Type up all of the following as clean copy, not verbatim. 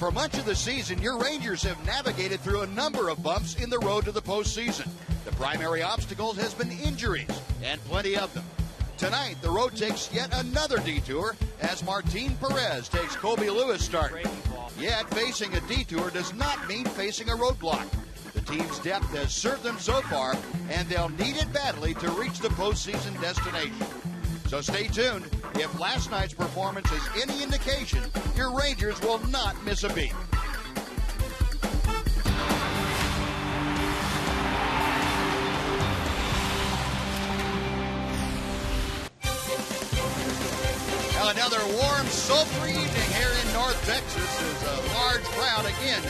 For much of the season, your Rangers have navigated through a number of bumps in the road to the postseason. The primary obstacle has been injuries, and plenty of them. Tonight, the road takes yet another detour as Martin Perez takes Kobe Lewis' start. Yet, facing a detour does not mean facing a roadblock. The team's depth has served them so far, and they'll need it badly to reach the postseason destination. So stay tuned. If last night's performance is any indication, your Rangers will not miss a beat. Well, another warm, sultry evening here in North Texas as a large crowd again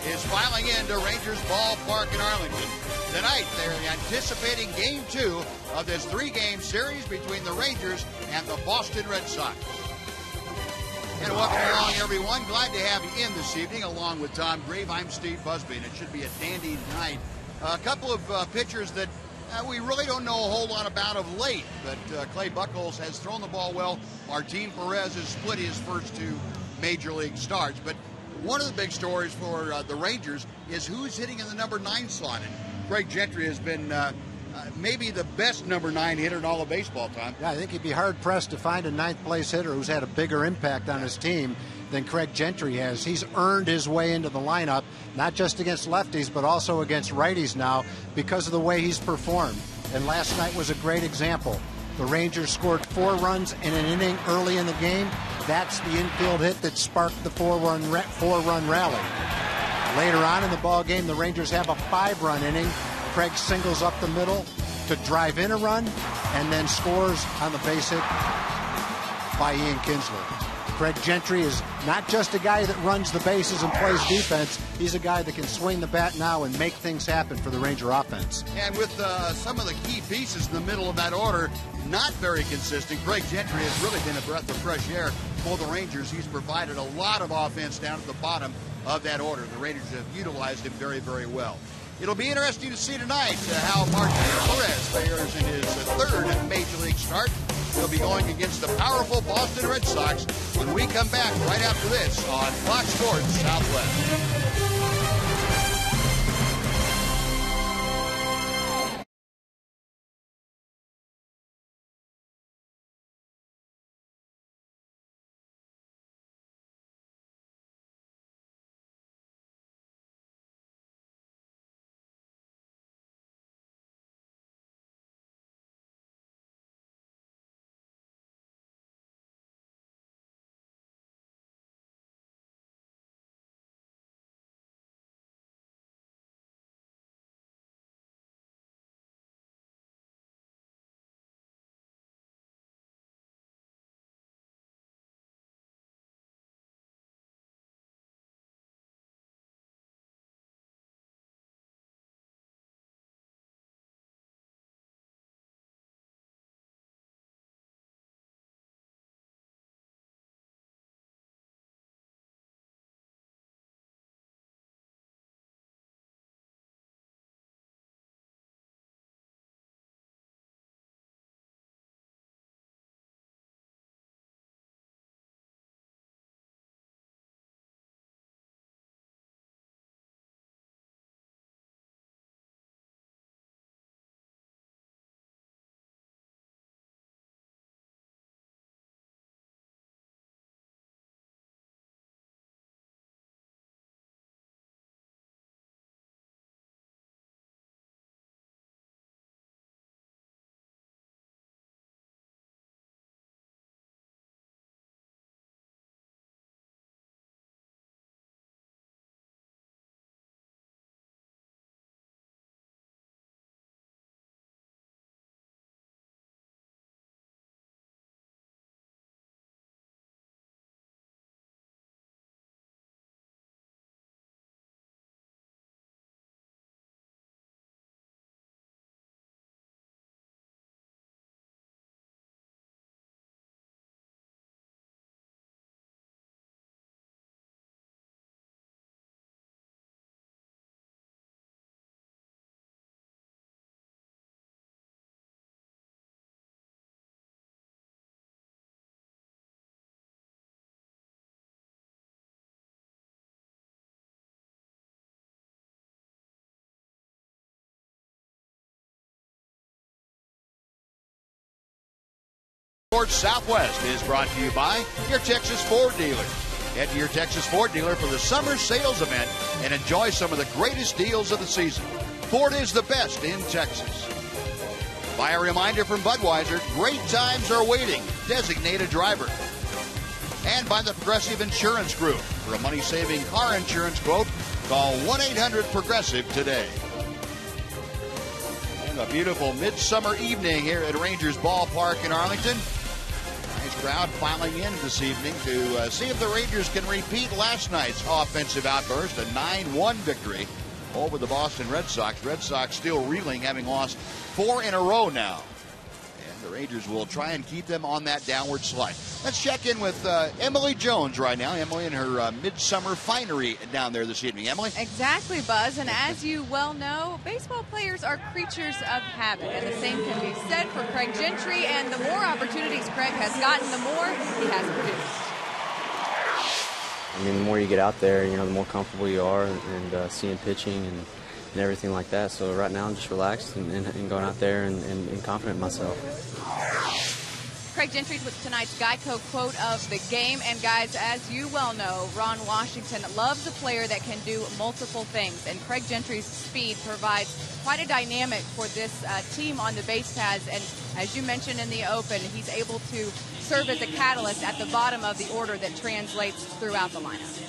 is filing into Rangers Ballpark in Arlington. Tonight, they're anticipating Game 2 of this three-game series between the Rangers and the Boston Red Sox. And welcome along, everyone. Glad to have you in this evening, along with Tom Grieve. I'm Steve Busby, and it should be a dandy night. A couple of pitchers that we really don't know a whole lot about of late, but Clay Buchholz has thrown the ball well. Martin Perez has split his first two major league starts. But one of the big stories for the Rangers is who's hitting in the number 9 slot. And Craig Gentry has been maybe the best number 9 hitter in all of baseball, Tom. Yeah, I think he'd be hard-pressed to find a ninth-place hitter who's had a bigger impact on his team than Craig Gentry has. He's earned his way into the lineup, not just against lefties, but also against righties now because of the way he's performed. And last night was a great example. The Rangers scored 4 runs in an inning early in the game. That's the infield hit that sparked the 4-run rally. Later on in the ball game, the Rangers have a 5-run inning. Craig singles up the middle to drive in a run and then scores on the base hit by Ian Kinsler. Craig Gentry is not just a guy that runs the bases and plays defense. He's a guy that can swing the bat now and make things happen for the Ranger offense. And with some of the key pieces in the middle of that order not very consistent, Craig Gentry has really been a breath of fresh air for the Rangers. He's provided a lot of offense down at the bottom of that order. The Rangers have utilized him very, very well. It'll be interesting to see tonight how Martin Perez fares in his third major league start. He'll be going against the powerful Boston Red Sox when we come back right after this on Fox Sports Southwest. Sports Southwest is brought to you by your Texas Ford dealers. Head to your Texas Ford dealer for the summer sales event and enjoy some of the greatest deals of the season. Ford is the best in Texas. By a reminder from Budweiser, great times are waiting. Designate a driver. And by the Progressive Insurance Group. For a money-saving car insurance quote, call 1-800-PROGRESSIVE today. And a beautiful midsummer evening here at Rangers Ballpark in Arlington. Nice crowd filing in this evening to see if the Rangers can repeat last night's offensive outburst, a 9-1 victory over the Boston Red Sox. Red Sox still reeling, having lost 4 in a row now. And the Rangers will try and keep them on that downward slide. Let's check in with Emily Jones right now. Emily in her midsummer finery down there this evening. Emily? Exactly, Buzz. And as you well know, baseball players are creatures of habit. And the same can be said for Craig Gentry. And the more opportunities Craig has gotten, the more he has produced. I mean, the more you get out there, the more comfortable you are and seeing pitching and everything like that. So right now I'm just relaxed and going out there and confident in myself. Craig Gentry with tonight's Geico quote of the game. And guys, as you well know, Ron Washington loves a player that can do multiple things. And Craig Gentry's speed provides quite a dynamic for this team on the base paths. And as you mentioned in the open, he's able to serve as a catalyst at the bottom of the order that translates throughout the lineup.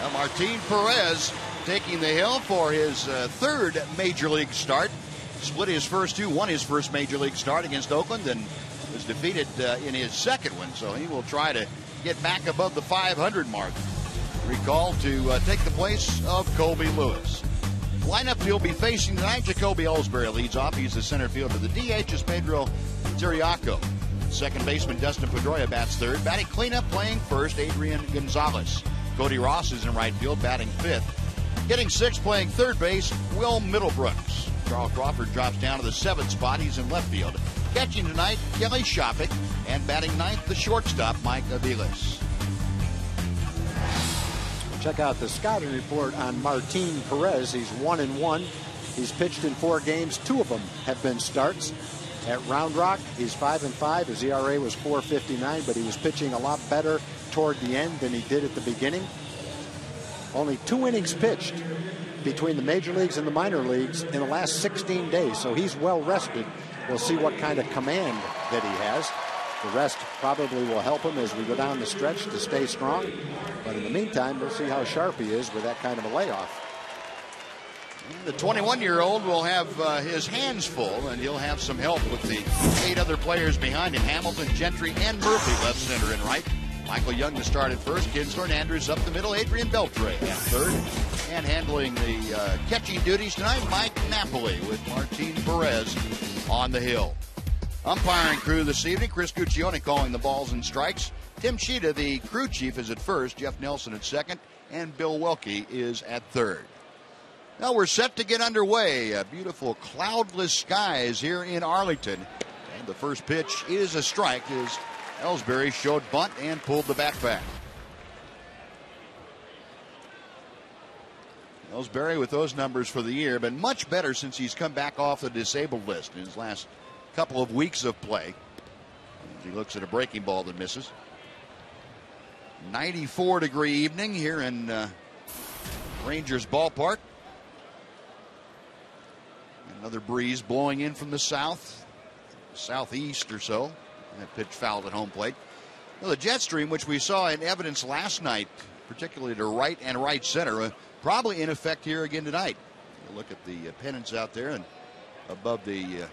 Well, Martin Perez taking the hill for his third Major League start. Split his first two, won his first Major League start against Oakland, and was defeated in his second one. So he will try to get back above the 500 mark. Recalled to take the place of Colby Lewis. Lineup he'll be facing tonight: Jacoby Ellsbury leads off. He's the center fielder. The DH is Pedro Tiriaco. Second baseman Dustin Pedroia bats third. Batting cleanup playing first, Adrian Gonzalez. Cody Ross is in right field, batting fifth. Getting sixth, playing third base, Will Middlebrooks. Carl Crawford drops down to the seventh spot. He's in left field. Catching tonight, Kelly Shopik. And batting ninth, the shortstop, Mike Aviles. Check out the scouting report on Martin Perez. He's 1-1. He's pitched in 4 games. 2 of them have been starts. At Round Rock, he's 5-5. His ERA was .459, but he was pitching a lot better toward the end than he did at the beginning. Only 2 innings pitched between the major leagues and the minor leagues in the last 16 days, so he's well rested. We'll see what kind of command that he has. The rest probably will help him as we go down the stretch to stay strong. But in the meantime, we'll see how sharp he is with that kind of a layoff. The 21-year-old will have his hands full, and he'll have some help with the 8 other players behind him. Hamilton, Gentry, and Murphy left, center, and right. Michael Young to start at first. Kinsler and Andrews up the middle. Adrian Beltre at third. And handling the catching duties tonight, Mike Napoli with Martin Perez on the hill. Umpiring crew this evening: Chris Guccione calling the balls and strikes. Tim Cheetah, the crew chief, is at first. Jeff Nelson at second. And Bill Welke is at third. Now we're set to get underway. Beautiful cloudless skies here in Arlington. And the first pitch is a strike as Ellsbury showed bunt and pulled the bat back. Ellsbury with those numbers for the year, been much better since he's come back off the disabled list in his last couple of weeks of play. He looks at a breaking ball that misses. 94-degree evening here in Rangers Ballpark. Another breeze blowing in from the southeast or so. That pitch fouled at home plate. Well, the jet stream, which we saw in evidence last night, particularly to right and right center, probably in effect here again tonight. You look at the pennants out there and above the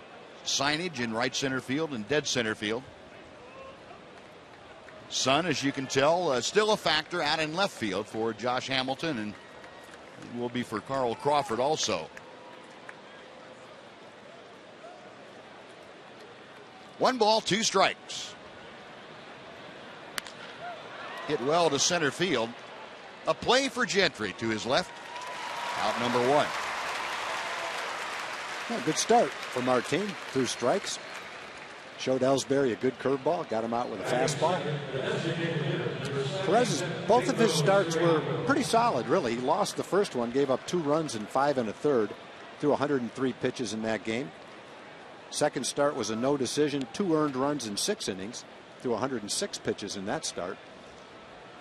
signage in right center field and dead center field. Sun, as you can tell, still a factor out in left field for Josh Hamilton, and it will be for Carl Crawford also. 1 ball, 2 strikes. Hit well to center field. A play for Gentry to his left. Out number 1. Well, good start for Martin. 2 strikes. Showed Ellsbury a good curveball. Got him out with a fastball. Perez, both of his starts were pretty solid, really. He lost the first one, gave up 2 runs in 5 1/3. threw 103 pitches in that game. Second start was a no decision, 2 earned runs in 6 innings, threw 106 pitches in that start.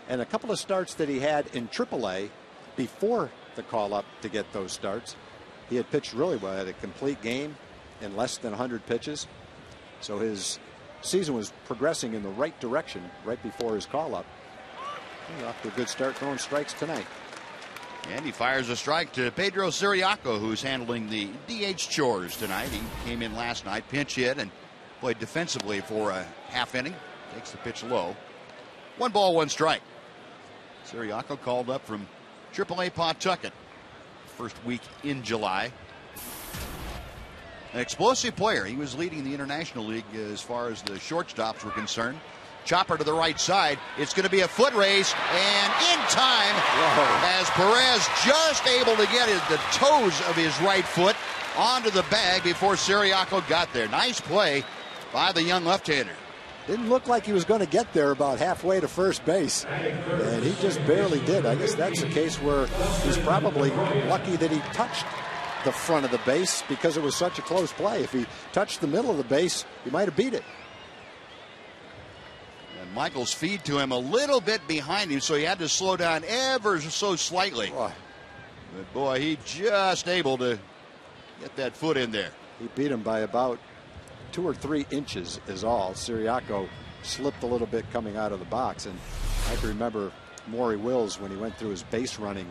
And a couple of starts that he had in AAA before the call up to get those starts, he had pitched really well, had a complete game in less than 100 pitches. So his season was progressing in the right direction right before his call up. He's off to a good start throwing strikes tonight. And he fires a strike to Pedro Siriaco, who's handling the DH chores tonight. He came in last night, pinch hit, and played defensively for a half inning. Takes the pitch low. 1 ball, 1 strike. Siriaco called up from AAA Pawtucket. First week in July. An explosive player. He was leading the International League as far as the shortstops were concerned. Chopper to the right side. It's going to be a foot race, and in time, as Perez just able to get the toes of his right foot onto the bag before Siriaco got there. Nice play by the young left-hander. Didn't look like he was going to get there about halfway to first base, and he just barely did. I guess that's the case where he's probably lucky that he touched the front of the base because it was such a close play. If he touched the middle of the base, he might have beat it. And Michael's feed to him a little bit behind him, so he had to slow down ever so slightly. Boy. But boy, he just able to get that foot in there. He beat him by about 2 or 3 inches is all. Siriaco slipped a little bit coming out of the box, and I can remember Maury Wills when he went through his base running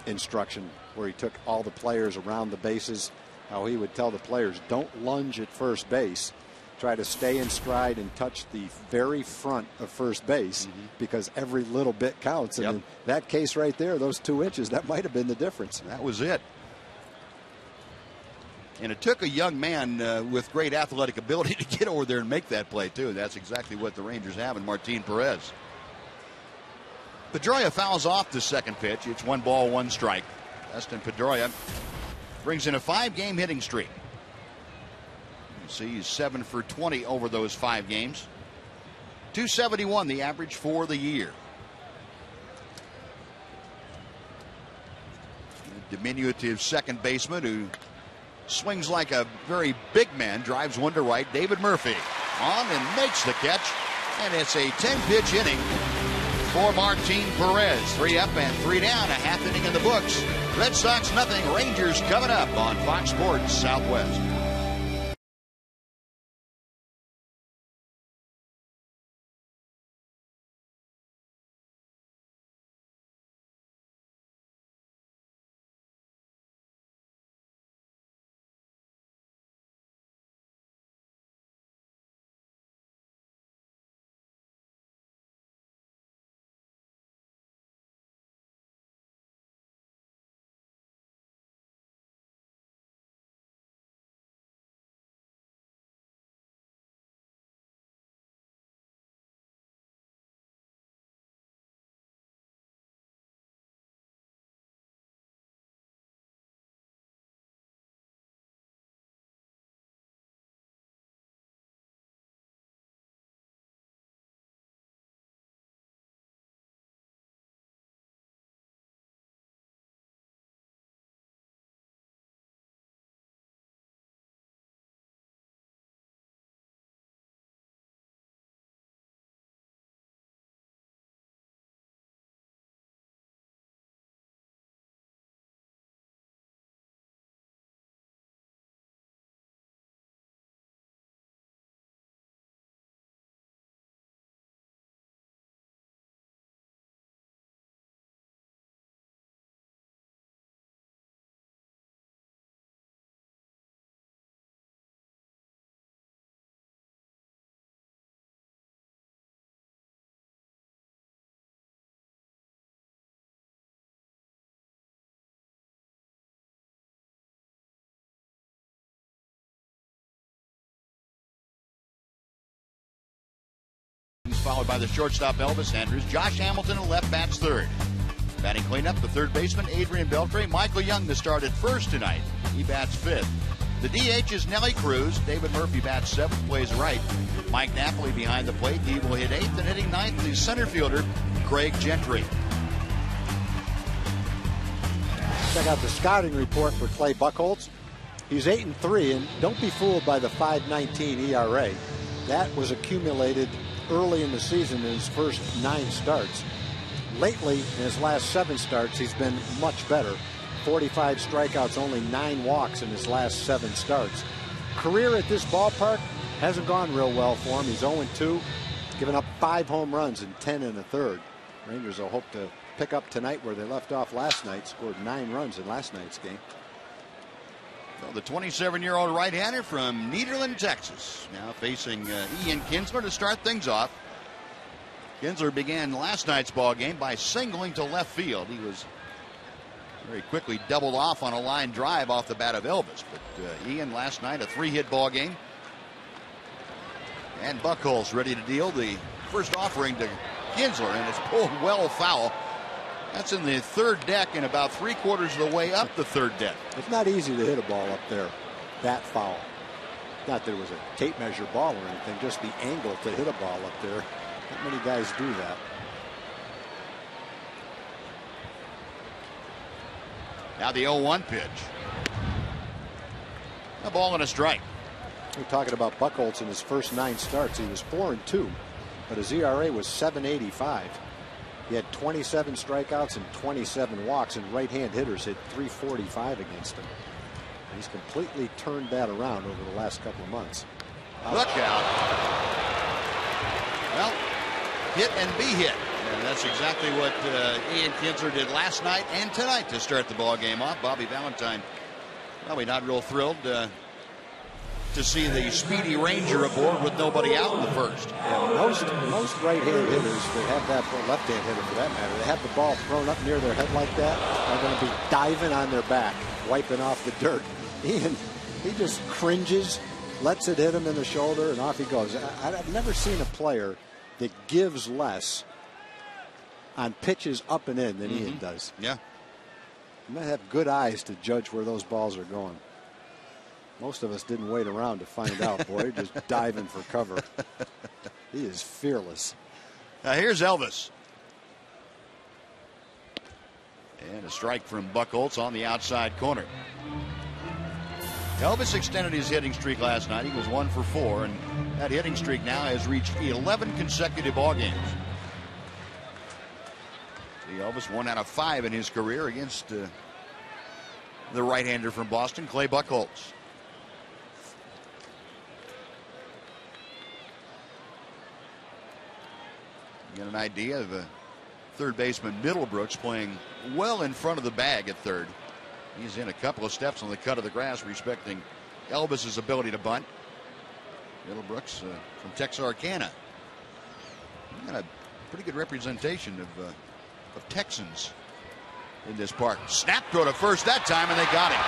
instruction where he took all the players around the bases, how he would tell the players, don't lunge at first base, try to stay in stride and touch the very front of first base because every little bit counts. And in that case right there, those 2 inches, that might have been the difference. That was it. And it took a young man with great athletic ability to get over there and make that play, too. That's exactly what the Rangers have in Martin Perez. Pedroia fouls off the second pitch. It's 1 ball, 1 strike. Dustin Pedroia brings in a 5-game hitting streak. You see he's 7 for 20 over those 5 games. 271 the average for the year. The diminutive second baseman who swings like a very big man, drives one to right. David Murphy on and makes the catch, and it's a 10-pitch inning for Martin Perez. 3 up and 3 down, a half inning in the books. Red Sox nothing, Rangers coming up on Fox Sports Southwest. Followed by the shortstop Elvis Andrews. Josh Hamilton in left, bats third. Batting cleanup, the third baseman Adrian Beltre. Michael Young to start at first tonight. He bats fifth. The DH is Nelly Cruz. David Murphy bats seventh, plays right. Mike Napoli behind the plate. He will hit eighth, and hitting ninth, the center fielder Craig Gentry. Check out the scouting report for Clay Buchholz. He's 8-3, and don't be fooled by the 5.19 ERA. That was accumulated early in the season in his first 9 starts. Lately, in his last 7 starts, he's been much better. 45 strikeouts, only 9 walks in his last 7 starts. Career at this ballpark hasn't gone real well for him. He's 0-2, giving up 5 home runs in 10 1/3. Rangers will hope to pick up tonight where they left off last night. Scored 9 runs in last night's game. Well, the 27-year-old right-hander from Nederland, Texas, now facing Ian Kinsler to start things off. Kinsler began last night's ball game by singling to left field. He was very quickly doubled off on a line drive off the bat of Elvis. But Ian last night, a 3-hit ball game. And Buchholz ready to deal the first offering to Kinsler, and it's pulled well foul. That's in the 3rd deck and about 3/4 of the way up the 3rd deck. It's not easy to hit a ball up there that foul. Not that it was a tape measure ball or anything, just the angle to hit a ball up there. Not many guys do that. Now the 0-1 pitch. A ball and a strike. We're talking about Buchholz in his first 9 starts. He was 4-2, but his ERA was 7.85. He had 27 strikeouts and 27 walks, and right-hand hitters hit .345 against him. And he's completely turned that around over the last couple of months. Look out. Well, hit and be hit. And that's exactly what Ian Kinsler did last night and tonight to start the ball game off. Bobby Valentine probably not real thrilled to see the speedy Ranger aboard with nobody out in the first. Yeah, most right-hand hitters that have that, for left-hand hitter for that matter, they have the ball thrown up near their head like that, are going to be diving on their back, wiping off the dirt. Ian, he just cringes, lets it hit him in the shoulder, and off he goes. I've never seen a player that gives less on pitches up and in than Ian does. Yeah. You might have good eyes to judge where those balls are going. Most of us didn't wait around to find out. Boy, just diving for cover. He is fearless. Now here's Elvis. And a strike from Buchholz on the outside corner. Elvis extended his hitting streak last night. He was 1 for 4, and that hitting streak now has reached 11 consecutive ball games. See, Elvis 1 out of 5 in his career against the right-hander from Boston, Clay Buchholz. You get an idea of third baseman Middlebrooks playing well in front of the bag at third. He's in a couple of steps on the cut of the grass, respecting Elvis's ability to bunt. Middlebrooks from Texarkana. Got a pretty good representation of Texans in this park. Snap throw to first that time, and they got him.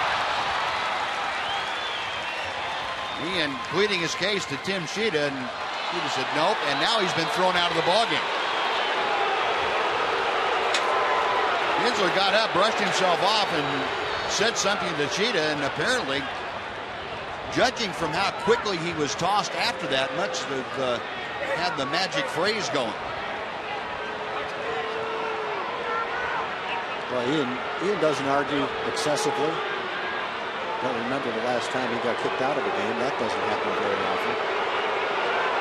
Ian pleading his case to Tim Sheeta, and Sheeta said nope, and now he's been thrown out of the ballgame. Kinsler got up, brushed himself off, and said something to Sheeta, and apparently, judging from how quickly he was tossed after that, must have had the magic phrase going. Well, Ian doesn't argue excessively. Don't remember the last time he got kicked out of a game. That doesn't happen very often.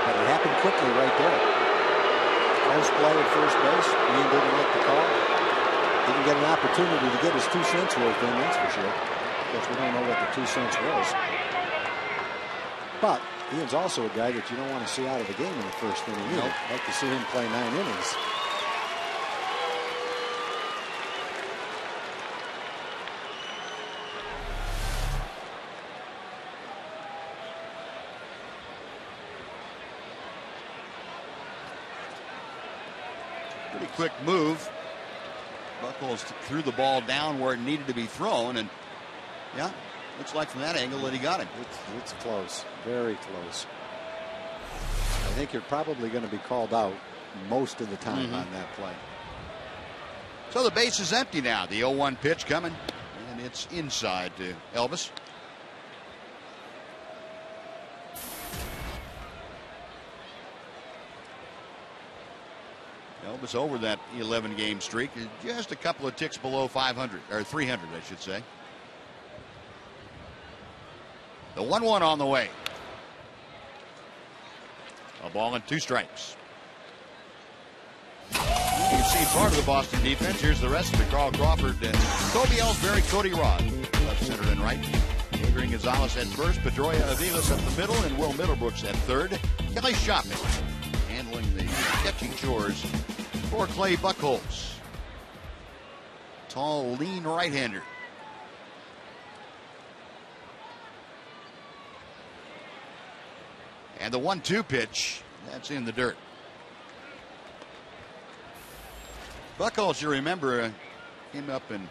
But it happened quickly right there. Close play at first base. Ian didn't like the call. Didn't get an opportunity to get his 2 cents worth in, that's for sure. Of course, we don't know what the 2 cents was. But Ian's also a guy that you don't want to see out of the game in the first inning. You'd like to see him play 9 innings. Pretty quick move. Buchholz threw the ball down where it needed to be thrown, and yeah, looks like from that angle that he got it. It's close, very close. I think you're probably going to be called out most of the time on that play. So the base is empty now. The 0-1 pitch coming, and it's inside to Elvis. Elvis over that 11-game streak, just a couple of ticks below 500, or 300, I should say. The 1-1 on the way. A ball and 2 strikes. You can see part of the Boston defense. Here's the rest of it. Carl Crawford, Kobe Ellsbury, Cody Rod, left, center, and right. Adrian Gonzalez at first, Pedroia Aviles up the middle, and Will Middlebrooks at third. Kelly Shopping handling the catching chores for Clay Buchholz. Tall, lean right-hander. And the 1-2 pitch, that's in the dirt. Buchholz, you remember, came up in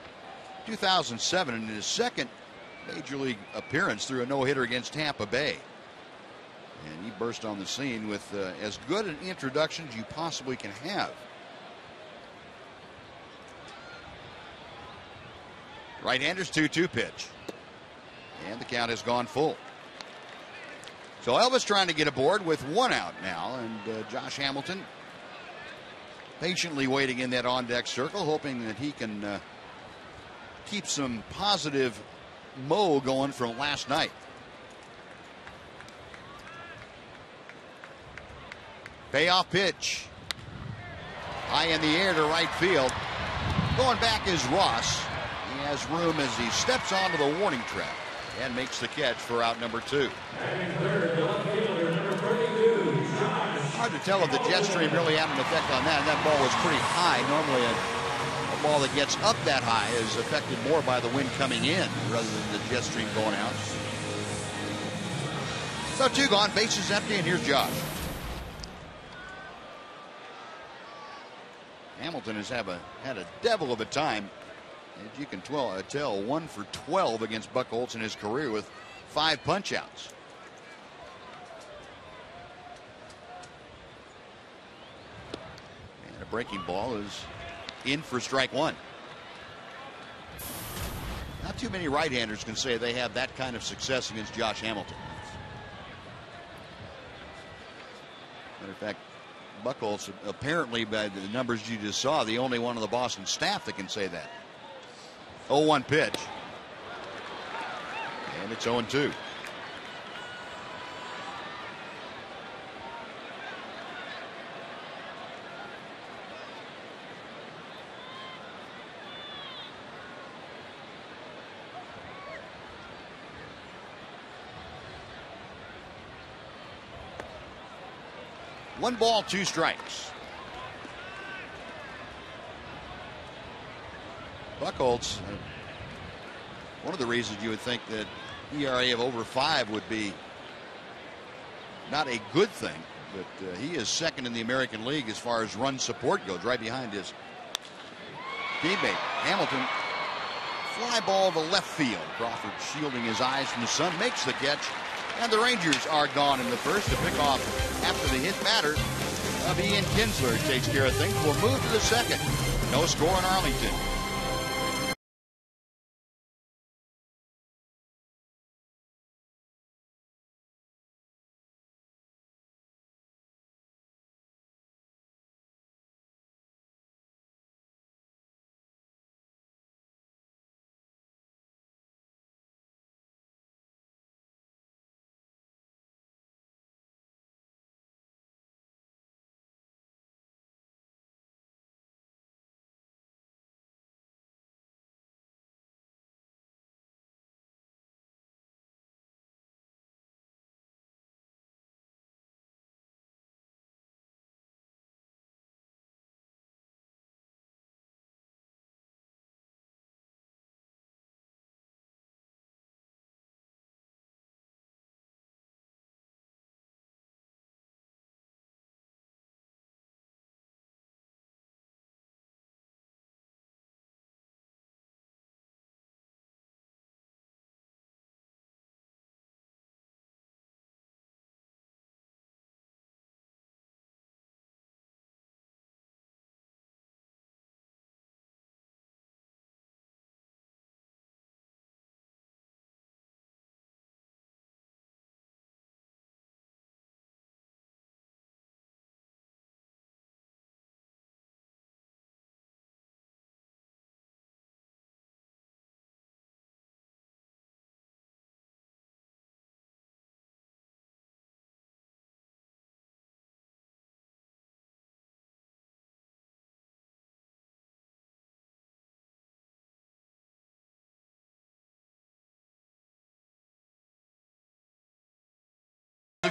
2007 in his second Major League appearance through a no-hitter against Tampa Bay. And he burst on the scene with as good an introduction as you possibly can have. Right-hander's 2-2 pitch. And the count has gone full. So Elvis trying to get aboard with 1 out now, and Josh Hamilton patiently waiting in that on-deck circle, hoping that he can keep some positive mo going from last night. Payoff pitch. High in the air to right field. Going back is Ross. He has room as he steps onto the warning track and makes the catch for out number 2. Hard to tell if the jet stream really had an effect on that. That ball was pretty high. Normally a ball that gets up that high is affected more by the wind coming in rather than the jet stream going out. So 2 gone, bases empty, and here's Josh. Hamilton has had a devil of a time. As you can tell, 1 for 12 against Buchholz in his career with 5 punch-outs. And a breaking ball is in for strike 1. Not too many right-handers can say they have that kind of success against Josh Hamilton. Matter of fact, Buchholz, apparently by the numbers you just saw, the only one on the Boston staff that can say that. 0-1 pitch. And it's 0-2. One ball, 2 strikes. Buchholz, one of the reasons you would think that ERA of over 5 would be not a good thing, but he is second in the American League as far as run support goes, right behind his teammate. Hamilton, fly ball to left field. Crawford shielding his eyes from the sun, makes the catch, and the Rangers are gone in the first to pick off after the hit batter of Ian Kinsler takes care of things. We'll move to the second. No score in Arlington.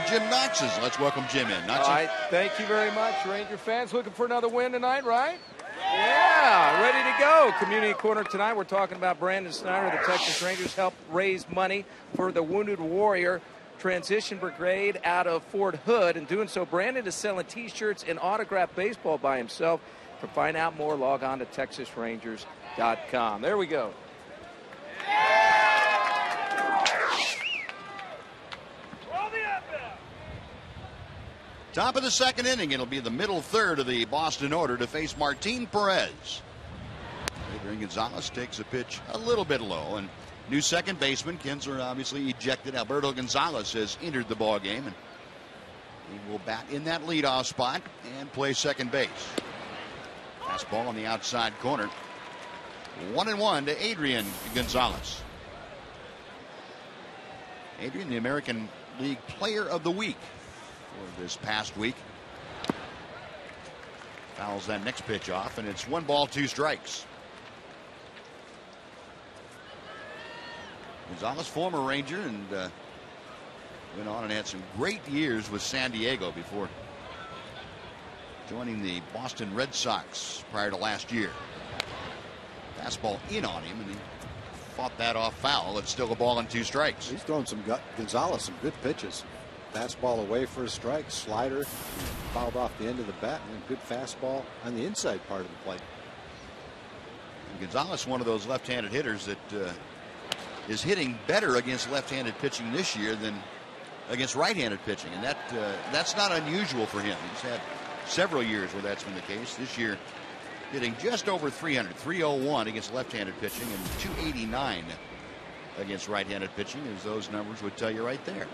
Jim Knox's. Let's welcome Jim in. Knox. All right, thank you very much, Ranger fans. Looking for another win tonight, right? Yeah, ready to go. Community Corner tonight. We're talking about Brandon Snyder. The Texas Rangers help raise money for the Wounded Warrior Transition Brigade out of Fort Hood. In doing so, Brandon is selling T-shirts and autographed baseball by himself. To find out more, log on to TexasRangers.com. There we go. Top of the second inning. It'll be the middle third of the Boston order to face Martin Perez. Adrian Gonzalez takes a pitch a little bit low, and new second baseman Kinsler obviously ejected. Alberto Gonzalez has entered the ball game, and he will bat in that leadoff spot and play second base. Fastball on the outside corner. 1-1 to Adrian Gonzalez. Adrian, the American League Player of the Week for this past week. Fouls that next pitch off, and it's 1 ball, 2 strikes. Gonzalez, former Ranger, and went on and had some great years with San Diego before joining the Boston Red Sox prior to last year. Fastball in on him, and he fought that off foul. It's still a ball and 2 strikes. He's thrown Gonzalez some good pitches. Fastball away for a strike, slider fouled off the end of the bat, and a good fastball on the inside part of the plate. And Gonzalez, one of those left-handed hitters that is hitting better against left-handed pitching this year than against right-handed pitching, and that's not unusual for him. He's had several years where that's been the case. This year, hitting just over 300, 301 against left-handed pitching, and 289 against right-handed pitching, as those numbers would tell you right there.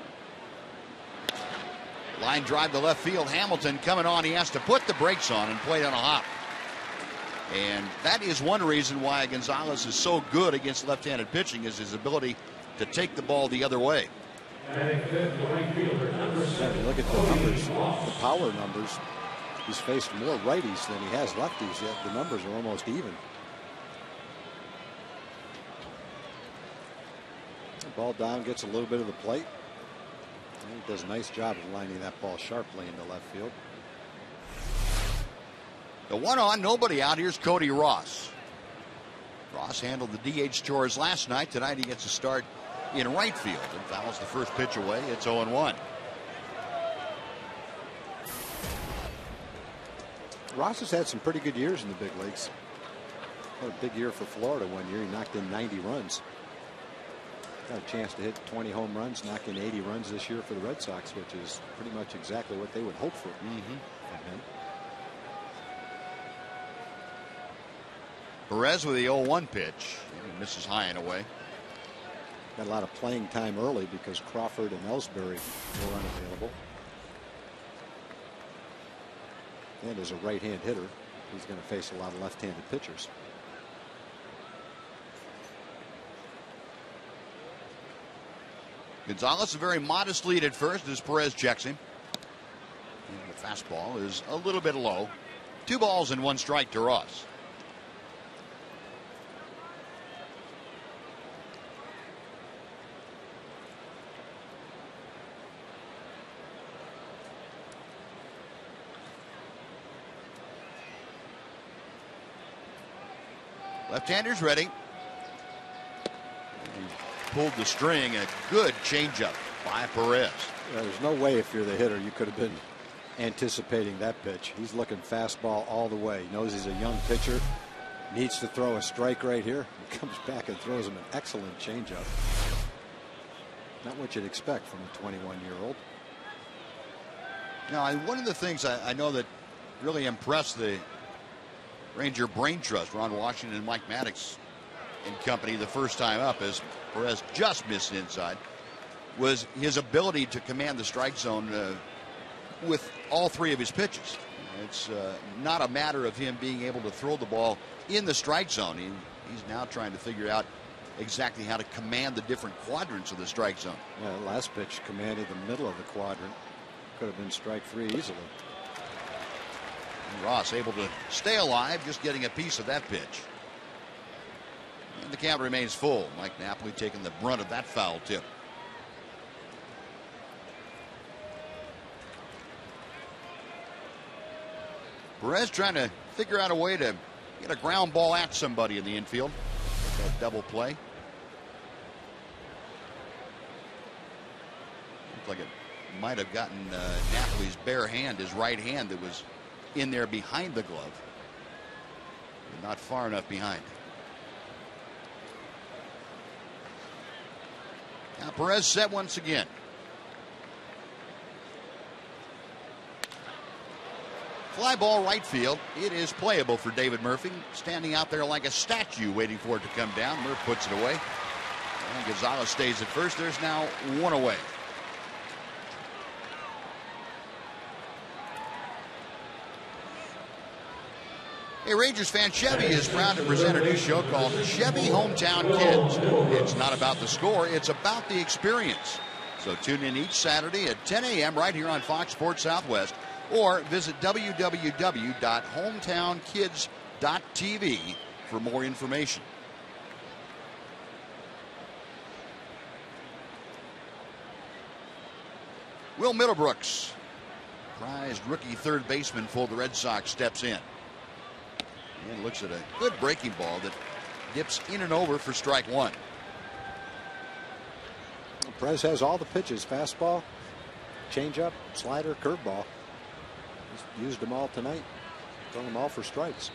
Line drive to left field. Hamilton coming on. He has to put the brakes on and play on a hop. And that is one reason why Gonzalez is so good against left-handed pitching, is his ability to take the ball the other way. If you look at the numbers, the power numbers, he's faced more righties than he has lefties, yet the numbers are almost even. The ball down, gets a little bit of the plate. And he does a nice job of lining that ball sharply into left field. The 1-on, nobody out. Here's Cody Ross. Ross handled the DH chores last night. Tonight he gets a start in right field and fouls the first pitch away. It's 0-1. Ross has had some pretty good years in the big leagues. Had a big year for Florida one year. He knocked in 90 runs. Got a chance to hit 20 home runs, knock in 80 runs this year for the Red Sox, which is pretty much exactly what they would hope for from him. Perez with the 0-1 pitch. He misses high and away. Got a lot of playing time early because Crawford and Ellsbury were unavailable. And as a right-hand hitter, he's going to face a lot of left-handed pitchers. Gonzalez, a very modest lead at first as Perez checks him. And the fastball is a little bit low. 2 balls and 1 strike to Ross. Left-handers ready. He pulled the string. A good changeup by Perez. Yeah, there's no way if you're the hitter you could have been anticipating that pitch. He's looking fastball all the way. He knows he's a young pitcher. Needs to throw a strike right here. He comes back and throws him an excellent changeup. Not what you'd expect from a 21-year-old. Now, one of the things I know that really impressed the Ranger Brain Trust, Ron Washington and Mike Maddox and company, the first time up, as Perez just missed inside, was his ability to command the strike zone with all 3 of his pitches. It's not a matter of him being able to throw the ball in the strike zone. He's now trying to figure out exactly how to command the different quadrants of the strike zone. Yeah, the last pitch commanded the middle of the quadrant. Could have been strike 3 easily. And Ross able to stay alive, just getting a piece of that pitch. And the count remains full. Mike Napoli taking the brunt of that foul tip. Perez trying to figure out a way to get a ground ball at somebody in the infield. That double play. Looked like it might have gotten Napoli's bare hand, his right hand that was in there behind the glove. But not far enough behind. Now Perez set once again. Fly ball right field. It is playable for David Murphy. Standing out there like a statue waiting for it to come down. Murphy puts it away. And Gonzalez stays at first. There's now one away. Hey, Rangers fan, Chevy is proud to present a new show called Chevy Hometown Kids. It's not about the score, it's about the experience. So tune in each Saturday at 10 a.m. right here on Fox Sports Southwest, or visit www.hometownkids.tv for more information. Will Middlebrooks, prized rookie third baseman for the Red Sox, steps in. And looks at a good breaking ball that dips in and over for strike one. Perez has all the pitches: fastball, changeup, slider, curveball. He's used them all tonight, throwing them all for strikes.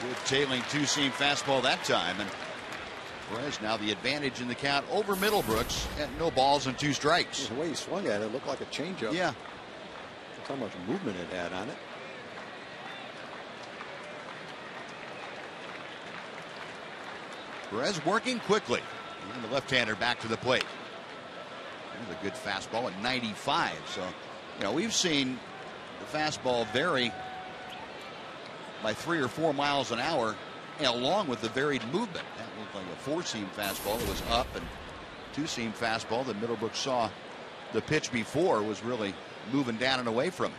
Good tailing two-seam fastball that time, and Perez now the advantage in the count over Middlebrooks at no balls and two strikes. The way he swung at it looked like a changeup. Yeah. That's how much movement it had on it. Perez working quickly. And the left-hander back to the plate. There's a good fastball at 95. So, we've seen the fastball vary by 3 or 4 miles an hour, and along with the varied movement. That looked like a four-seam fastball that was up, and two-seam fastball that Middlebrooks saw the pitch before was really moving down and away from him.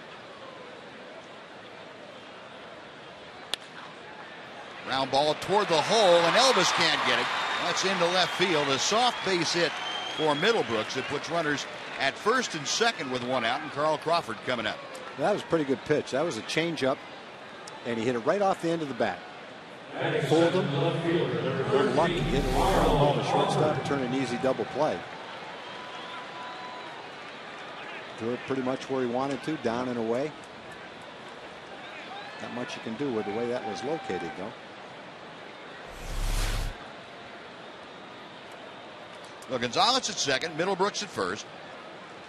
Round ball toward the hole, and Elvis can't get it. That's into left field. A soft base hit for Middlebrooks. It puts runners at first and second with one out, and Carl Crawford coming up. That was a pretty good pitch. That was a changeup, and he hit it right off the end of the bat. Fooled him. Good luck. He hit a little ground ball to shortstop, turn an easy double play. Threw it pretty much where he wanted to, down and away. Not much you can do with the way that was located, though. Well, Gonzalez at second, Middlebrooks at first.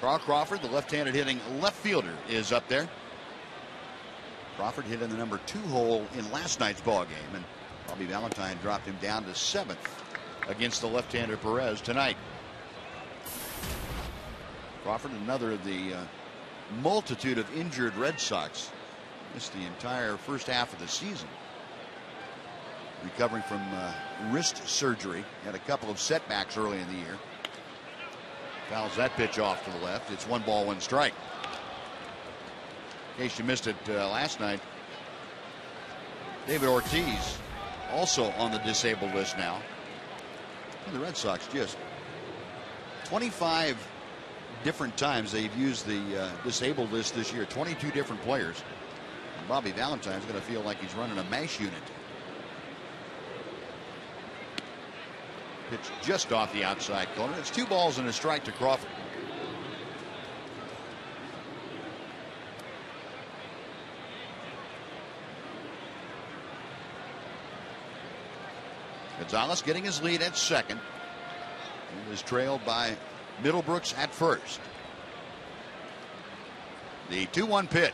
Carl Crawford, the left-handed hitting left fielder, is up there. Crawford hit in the number 2 hole in last night's ball game, and Bobby Valentine dropped him down to 7th against the left-hander Perez tonight. Crawford, another of the multitude of injured Red Sox. Missed the entire first half of the season. Recovering from wrist surgery. Had a couple of setbacks early in the year. Fouls that pitch off to the left. It's 1 ball, 1 strike. In case you missed it last night, David Ortiz also on the disabled list now. And the Red Sox just 25 different times they've used the disabled list this year. 22 different players. And Bobby Valentine's going to feel like he's running a MASH unit. Pitch just off the outside corner. It's 2 balls and a strike to Crawford. Gonzalez getting his lead at second. He was trailed by Middlebrooks at first. The 2-1 pitch.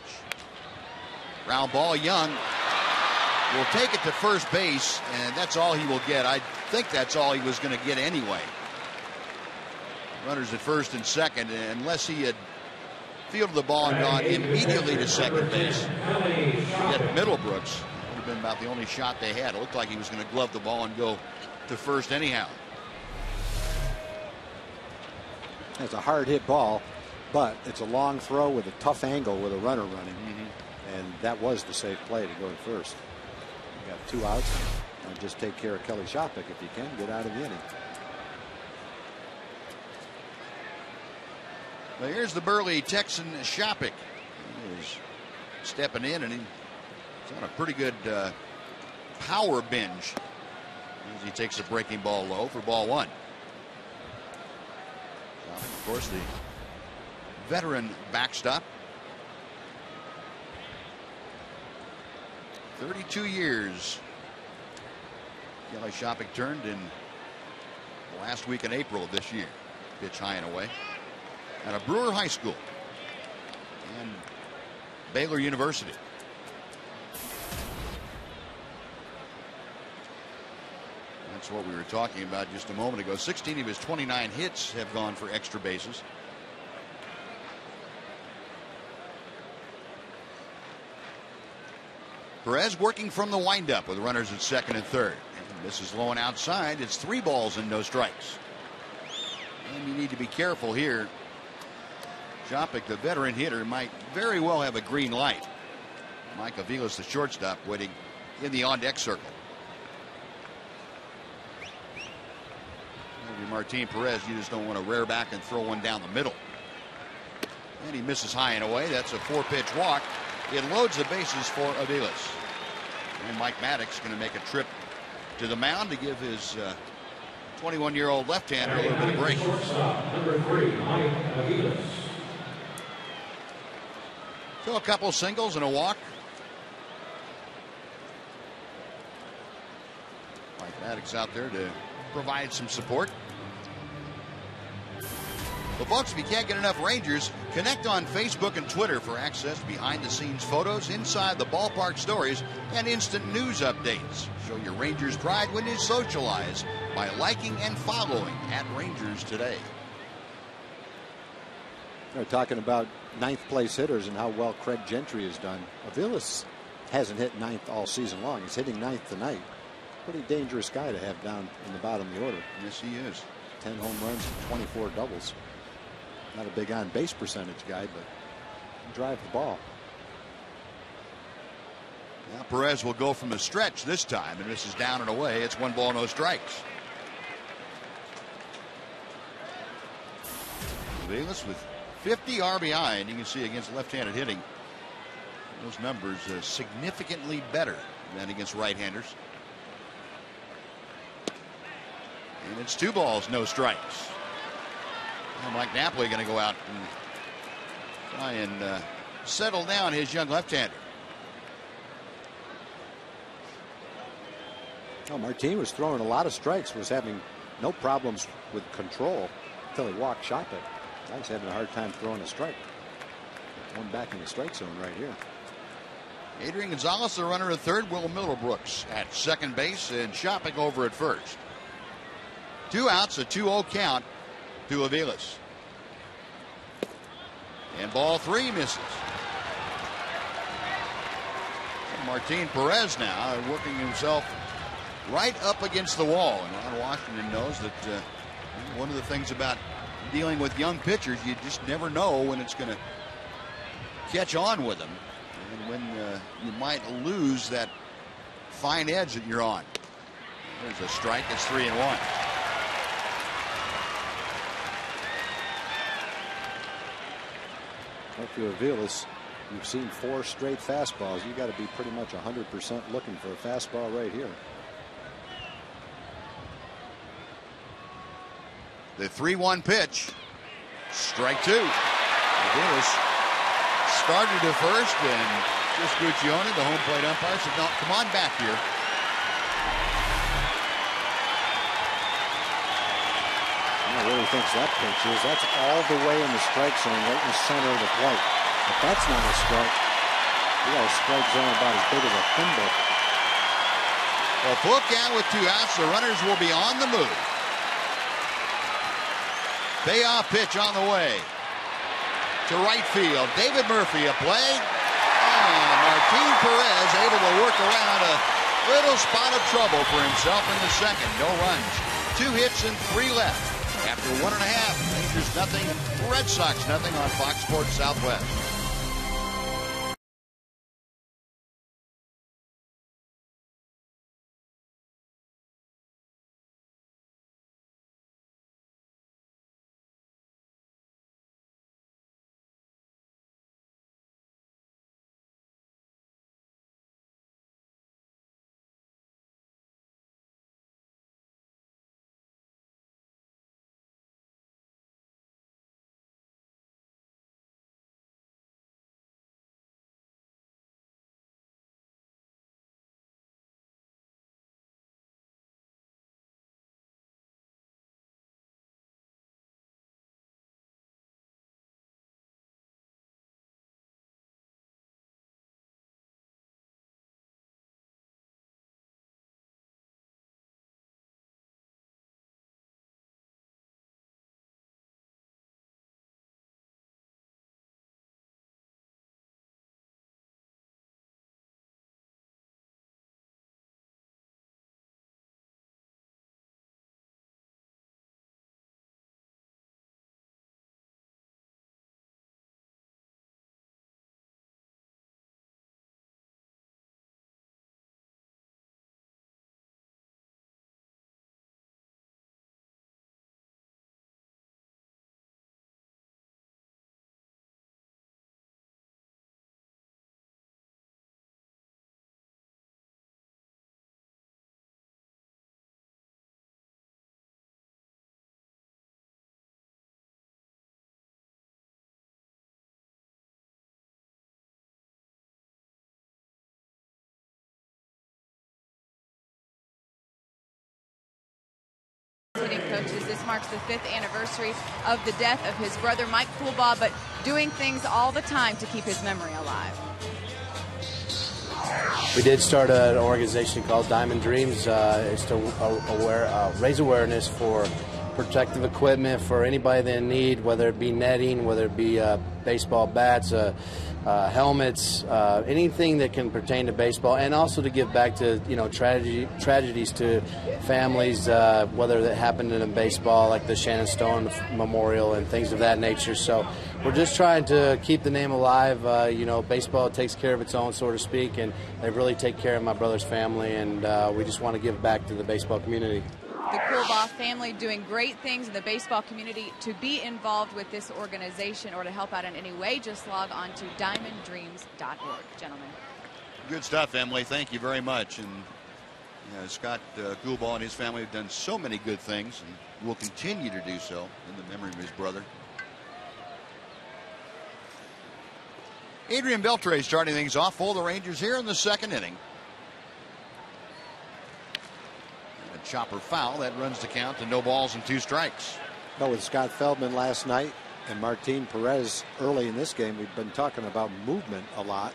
Ground ball. Young will take it to first base, and that's all he will get. I think that's all he was going to get anyway. Runners at first and second, unless he had fielded the ball and gone immediately to second base. Yet Middlebrooks would have been about the only shot they had. It looked like he was going to glove the ball and go to first anyhow. It's a hard hit ball, but it's a long throw with a tough angle with a runner running. And that was the safe play to go to first. You got 2 outs, and just take care of Kelly Shopik if you can, get out of the inning. Well, here's the burly Texan Shopik. He is stepping in, and he's on a pretty good power binge as he takes a breaking ball low for ball one. Of course, the veteran backstop. 32 years. Kelly Shopik turned in the last week in April of this year. Pitch high and away. Out of Brewer High School and Baylor University. That's what we were talking about just a moment ago. 16 of his 29 hits have gone for extra bases. Perez working from the windup with runners at second and third. And this is low and outside. It's 3 balls and no strikes. And you need to be careful here. Shopik, the veteran hitter, might very well have a green light. Mike Aviles, the shortstop, waiting in the on-deck circle. Maybe Martin Perez, you just don't want to rear back and throw one down the middle. And he misses high and away. That's a 4-pitch walk. It loads the bases for Aviles. And Mike Maddox going to make a trip to the mound to give his 21-year-old left-hander a little bit of break. Number 3, Mike Aviles. So a couple singles and a walk. Mike Maddox out there to provide some support. Well, folks, if you can't get enough Rangers, connect on Facebook and Twitter for access to behind-the-scenes photos, inside the ballpark stories, and instant news updates. Show your Rangers pride when you socialize by liking and following @Rangers Today. They're talking about ninth-place hitters and how well Craig Gentry has done. Aviles hasn't hit ninth all season long. He's hitting ninth tonight. Pretty dangerous guy to have down in the bottom of the order. Yes, he is. 10 home runs and 24 doubles. Not a big on-base percentage guy, but he drives the ball. Now Perez will go from the stretch this time, and this is down and away. It's 1 ball, no strikes. Aviles with 50 RBI, and you can see against left-handed hitting, those numbers significantly better than against right-handers. And it's 2 balls, no strikes. And Mike Napoli going to go out and try and settle down his young left-hander. Oh, Martin was throwing a lot of strikes, was having no problems with control until he walked Shopik. I was having a hard time throwing a strike. One back in the strike zone right here. Adrian Gonzalez, the runner at third. Will Middlebrooks at second base, and Shopik over at first. 2 outs, a 2-0 count to Aviles. And ball 3 misses. And Martin Perez now working himself right up against the wall. And Ron Washington knows that one of the things about dealing with young pitchers, you just never know when it's going to catch on with them, and when you might lose that fine edge that you're on. There's a strike. It's 3-1. If you're Aviles, you've seen 4 straight fastballs. You got to be pretty much 100% looking for a fastball right here. The 3-1 pitch. Strike 2. Aviles started to first, and just Guccione, the home plate umpire, said, "No, come on back here." I really thinks that pitch is. That's all the way in the strike zone, right in the center of the plate. If that's not a strike, you got a strike zone about as big as a thimble. Well, full count with 2 outs. The runners will be on the move. Payoff pitch on the way to right field. David Murphy a play. And Martin Perez able to work around a little spot of trouble for himself in the second. No runs. 2 hits and 3 left. After 1.5, Rangers nothing, Red Sox nothing on Fox Sports Southwest. This marks the 5th anniversary of the death of his brother, Mike Coolbaugh, but doing things all the time to keep his memory alive. We did start an organization called Diamond Dreams. It's to raise awareness for protective equipment for anybody that in need, whether it be netting, whether it be baseball bats, helmets, anything that can pertain to baseball, and also to give back to tragedies to families, whether that happened in baseball, like the Shannon Stone Memorial and things of that nature. So we're just trying to keep the name alive. Baseball takes care of its own, so to speak, and they really take care of my brother's family, and we just want to give back to the baseball community. The Coolbaugh family doing great things in the baseball community. To be involved with this organization or to help out in any way, just log on to diamonddreams.org. Gentlemen. Good stuff, Emily. Thank you very much. And Scott Coolbaugh and his family have done so many good things and will continue to do so in the memory of his brother. Adrian Beltre starting things off for the Rangers here in the 2nd inning. Chopper foul that runs the count to no balls and 2 strikes. But with Scott Feldman last night and Martin Perez early in this game, we've been talking about movement a lot,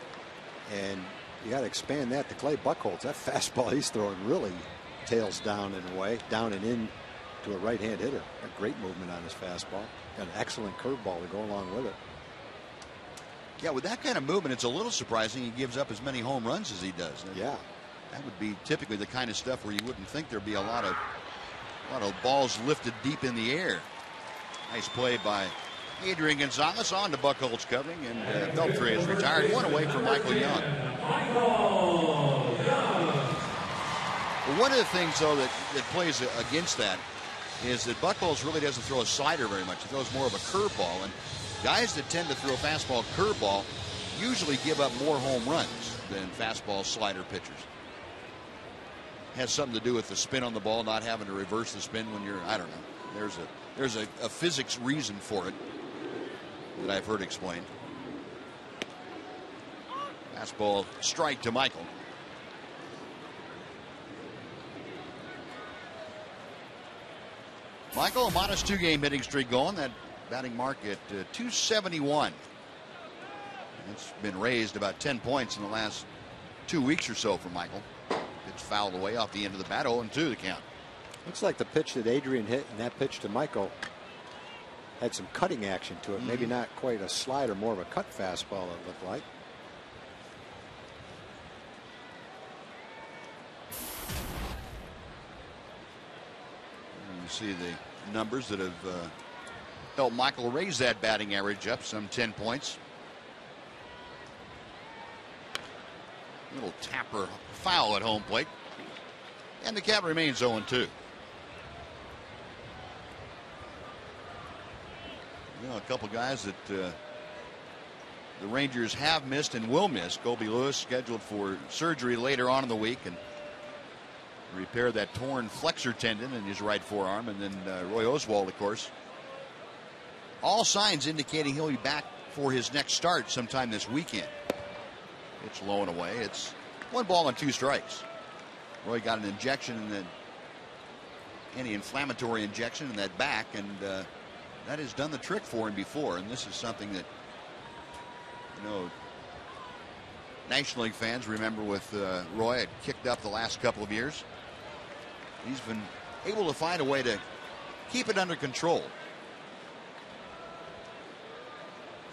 and you got to expand that to Clay Buchholz. That fastball he's throwing really tails down in a way, down and in to a right-hand hitter. A great movement on his fastball. Got an excellent curveball to go along with it. Yeah, with that kind of movement, it's a little surprising he gives up as many home runs as he does. Yeah. That would be typically the kind of stuff where you wouldn't think there'd be a lot of balls lifted deep in the air. Nice play by Adrian Gonzalez on to Buchholz covering, and Beltre is retired. 1 away from Michael Young. Well, one of the things, though, that plays against that is that Buchholz really doesn't throw a slider very much. He throws more of a curveball, and guys that tend to throw fastball curveball usually give up more home runs than fastball slider pitchers. Has something to do with the spin on the ball, not having to reverse the spin when you're, I don't know. There's a physics reason for it that I've heard explained. Fastball strike to Michael. Michael, a modest 2-game hitting streak going. That batting mark at 271. It's been raised about 10 points in the last 2 weeks or so for Michael. It's fouled away off the end of the bat. 0-2 the count. Looks like the pitch that Adrian hit and that pitch to Michael had some cutting action to it. Maybe not quite a slider, more of a cut fastball it looked like. And you see the numbers that have helped Michael raise that batting average up some 10 points. Little tapper foul at home plate. And the count remains 0-2. A couple guys that the Rangers have missed and will miss. Colby Lewis scheduled for surgery later on in the week and repair that torn flexor tendon in his right forearm. And then Roy Oswalt, of course. All signs indicating he'll be back for his next start sometime this weekend. It's low and away. It's 1 ball and 2 strikes. Roy got an injection in the anti-inflammatory injection in that back, and that has done the trick for him before. And this is something that, National League fans remember with Roy had kicked up the last couple of years. He's been able to find a way to keep it under control.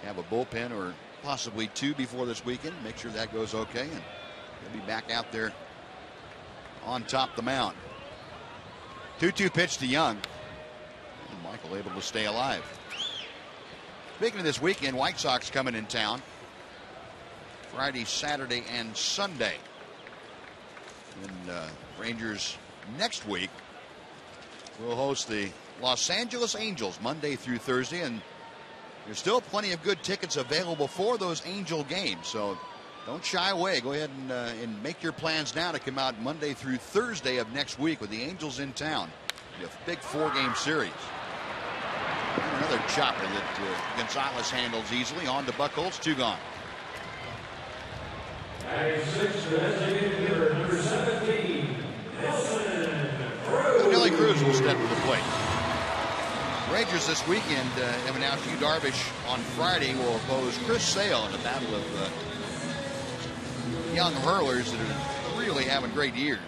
Have a bullpen or possibly 2 before this weekend. Make sure that goes okay, and he'll be back out there on top of the mound. 2-2 pitch to Young. And Michael able to stay alive. Speaking of this weekend, White Sox coming in town Friday, Saturday, and Sunday. And Rangers next week will host the Los Angeles Angels Monday through Thursday, and there's still plenty of good tickets available for those Angel games, so don't shy away. Go ahead and make your plans now to come out Monday through Thursday of next week with the Angels in town. A big 4-game series. And another chopper that Gonzalez handles easily. On to Buchholz. 2 gone. Number 17, Nelson Cruz. Nelly Cruz will step to the plate. Rangers this weekend have announced Yu Darvish on Friday will oppose Chris Sale in a battle of young hurlers that are really having great years.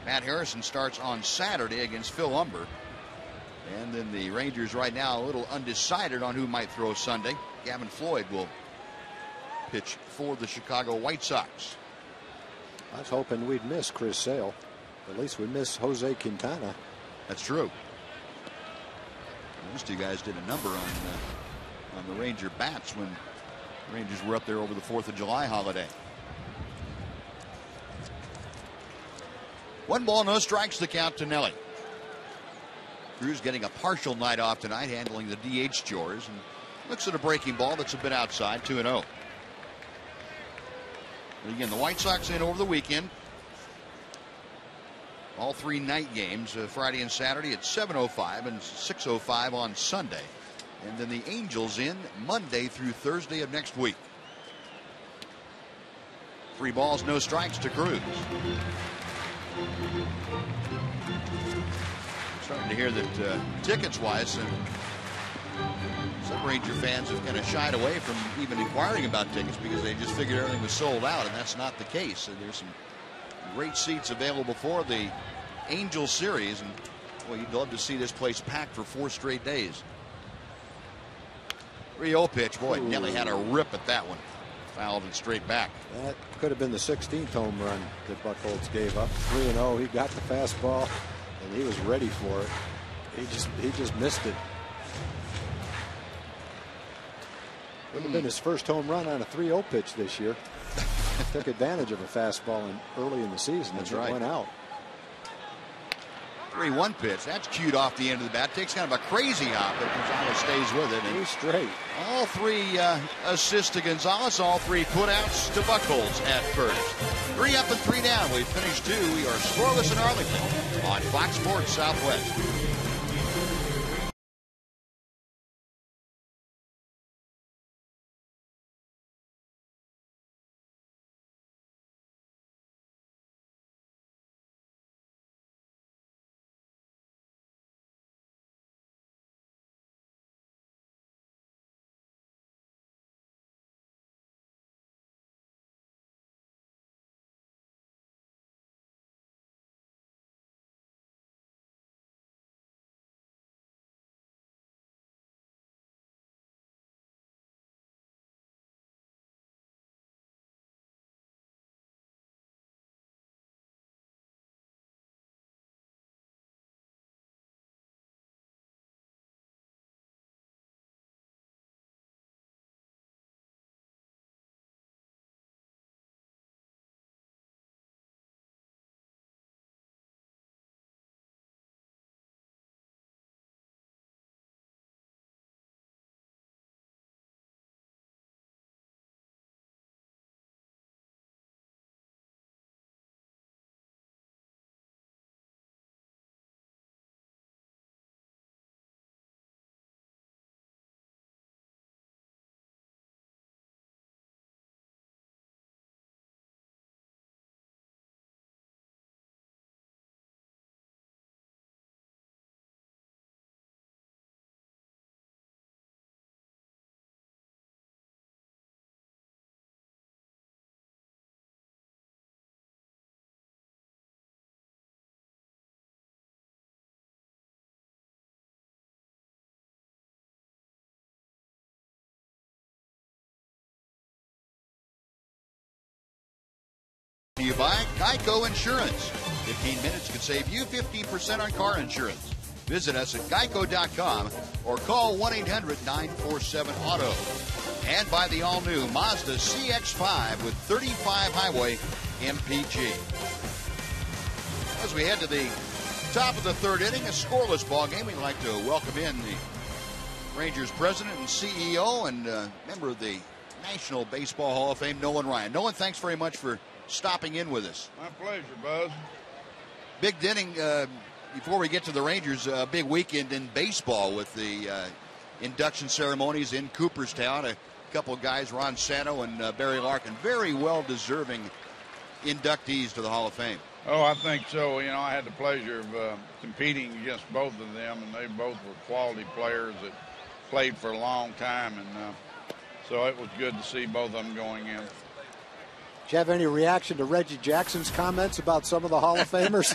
Matt Harrison starts on Saturday against Phil Umber. And then the Rangers right now a little undecided on who might throw Sunday. Gavin Floyd will pitch for the Chicago White Sox. I was hoping we'd miss Chris Sale. At least we miss Jose Quintana. That's true. Those two guys did a number on the Ranger bats when the Rangers were up there over the 4th of July holiday. 1 ball, no strikes, the count to Nelly. Cruz getting a partial night off tonight, handling the DH chores, and looks at a breaking ball that's a bit outside, 2-0. Again, the White Sox in over the weekend. All 3 night games, Friday and Saturday at 7:05 and 6:05 on Sunday. And then the Angels in Monday through Thursday of next week. 3 balls, no strikes to Cruz. Starting to hear that tickets-wise, some Ranger fans have kind of shied away from even inquiring about tickets because they just figured everything was sold out, and that's not the case. So there's some great seats available for the Angel Series, and well, you'd love to see this place packed for 4 straight days. 3-0 pitch, boy, Nelly had a rip at that one. Fouled it straight back. That could have been the 16th home run that Buchholz gave up. 3-0. He got the fastball, and he was ready for it. He just missed it. Would have been his first home run on a 3-0 pitch this year. Took advantage of a fastball early in the season. That's and right. It went out. 3-1 pitch. That's cued off the end of the bat. Takes kind of a crazy hop, but Gonzalez stays with it. And he's straight. All 3 assists to Gonzalez. All 3 putouts to Buchholz at first. 3 up and 3 down. We finished 2. We are scoreless in Arlington on Fox Sports Southwest. You buy Geico Insurance. 15 minutes could save you 15% on car insurance. Visit us at geico.com or call 1-800-947-AUTO. And buy the all-new Mazda CX-5 with 35 highway MPG. As we head to the top of the 3rd inning, a scoreless ball game, we'd like to welcome in the Rangers president and CEO and member of the National Baseball Hall of Fame, Nolan Ryan. Nolan, thanks very much for stopping in with us. My pleasure, Buzz. Big inning before we get to the Rangers. A big weekend in baseball with the induction ceremonies in Cooperstown. A couple of guys, Ron Santo and Barry Larkin, very well deserving inductees to the Hall of Fame. Oh, I think so. You know, I had the pleasure of competing against both of them, and they both were quality players that played for a long time, and so it was good to see both of them going in. Did you have any reaction to Reggie Jackson's comments about some of the Hall of Famers?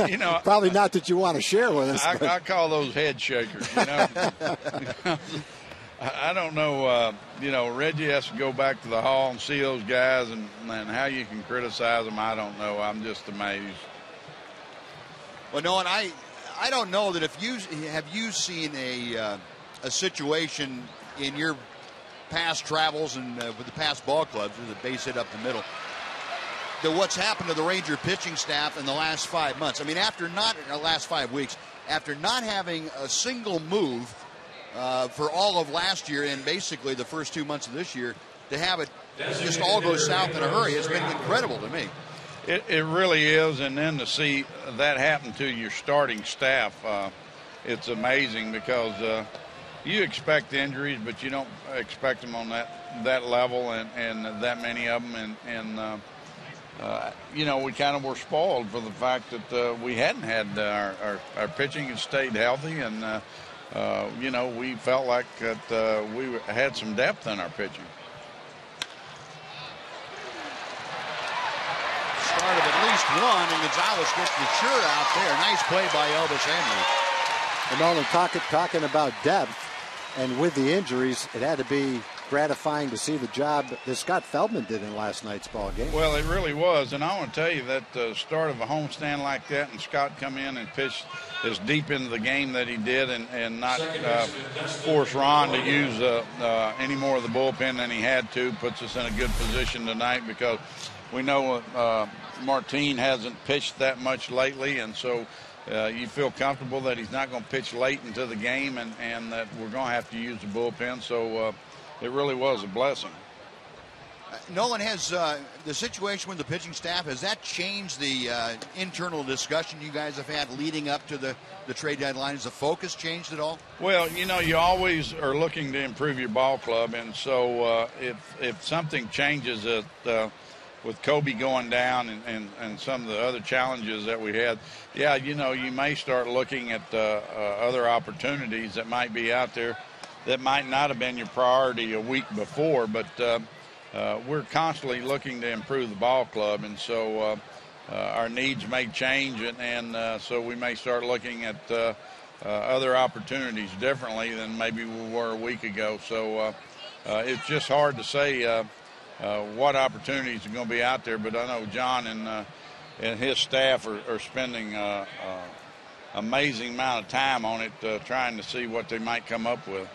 You know, probably not that you want to share with us. I call those head shakers. You know, I don't know. You know, Reggie has to go back to the Hall and see those guys, and how you can criticize them, I don't know. I'm just amazed. Well, Nolan, I don't know that if you have seen a situation in your past travels and with the past ball clubs, there's a base hit up the middle, that what's happened to the Ranger pitching staff in the last 5 months. I mean, last 5 weeks, after not having a single move for all of last year and basically the first 2 months of this year, to have it just all go south in a hurry has been incredible to me. It really is, and then to see that happen to your starting staff, it's amazing because you expect injuries, but you don't expect them on that level and that many of them. And you know, we kind of were spoiled for the fact that we hadn't had our pitching had stayed healthy, and you know, we felt like that we had some depth in our pitching. Start of at least one, and Gonzalez gets the sure out there. Nice play by Elvis Henry. And Nolan, talking about depth, and with the injuries, it had to be gratifying to see the job that Scott Feldman did in last night's ball game. Well, it really was, and I want to tell you that the start of a homestand like that, and Scott come in and pitch as deep into the game that he did, and not force Ron to use any more of the bullpen than he had to, puts us in a good position tonight because we know Martin hasn't pitched that much lately, and so you feel comfortable that he's not going to pitch late into the game, and that we're going to have to use the bullpen. So it really was a blessing. Nolan, has the situation with the pitching staff, has that changed the internal discussion you guys have had leading up to the trade deadline? Has the focus changed at all? Well, you know, you always are looking to improve your ball club, and so if something changes with Kobe going down and some of the other challenges that we had, yeah, you know, you may start looking at other opportunities that might be out there that might not have been your priority a week before, but we're constantly looking to improve the ball club, and so our needs may change, and so we may start looking at other opportunities differently than maybe we were a week ago. So it's just hard to say what opportunities are going to be out there, but I know John and his staff are spending amazing amount of time on it, trying to see what they might come up with.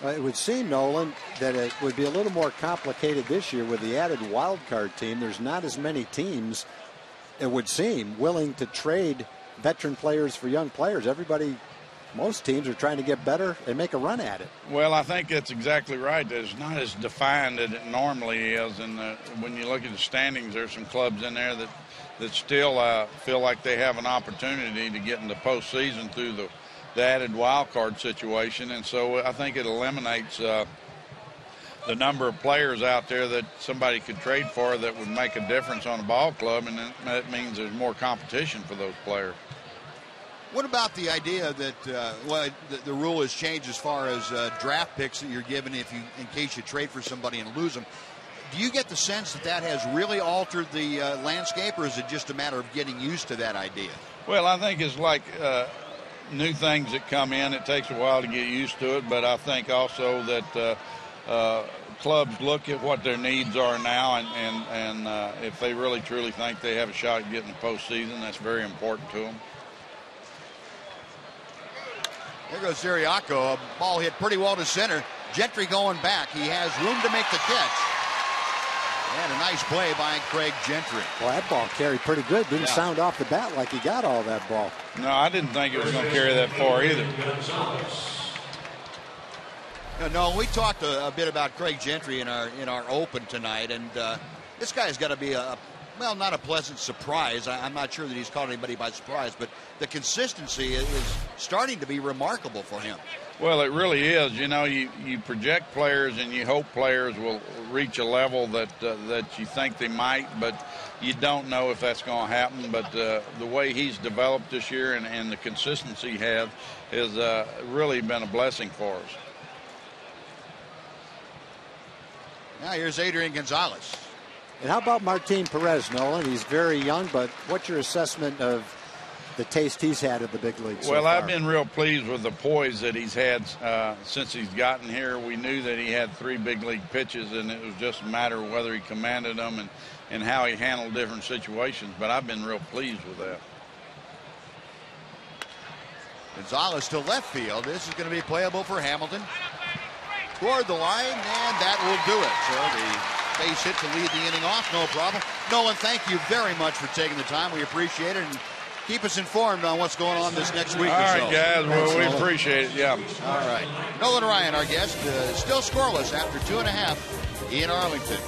It would seem, Nolan, that it would be a little more complicated this year with the added wild card team. There's not as many teams, it would seem, willing to trade veteran players for young players. Most teams are trying to get better and make a run at it. Well, I think that's exactly right. It's not as defined as it normally is. And when you look at the standings, there's some clubs in there that still feel like they have an opportunity to get in the postseason through the added wild card situation. And so I think it eliminates the number of players out there that somebody could trade for that would make a difference on a ball club, and that means there's more competition for those players. What about the idea that the rule has changed as far as draft picks that you're given in case you trade for somebody and lose them? Do you get the sense that has really altered the landscape, or is it just a matter of getting used to that idea? Well, I think it's like new things that come in. It takes a while to get used to it, but I think also that clubs look at what their needs are now, and if they really truly think they have a shot at getting the postseason, that's very important to them. There goes Ziriaco. A ball hit pretty well to center. Gentry going back. He has room to make the catch. And a nice play by Craig Gentry. Well, that ball carried pretty good. Didn't sound off the bat like he got all that ball. No, I didn't think it was going to carry that far either. No, we talked a bit about Craig Gentry in our open tonight, and this guy's got to be a well, not a pleasant surprise. I'm not sure that he's caught anybody by surprise, but the consistency is starting to be remarkable for him. Well, it really is. You know, you project players and you hope players will reach a level that you think they might, but you don't know if that's going to happen. But the way he's developed this year and the consistency he has really been a blessing for us. Now here's Adrian Gonzalez. And how about Martin Perez, Nolan? He's very young, but what's your assessment of the taste he's had at the big leagues? Well, so I've been real pleased with the poise that he's had since he's gotten here. We knew that he had 3 big league pitches, and it was just a matter of whether he commanded them and how he handled different situations. But I've been real pleased with that. Gonzalez to left field. This is going to be playable for Hamilton. Toward the line, and that will do it. So the base hit to lead the inning off, no problem. Nolan, thank you very much for taking the time. We appreciate it. And keep us informed on what's going on this next week. All right, guys. Well, we appreciate it. Yeah. All right. Nolan Ryan, our guest, still scoreless after 2.5 in Arlington.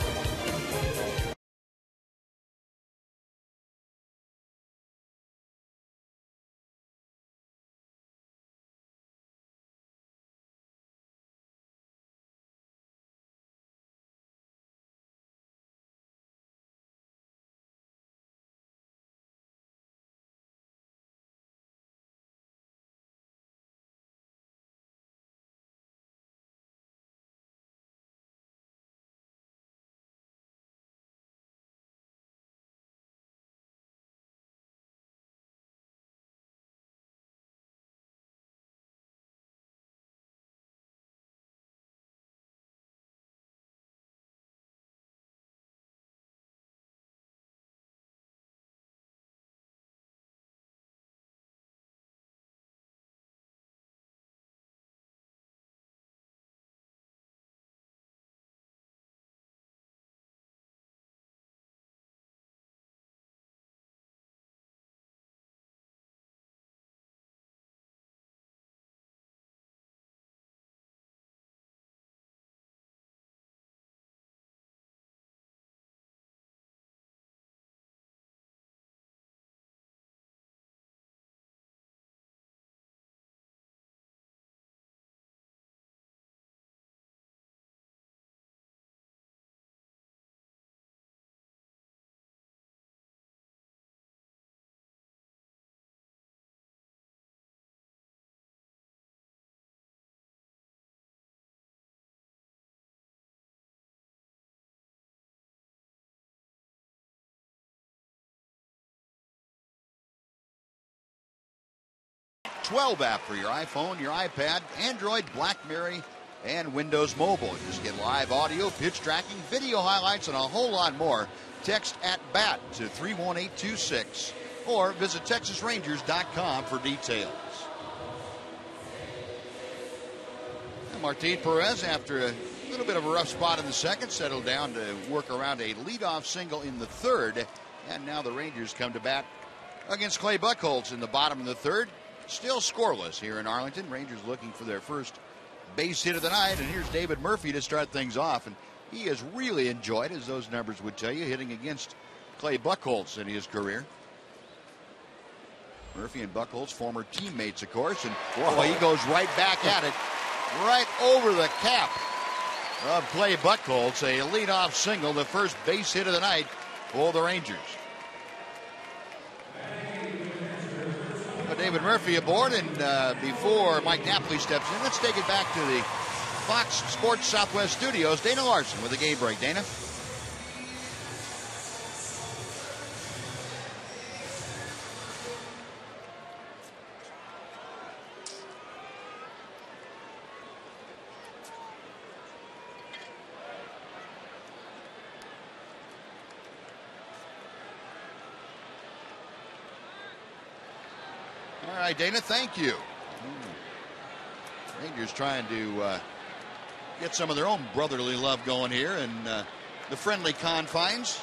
.12 app for your iPhone, your iPad, Android, BlackBerry, and Windows Mobile. Just get live audio, pitch tracking, video highlights, and a whole lot more. Text at BAT to 31826 or visit TexasRangers.com for details. And Martin Perez, after a little bit of a rough spot in the second, settled down to work around a leadoff single in the third. And now the Rangers come to bat against Clay Buchholz in the bottom of the third. Still scoreless here in Arlington. Rangers looking for their first base hit of the night. And here's David Murphy to start things off. And he has really enjoyed, as those numbers would tell you, hitting against Clay Buchholz in his career. Murphy and Buchholz, former teammates, of course. And boy, he goes right back at it, right over the cap of Clay Buchholz. A leadoff single, the first base hit of the night for the Rangers. David Murphy aboard, and before Mike Napoli steps in, let's take it back to the Fox Sports Southwest studios. Dana Larson with a game break. Dana? All right, Dana, thank you. Rangers trying to get some of their own brotherly love going here in the friendly confines.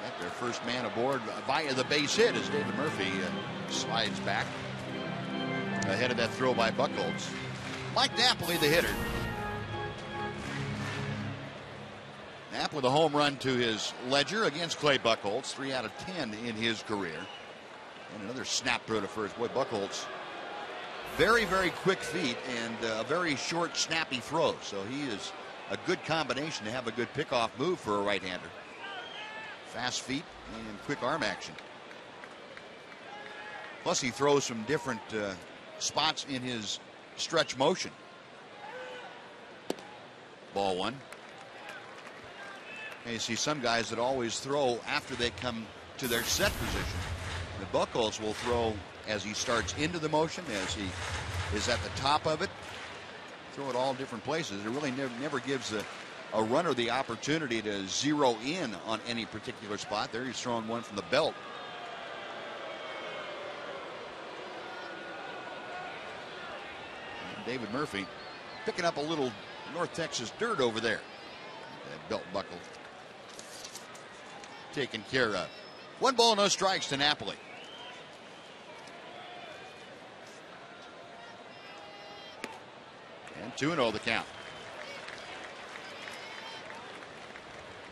Got their first man aboard via the base hit as David Murphy slides back ahead of that throw by Buchholz. Mike Napoli, the hitter. Knapp with a home run to his ledger against Clay Buchholz, 3 out of 10 in his career. And another snap throw to first. Boy, Buchholz, very, very quick feet and a very short, snappy throw. So he is a good combination to have a good pickoff move for a right-hander. Fast feet and quick arm action. Plus, he throws from different spots in his stretch motion. Ball one. And you see some guys that always throw after they come to their set position. The Buchholz will throw as he starts into the motion, as he is at the top of it. Throw it all different places. It really never gives a runner the opportunity to zero in on any particular spot. There he's throwing one from the belt. And David Murphy picking up a little North Texas dirt over there. That belt buckle taken care of. 1 ball, no strikes to Napoli. And 2-0 the count.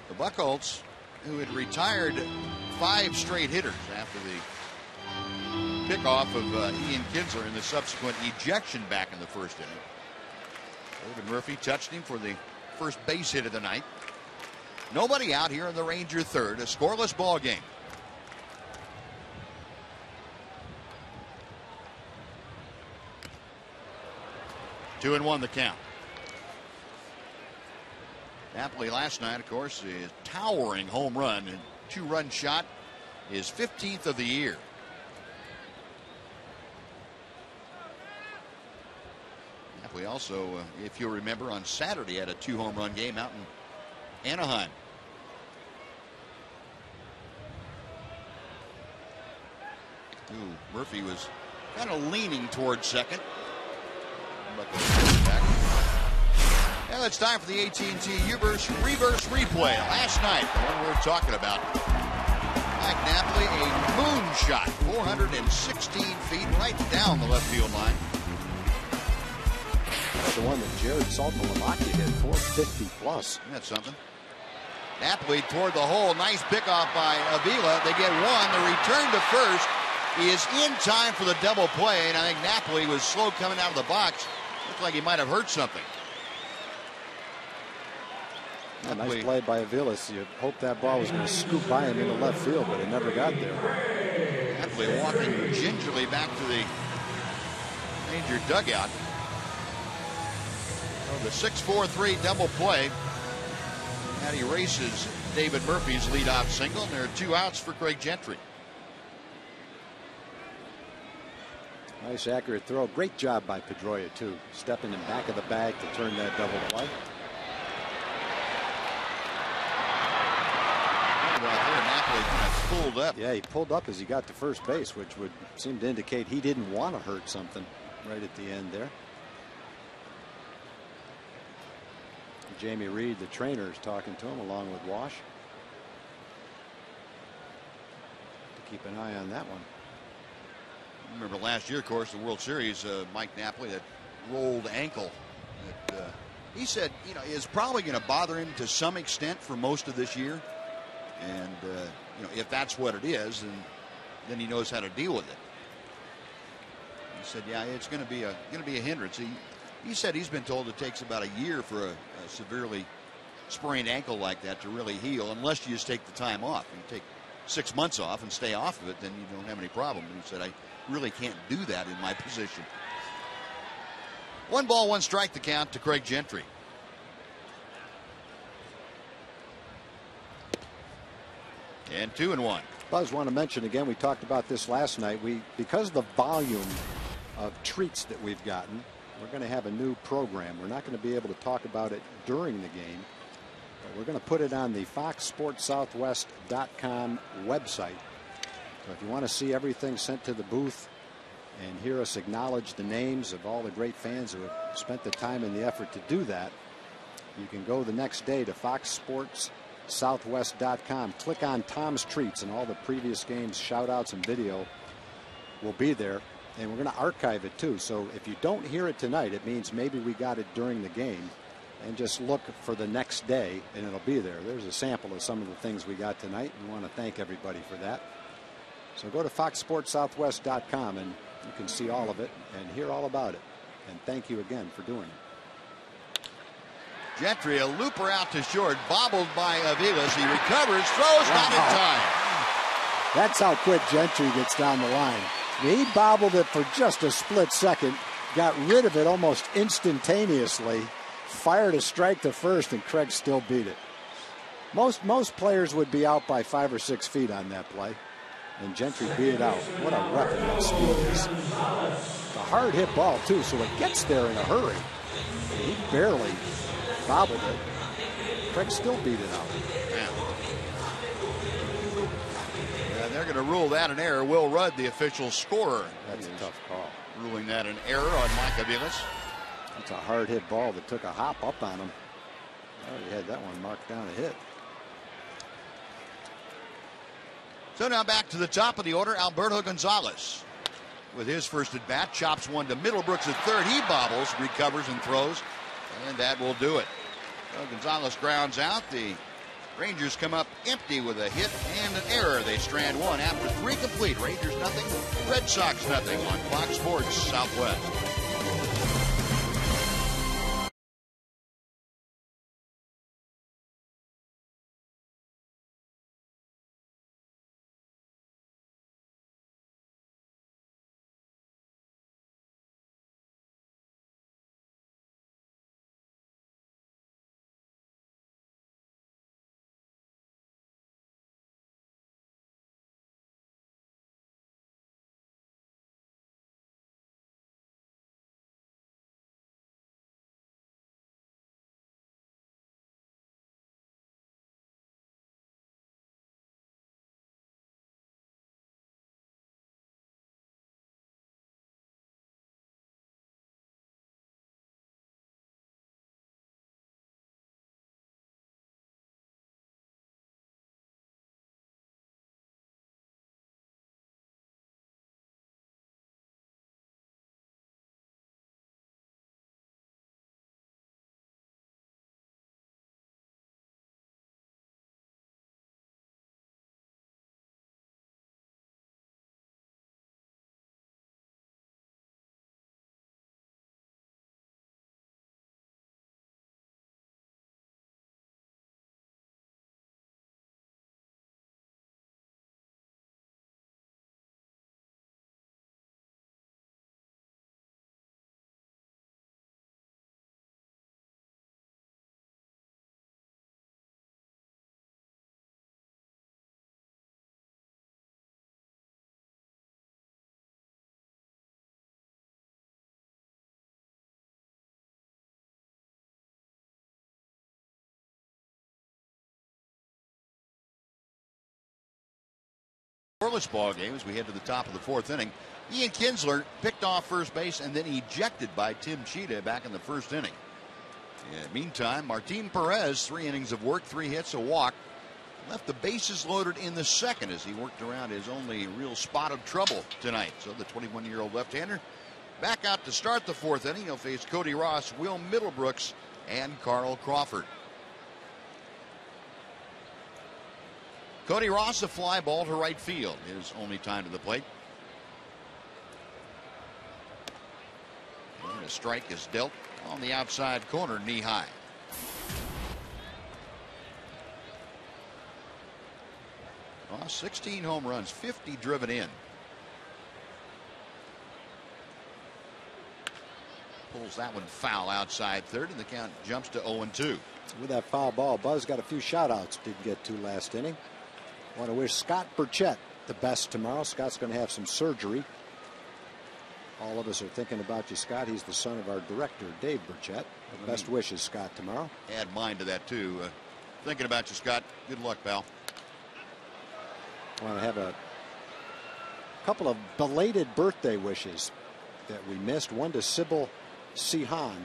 The Buchholz, who had retired 5 straight hitters after the pickoff of Ian Kinsler in the subsequent ejection back in the first inning. David Murphy touched him for the first base hit of the night. Nobody out here in the Ranger third. A scoreless ball game. Two and one the count. Napoli last night, of course, is towering home run and 2-run shot, his 15th of the year. Napoli also, if you'll remember, on Saturday had a 2-home run game out in Anaheim. Murphy was kind of leaning towards second. Now it's time for the AT&T reverse replay. Last night, the one we're talking about, Mike Napoli, a moonshot, 416 feet right down the left field line. That's the one that Jared Salton-Lamacchia hit, 450 plus. That's something. Napoli toward the hole. Nice pickoff by Avila. They get one. The return to first is in time for the double play, and I think Napoli was slow coming out of the box. Looked like he might have hurt something. Yeah, nice play by Avila. You hope that ball was going to scoop by him into left field, but it never got there. Napoli walking gingerly back to the Ranger dugout. So the 6-4-3 double play. That erases David Murphy's leadoff single, and there are 2 outs for Craig Gentry. Nice accurate throw. Great job by Pedroia, too. Stepping in back of the bag to turn that double play. Napoli kind of pulled up. Yeah, he pulled up as he got to first base, which would seem to indicate he didn't want to hurt something right at the end there. Jamie Reed, the trainer, is talking to him along with Wash. To keep an eye on that one. Remember last year, of course, the World Series, Mike Napoli, that rolled ankle that he said, you know, is probably going to bother him to some extent for most of this year. And you know, if that's what it is, then he knows how to deal with it. He said, yeah, it's going to be a hindrance. He said he's been told it takes about a year for a severely sprained ankle like that to really heal, unless you just take the time off. You take 6 months off and stay off of it, then you don't have any problem. And he said, I really can't do that in my position. 1 ball, 1 strike the count to Craig Gentry. And 2-1. Buzz, want to mention again, we talked about this last night. Because of the volume of treats that we've gotten, we're going to have a new program. We're not going to be able to talk about it during the game, but we're going to put it on the FoxSportsSouthwest.com website. So if you want to see everything sent to the booth and hear us acknowledge the names of all the great fans who have spent the time and the effort to do that, you can go the next day to FoxSportsSouthwest.com. Click on Tom's Treats, and all the previous games, shout outs, and video will be there. And we're going to archive it too. So if you don't hear it tonight, it means maybe we got it during the game. and just look for the next day, and it'll be there. There's a sample of some of the things we got tonight. We want to thank everybody for that. So go to foxsportssouthwest.com and you can see all of it and hear all about it. And thank you again for doing it. Gentry, a looper out to short, bobbled by Aviles. He recovers, throws, not in time. That's how quick Gentry gets down the line. He bobbled it for just a split second, got rid of it almost instantaneously, fired a strike to first, and Craig still beat it. Most players would be out by 5 or 6 feet on that play, and Gentry beat it out. What a weapon that speed is. A hard hit ball too, so it gets there in a hurry. He barely bobbled it. Craig still beat it out. Yeah, they're going to rule that an error. Will Rudd, the official scorer. That's a tough call. Ruling that an error on Mike Aviles. It's a hard hit ball that took a hop up on him. I already had that one marked down a hit. So now back to the top of the order, Alberto Gonzalez. With his first at bat, chops one to Middlebrooks at third. He bobbles, recovers, and throws, and that will do it. So Gonzalez grounds out. The Rangers come up empty with a hit and an error. They strand one after 3 complete. Rangers nothing, Red Sox nothing on Fox Sports Southwest. Scoreless ball game as we head to the top of the 4th inning. Ian Kinsler picked off first base and then ejected by Tim Cheetah back in the 1st inning. Meantime, Martin Perez, 3 innings of work, 3 hits, a walk, left the bases loaded in the 2nd as he worked around his only real spot of trouble tonight. So the 21-year-old left-hander back out to start the 4th inning. He'll face Cody Ross, Will Middlebrooks, and Carl Crawford. Cody Ross, a fly ball to right field, his only time to the plate. And a strike is dealt on the outside corner, knee high. Ross, 16 home runs, 50 driven in. Pulls that one foul outside third, and the count jumps to 0-2. With that foul ball, Buzz got a few shout-outs didn't get to last inning. I want to wish Scott Burchett the best tomorrow. Scott's going to have some surgery. All of us are thinking about you, Scott. He's the son of our director, Dave Burchett. Best wishes, Scott, tomorrow. Add mine to that, too. Thinking about you, Scott. Good luck, pal. I want to have a couple of belated birthday wishes that we missed. One to Sybil Sihan.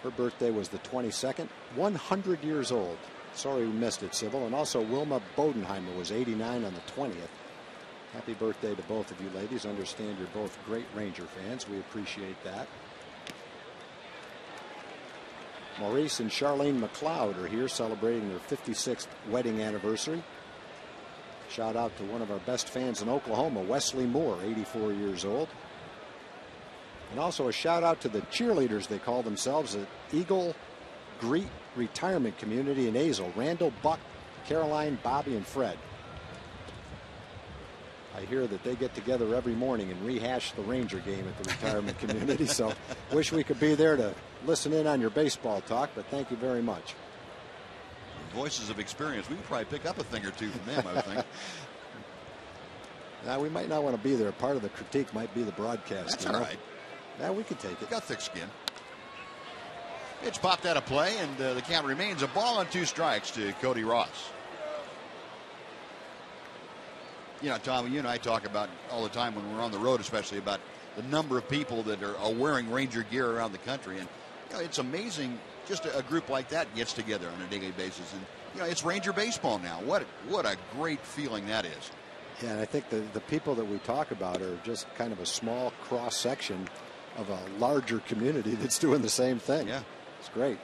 Her birthday was the 22nd. 100 years old. Sorry we missed it, Sybil. And also Wilma Bodenheimer was 89 on the 20th. Happy birthday to both of you ladies. Understand you're both great Ranger fans. We appreciate that. Maurice and Charlene McLeod are here celebrating their 56th wedding anniversary. Shout out to one of our best fans in Oklahoma, Wesley Moore, 84 years old. And also a shout out to the cheerleaders, they call themselves, at Eagle Greet Retirement Community in Azle. Randall, Buck, Caroline, Bobby, and Fred. I hear that they get together every morning and rehash the Ranger game at the retirement community. So wish we could be there to listen in on your baseball talk, but thank you very much. Voices of experience. We could probably pick up a thing or two from them, I think. Now, we might not want to be there. Part of the critique might be the broadcast. That's all right. Yeah, we could take it. Got thick skin. Pitch popped out of play, and the count remains a ball and 2 strikes to Cody Ross. You know, Tom, you and I talk about all the time when we're on the road, especially about the number of people that are wearing Ranger gear around the country. And, you know, it's amazing just a group like that gets together on a daily basis. And, you know, it's Ranger baseball now. What a great feeling that is. Yeah, and I think the people that we talk about are just kind of a small cross-section of a larger community that's doing the same thing. Yeah. It's great.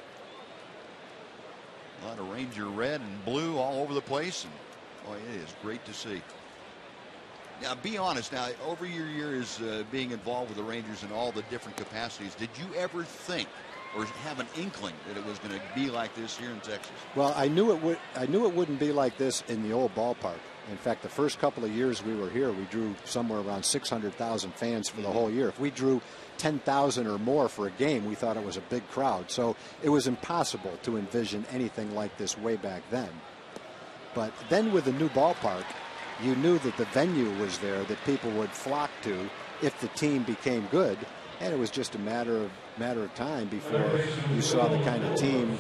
A lot of Ranger red and blue all over the place. And, boy, it is great to see. Now, be honest. Now, over your years being involved with the Rangers in all the different capacities, did you ever think or have an inkling that it was going to be like this here in Texas? Well, I knew it would. I knew it wouldn't be like this in the old ballpark. In fact, the first couple of years we were here, we drew somewhere around 600,000 fans for the whole year. If we drew 10,000 or more for a game, we thought it was a big crowd. So it was impossible to envision anything like this way back then. But then with the new ballpark, you knew that the venue was there that people would flock to if the team became good, and it was just a matter of time before you saw the kind of team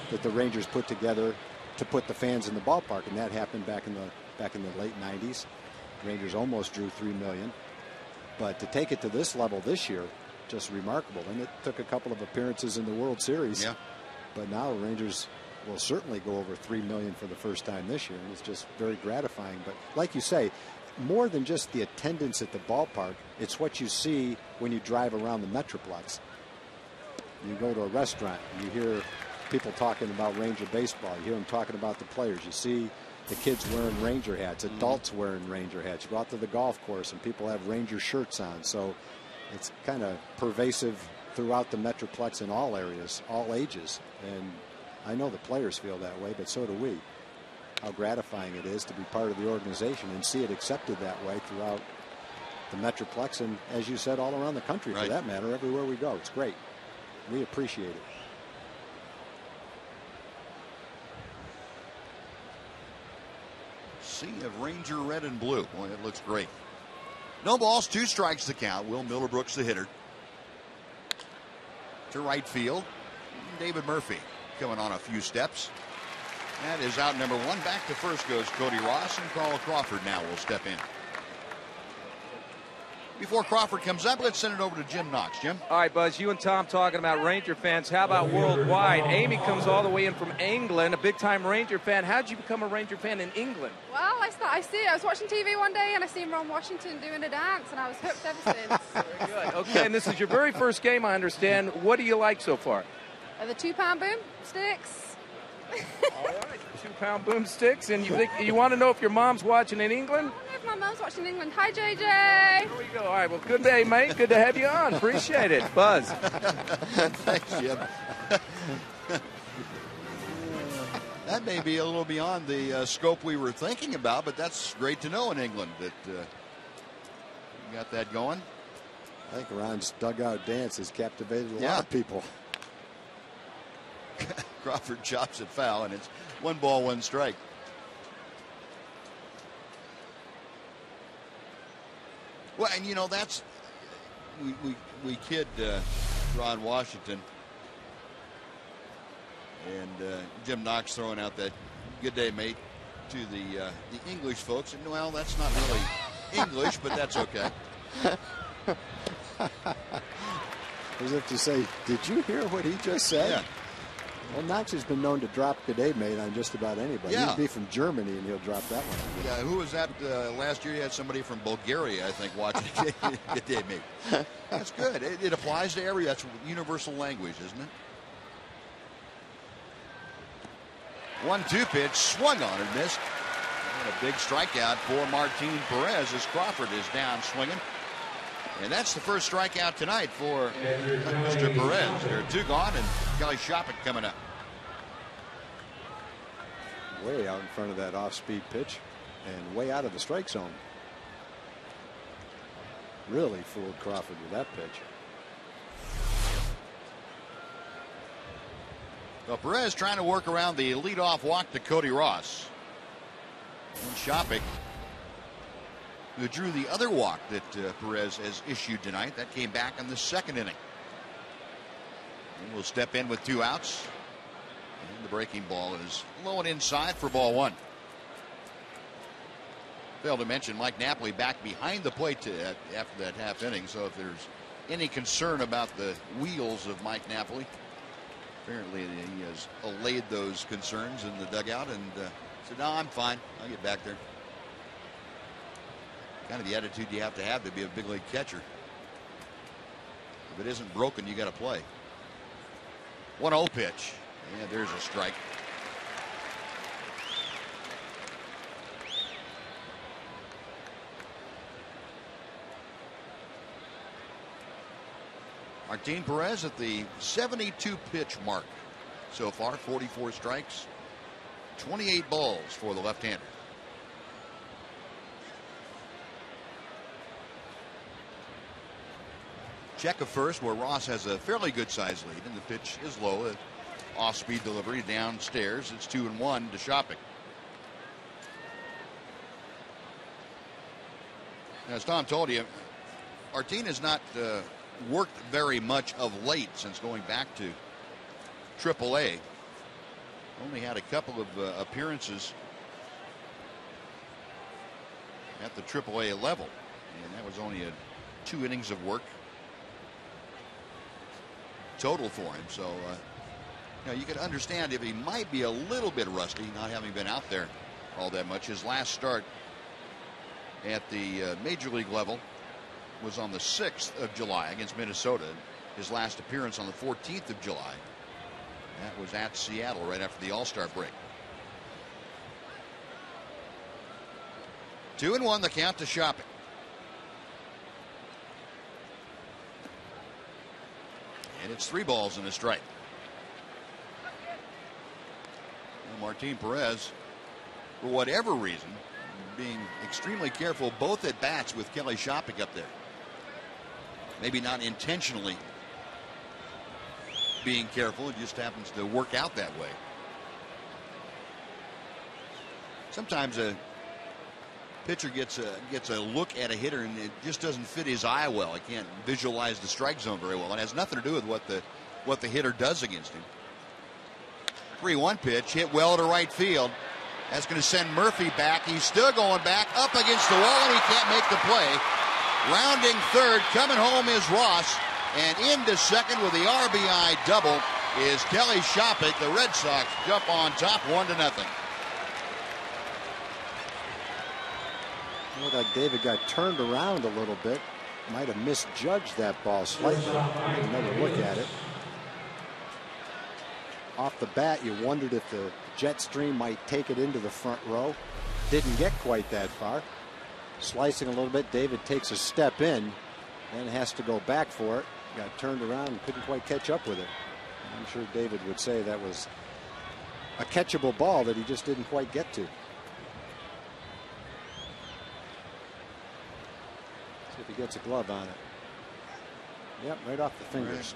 that the Rangers put together to put the fans in the ballpark, and that happened back in the late 90s. The Rangers almost drew 3 million, but to take it to this level this year, just remarkable. And it took a couple of appearances in the World Series, yeah. But now the Rangers will certainly go over 3 million for the first time this year, and it's just very gratifying. But like you say, more than just the attendance at the ballpark, it's what you see when you drive around the Metroplex. You go to a restaurant and you hear people talking about Ranger baseball. You hear them talking about the players. You see the kids wearing Ranger hats, adults wearing Ranger hats. You go out to the golf course and people have Ranger shirts on. So it's kind of pervasive throughout the Metroplex in all areas, all ages. And I know the players feel that way, but so do we. How gratifying it is to be part of the organization and see it accepted that way throughout the Metroplex and, as you said, all around the country, right, for that matter, everywhere we go. It's great. We appreciate it. Sea of Ranger red and blue. Boy, it looks great. No balls, 2 strikes to count. Will Miller-Brooks the hitter. To right field, David Murphy coming on a few steps. That is out number 1. Back to first goes Cody Ross, and Carl Crawford now will step in. Before Crawford comes up, let's send it over to Jim Knox. Jim? All right, Buzz, you and Tom talking about Ranger fans. How about worldwide? Amy comes all the way in from England, a big-time Ranger fan. How did you become a Ranger fan in England? Well, I was watching TV one day, and I seen Ron Washington doing a dance, and I was hooked ever since. Very good. Okay, and this is your very first game, I understand. What do you like so far? The 2-pound boom sticks. All right, 2-pound boomsticks, and you want to know if your mom's watching in England? I wonder if my mom's watching in England. Hi, JJ. There we go. All right, well, good day, mate. Good to have you on. Appreciate it. Buzz. Thanks, Jim. That may be a little beyond the scope we were thinking about, but that's great to know in England that you got that going. I think Ron's dugout dance has captivated a lot of people. Crawford chops it foul, and it's 1 ball, 1 strike. Well, and you know, that's we kid Ron Washington, and Jim Knox throwing out that good day, mate, to the English folks. And well, that's not really English, but that's okay. As if to say, did you hear what he just said? Yeah. Well, Knox has been known to drop good day, mate, on just about anybody. Yeah. He'd be from Germany, and he'll drop that one. Yeah, who was that last year? You had somebody from Bulgaria, I think, watching good day, mate. That's good. It applies to that's universal language, isn't it? 1-2 pitch, swung on and missed. And a big strikeout for Martin Perez as Crawford is down swinging. And that's the first strikeout tonight for Mr. Perez. There are 2 gone, and Kelly Shoppach coming up. Way out in front of that off-speed pitch and way out of the strike zone. Really fooled Crawford with that pitch. Well, Perez trying to work around the leadoff walk to Cody Ross. And Shoppach, who drew the other walk that Perez has issued tonight. That came back in the 2nd inning. And will step in with 2 outs. And the breaking ball is low and inside for ball 1. Failed to mention Mike Napoli back behind the plate after that half inning. So if there's any concern about the wheels of Mike Napoli, apparently he has allayed those concerns in the dugout and said, no, I'm fine. I'll get back there. Kind of the attitude you have to be a big league catcher. If it isn't broken, you got to play. 1-0 pitch. Yeah, there's a strike. Martin Perez at the 72 pitch mark so far. 44 strikes, 28 balls for the left-hander. Check of first, where Ross has a fairly good size lead, and the pitch is low. Off-speed delivery downstairs. It's 2-1 to Shoppach. As Tom told you, Martin has not worked very much of late since going back to AAA. Only had a couple of appearances at the AAA level, and that was only 2 innings of work total for him. So you can understand if he might be a little bit rusty, not having been out there all that much. His last start at the major league level was on the 6th of July against Minnesota. His last appearance on the 14th of July. That was at Seattle right after the All-Star break. 2-1 the count to Shoppach. And it's 3 balls and a strike. Martin Perez, for whatever reason, being extremely careful both at bats with Kelly Shoppach up there. Maybe not intentionally being careful, it just happens to work out that way. Sometimes a pitcher gets a look at a hitter and it just doesn't fit his eye well. He can't visualize the strike zone very well. It has nothing to do with what the hitter does against him. 3-1 pitch hit well to right field. That's going to send Murphy back. He's still going back up against the wall and he can't make the play. Rounding third, coming home is Ross, and into second with the RBI double is Kelly Shoppach. The Red Sox jump on top 1-0. Looked like David got turned around a little bit. Might have misjudged that ball slightly. Another look at it. Off the bat, you wondered if the jet stream might take it into the front row. Didn't get quite that far. Slicing a little bit, David takes a step in and has to go back for it. Got turned around and couldn't quite catch up with it. I'm sure David would say that was a catchable ball that he just didn't quite get to. See if he gets a glove on it. Yep, right off the fingers.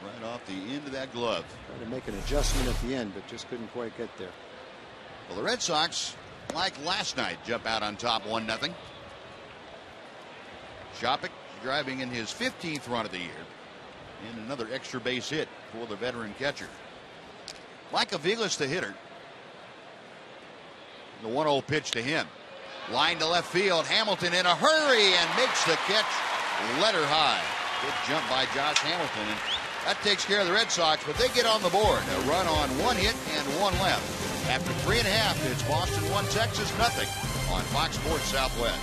Right off the end of that glove. Tried to make an adjustment at the end, but just couldn't quite get there. Well, the Red Sox, like last night, jump out on top 1-0. Shoppach driving in his 15th run of the year. And another extra base hit for the veteran catcher. Mike Aviles, the hitter. The 1-0 pitch to him. Line to left field. Hamilton in a hurry and makes the catch letter high. Good jump by Josh Hamilton. And that takes care of the Red Sox, but they get on the board. A run on 1 hit and 1 left. After 3.5, it's Boston 1, Texas 0 on Fox Sports Southwest.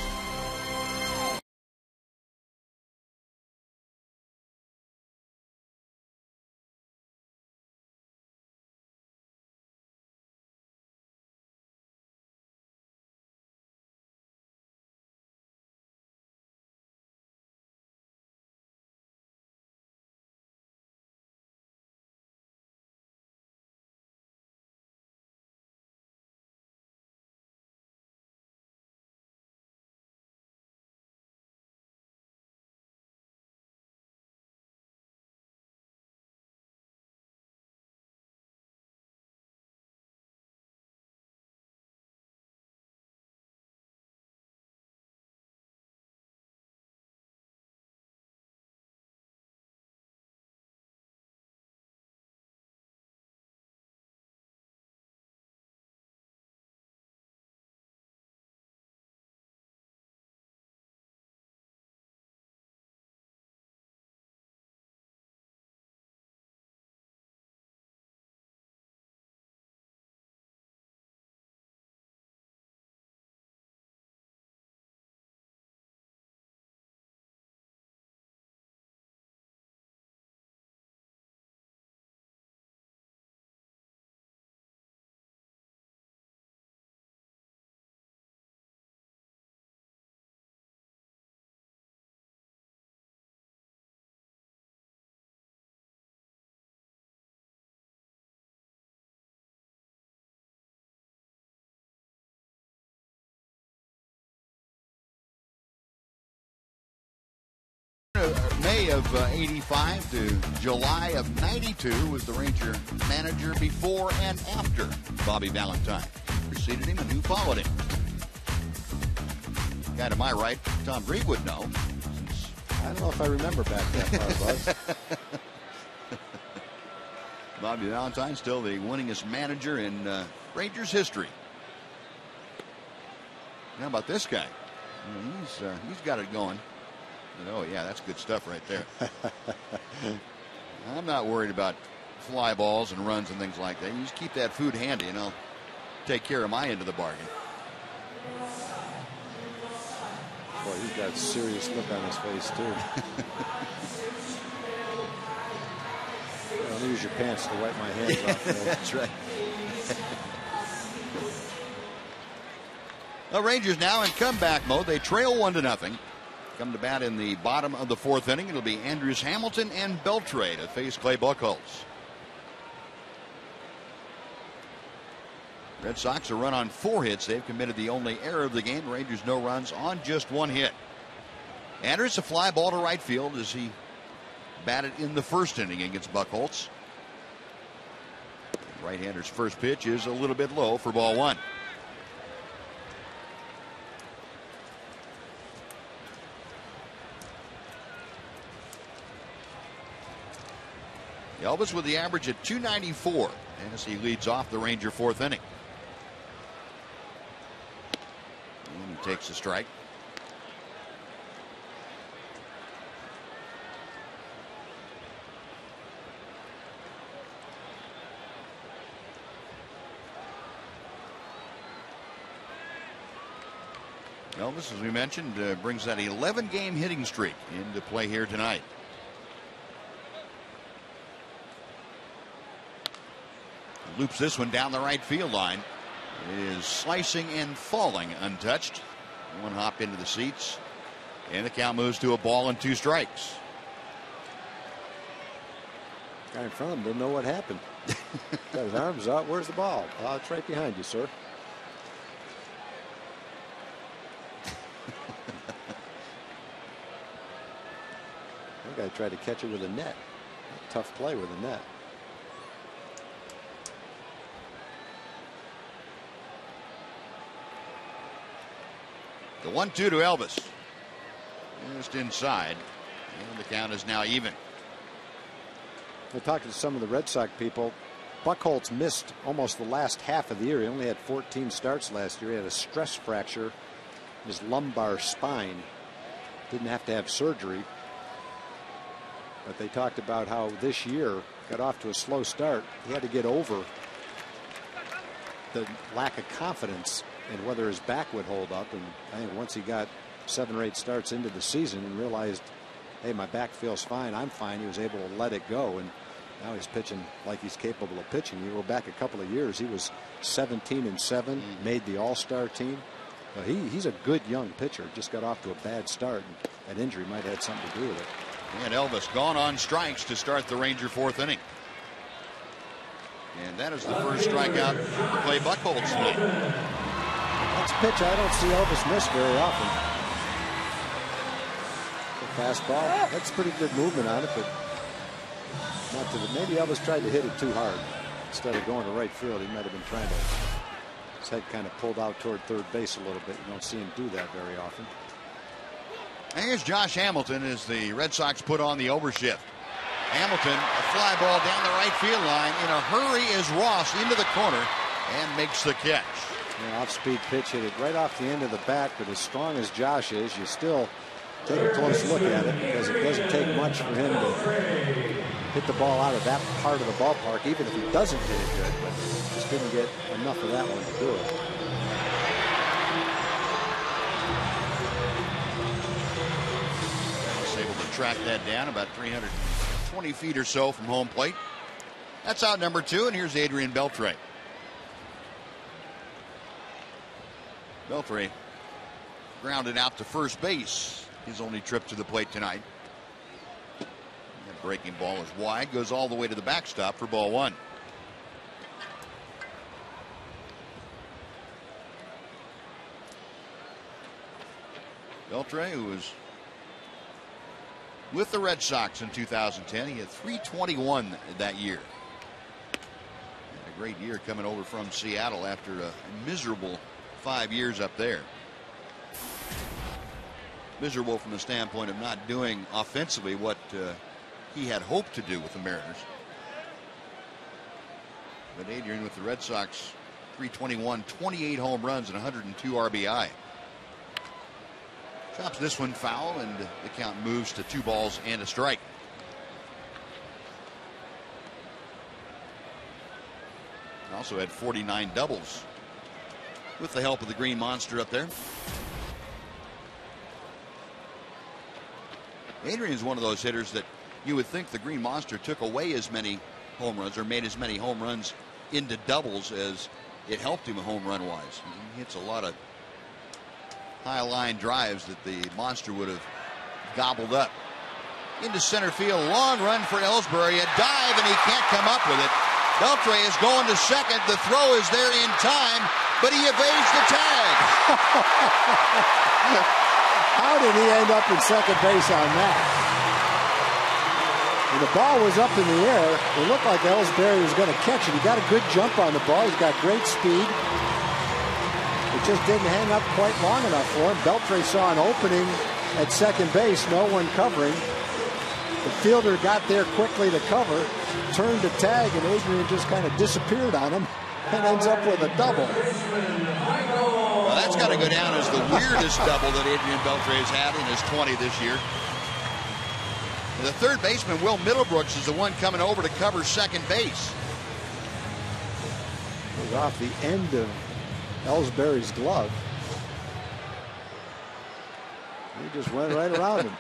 May of 85 to July of 92 was the Ranger manager before and after Bobby Valentine. Preceded him and who followed him? Guy to my right, Tom Green would know. I don't know if I remember back that far, Buzz. Bobby Valentine still the winningest manager in Rangers history. How about this guy? He's got it going. Oh yeah, that's good stuff right there. I'm not worried about fly balls and runs and things like that. You just keep that food handy and I'll take care of my end of the bargain. Boy, he's got a serious look on his face too. I'll use your pants to wipe my hands off. That's right. The Rangers now in comeback mode. They trail 1-0. Come to bat in the bottom of the fourth inning. It'll be Andrews Hamilton and Beltre to face Clay Buchholz. Red Sox a run on 4 hits. They've committed the only error of the game. Rangers no runs on just 1 hit. Andrews a fly ball to right field as he batted in the first inning against Buchholz. Right-hander's first pitch is a little bit low for ball 1. Elvis with the average at 294 as he leads off the Ranger fourth inning. And he takes a strike. Elvis, as we mentioned, brings that 11-game hitting streak into play here tonight. Loops this one down the right field line. It is slicing and falling untouched. One hop into the seats. And the count moves to a ball and 2 strikes. Guy in front of him didn't know what happened. Got his arms out. Where's the ball? It's right behind you, sir. One guy tried to catch it with a net. Tough play with a net. The 1-2 to Elvis. Just inside. And the count is now even. We're talking to some of the Red Sox people. Buchholz missed almost the last half of the year. He only had 14 starts last year. He had a stress fracture in his lumbar spine. Didn't have to have surgery. But they talked about how this year got off to a slow start. He had to get over the lack of confidence and whether his back would hold up. And I think once he got 7 or 8 starts into the season and realized, hey, my back feels fine, I'm fine, he was able to let it go. And now he's pitching like he's capable of pitching. You go back a couple of years, he was 17-7, made the All-Star team. He's a good young pitcher. Just got off to a bad start. And that injury might have had something to do with it. And Elvis gone on strikes to start the Ranger fourth inning. And that is the first strikeout for Clay Buchholz tonight. That's a pitch I don't see Elvis miss very often. The fastball. That's pretty good movement on it, but not to the. Maybe Elvis tried to hit it too hard. Instead of going to right field, he might have been trying to. His head kind of pulled out toward third base a little bit. You don't see him do that very often. And here's Josh Hamilton as the Red Sox put on the overshift. Hamilton, a fly ball down the right field line. In a hurry is Ross into the corner and makes the catch. Off-speed pitch, hit it right off the end of the bat, but as strong as Josh is, you still take a close look at it because it doesn't take much for him to hit the ball out of that part of the ballpark, even if he doesn't hit it good, but just didn't get enough of that one to do it. Able to track that down about 320 feet or so from home plate. That's out number 2, and here's Adrian Beltre. Beltre grounded out to first base. His only trip to the plate tonight. That breaking ball is wide, goes all the way to the backstop for ball 1. Beltre, who was with the Red Sox in 2010. He had 321 that year. A great year coming over from Seattle after a miserable 5 years up there. Miserable from the standpoint of not doing offensively what he had hoped to do with the Mariners. But Adrian with the Red Sox, 321, 28 home runs and 102 RBI. Chops this one foul, and the count moves to 2 balls and a strike. Also had 49 doubles with the help of the Green Monster up there. Adrian's one of those hitters that you would think the Green Monster took away as many home runs or made as many home runs into doubles as it helped him home run wise. He hits a lot of high line drives that the Monster would have gobbled up. Into center field, long run for Ellsbury, a dive, and he can't come up with it. Beltre is going to second. The throw is there in time, but he evades the tag. How did he end up in second base on that? When the ball was up in the air, it looked like Ellsbury was going to catch it. He got a good jump on the ball. He's got great speed. It just didn't hang up quite long enough for him. Beltre saw an opening at second base, no one covering. The fielder got there quickly to cover, turned to tag, and Adrian just kind of disappeared on him and ends up with a double. Well, that's got to go down as the weirdest double that Adrian Beltre has had in his 20 this year. And the third baseman, Will Middlebrooks, is the one coming over to cover second base. It was off the end of Ellsbury's glove. He just went right around him.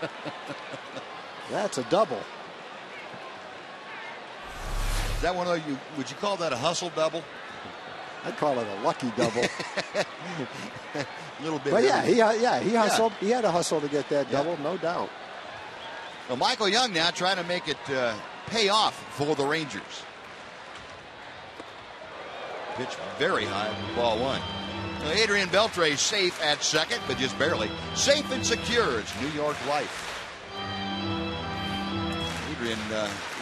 That's a double. Is that one of you? Would you call that a hustle double? I'd call it a lucky double. A little bit. But he hustled. Yeah. He had a hustle to get that double, no doubt. Well, Michael Young now trying to make it pay off for the Rangers. Pitch very high, ball one. Now, Adrian Beltre safe at second, but just barely. Safe and secure. It's New York life. Adrian,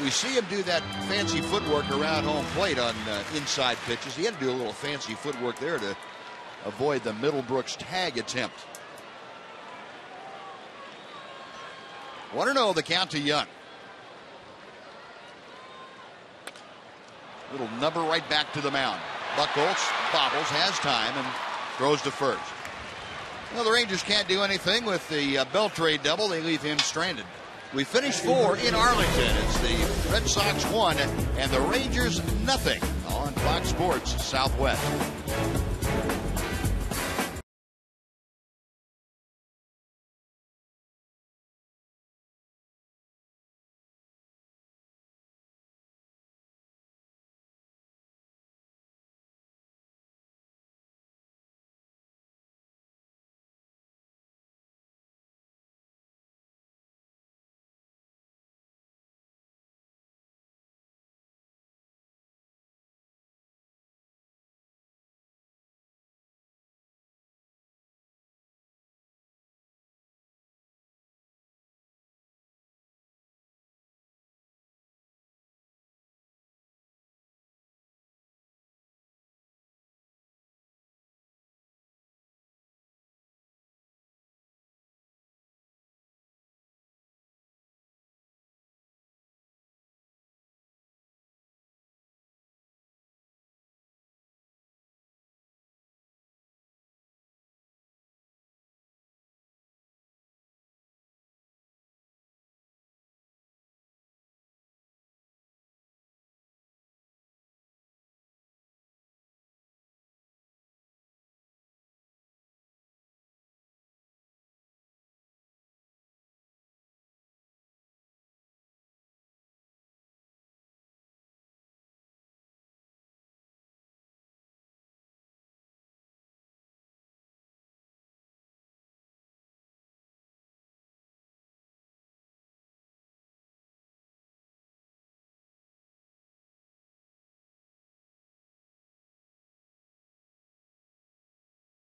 we see him do that fancy footwork around home plate on inside pitches. He had to do a little fancy footwork there to avoid the Middlebrooks tag attempt. 1-0 the count to Young. Little number right back to the mound. Buchholz bobbles, has time, and throws to first. Well, the Rangers can't do anything with the Beltre double. They leave him stranded. We finished 4 in Arlington. It's the Red Sox 1 and the Rangers nothing on Fox Sports Southwest.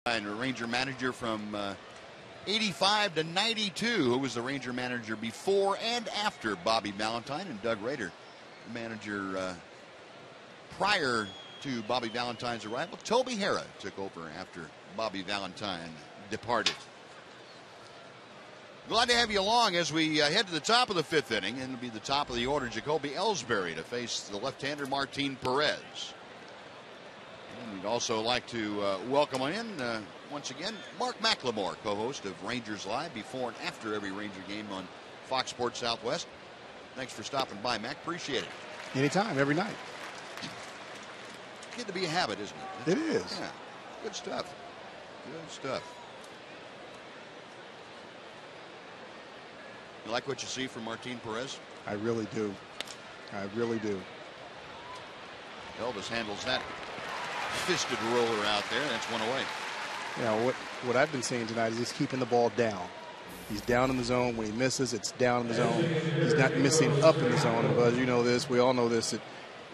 And a Ranger manager from 85-92. Who was the Ranger manager before and after Bobby Valentine, and Doug Rader, the manager prior to Bobby Valentine's arrival. Toby Harrah took over after Bobby Valentine departed. Glad to have you along as we head to the top of the fifth inning, and it'll be the top of the order. Jacoby Ellsbury to face the left-hander Martin Perez. And we'd also like to welcome in once again Mark McLemore, co-host of Rangers Live before and after every Ranger game on Fox Sports Southwest. Thanks for stopping by, Mac. Appreciate it. Anytime, every night. Getting to be a habit, isn't it? It is. Yeah. Good stuff. Good stuff. You like what you see from Martin Perez? I really do. I really do. Elvis handles that fisted roller out there. That's one away. Yeah, what I've been seeing tonight is he's keeping the ball down. He's down in the zone. When he misses, it's down in the zone. He's not missing up in the zone. And Buzz, you know this. We all know this. That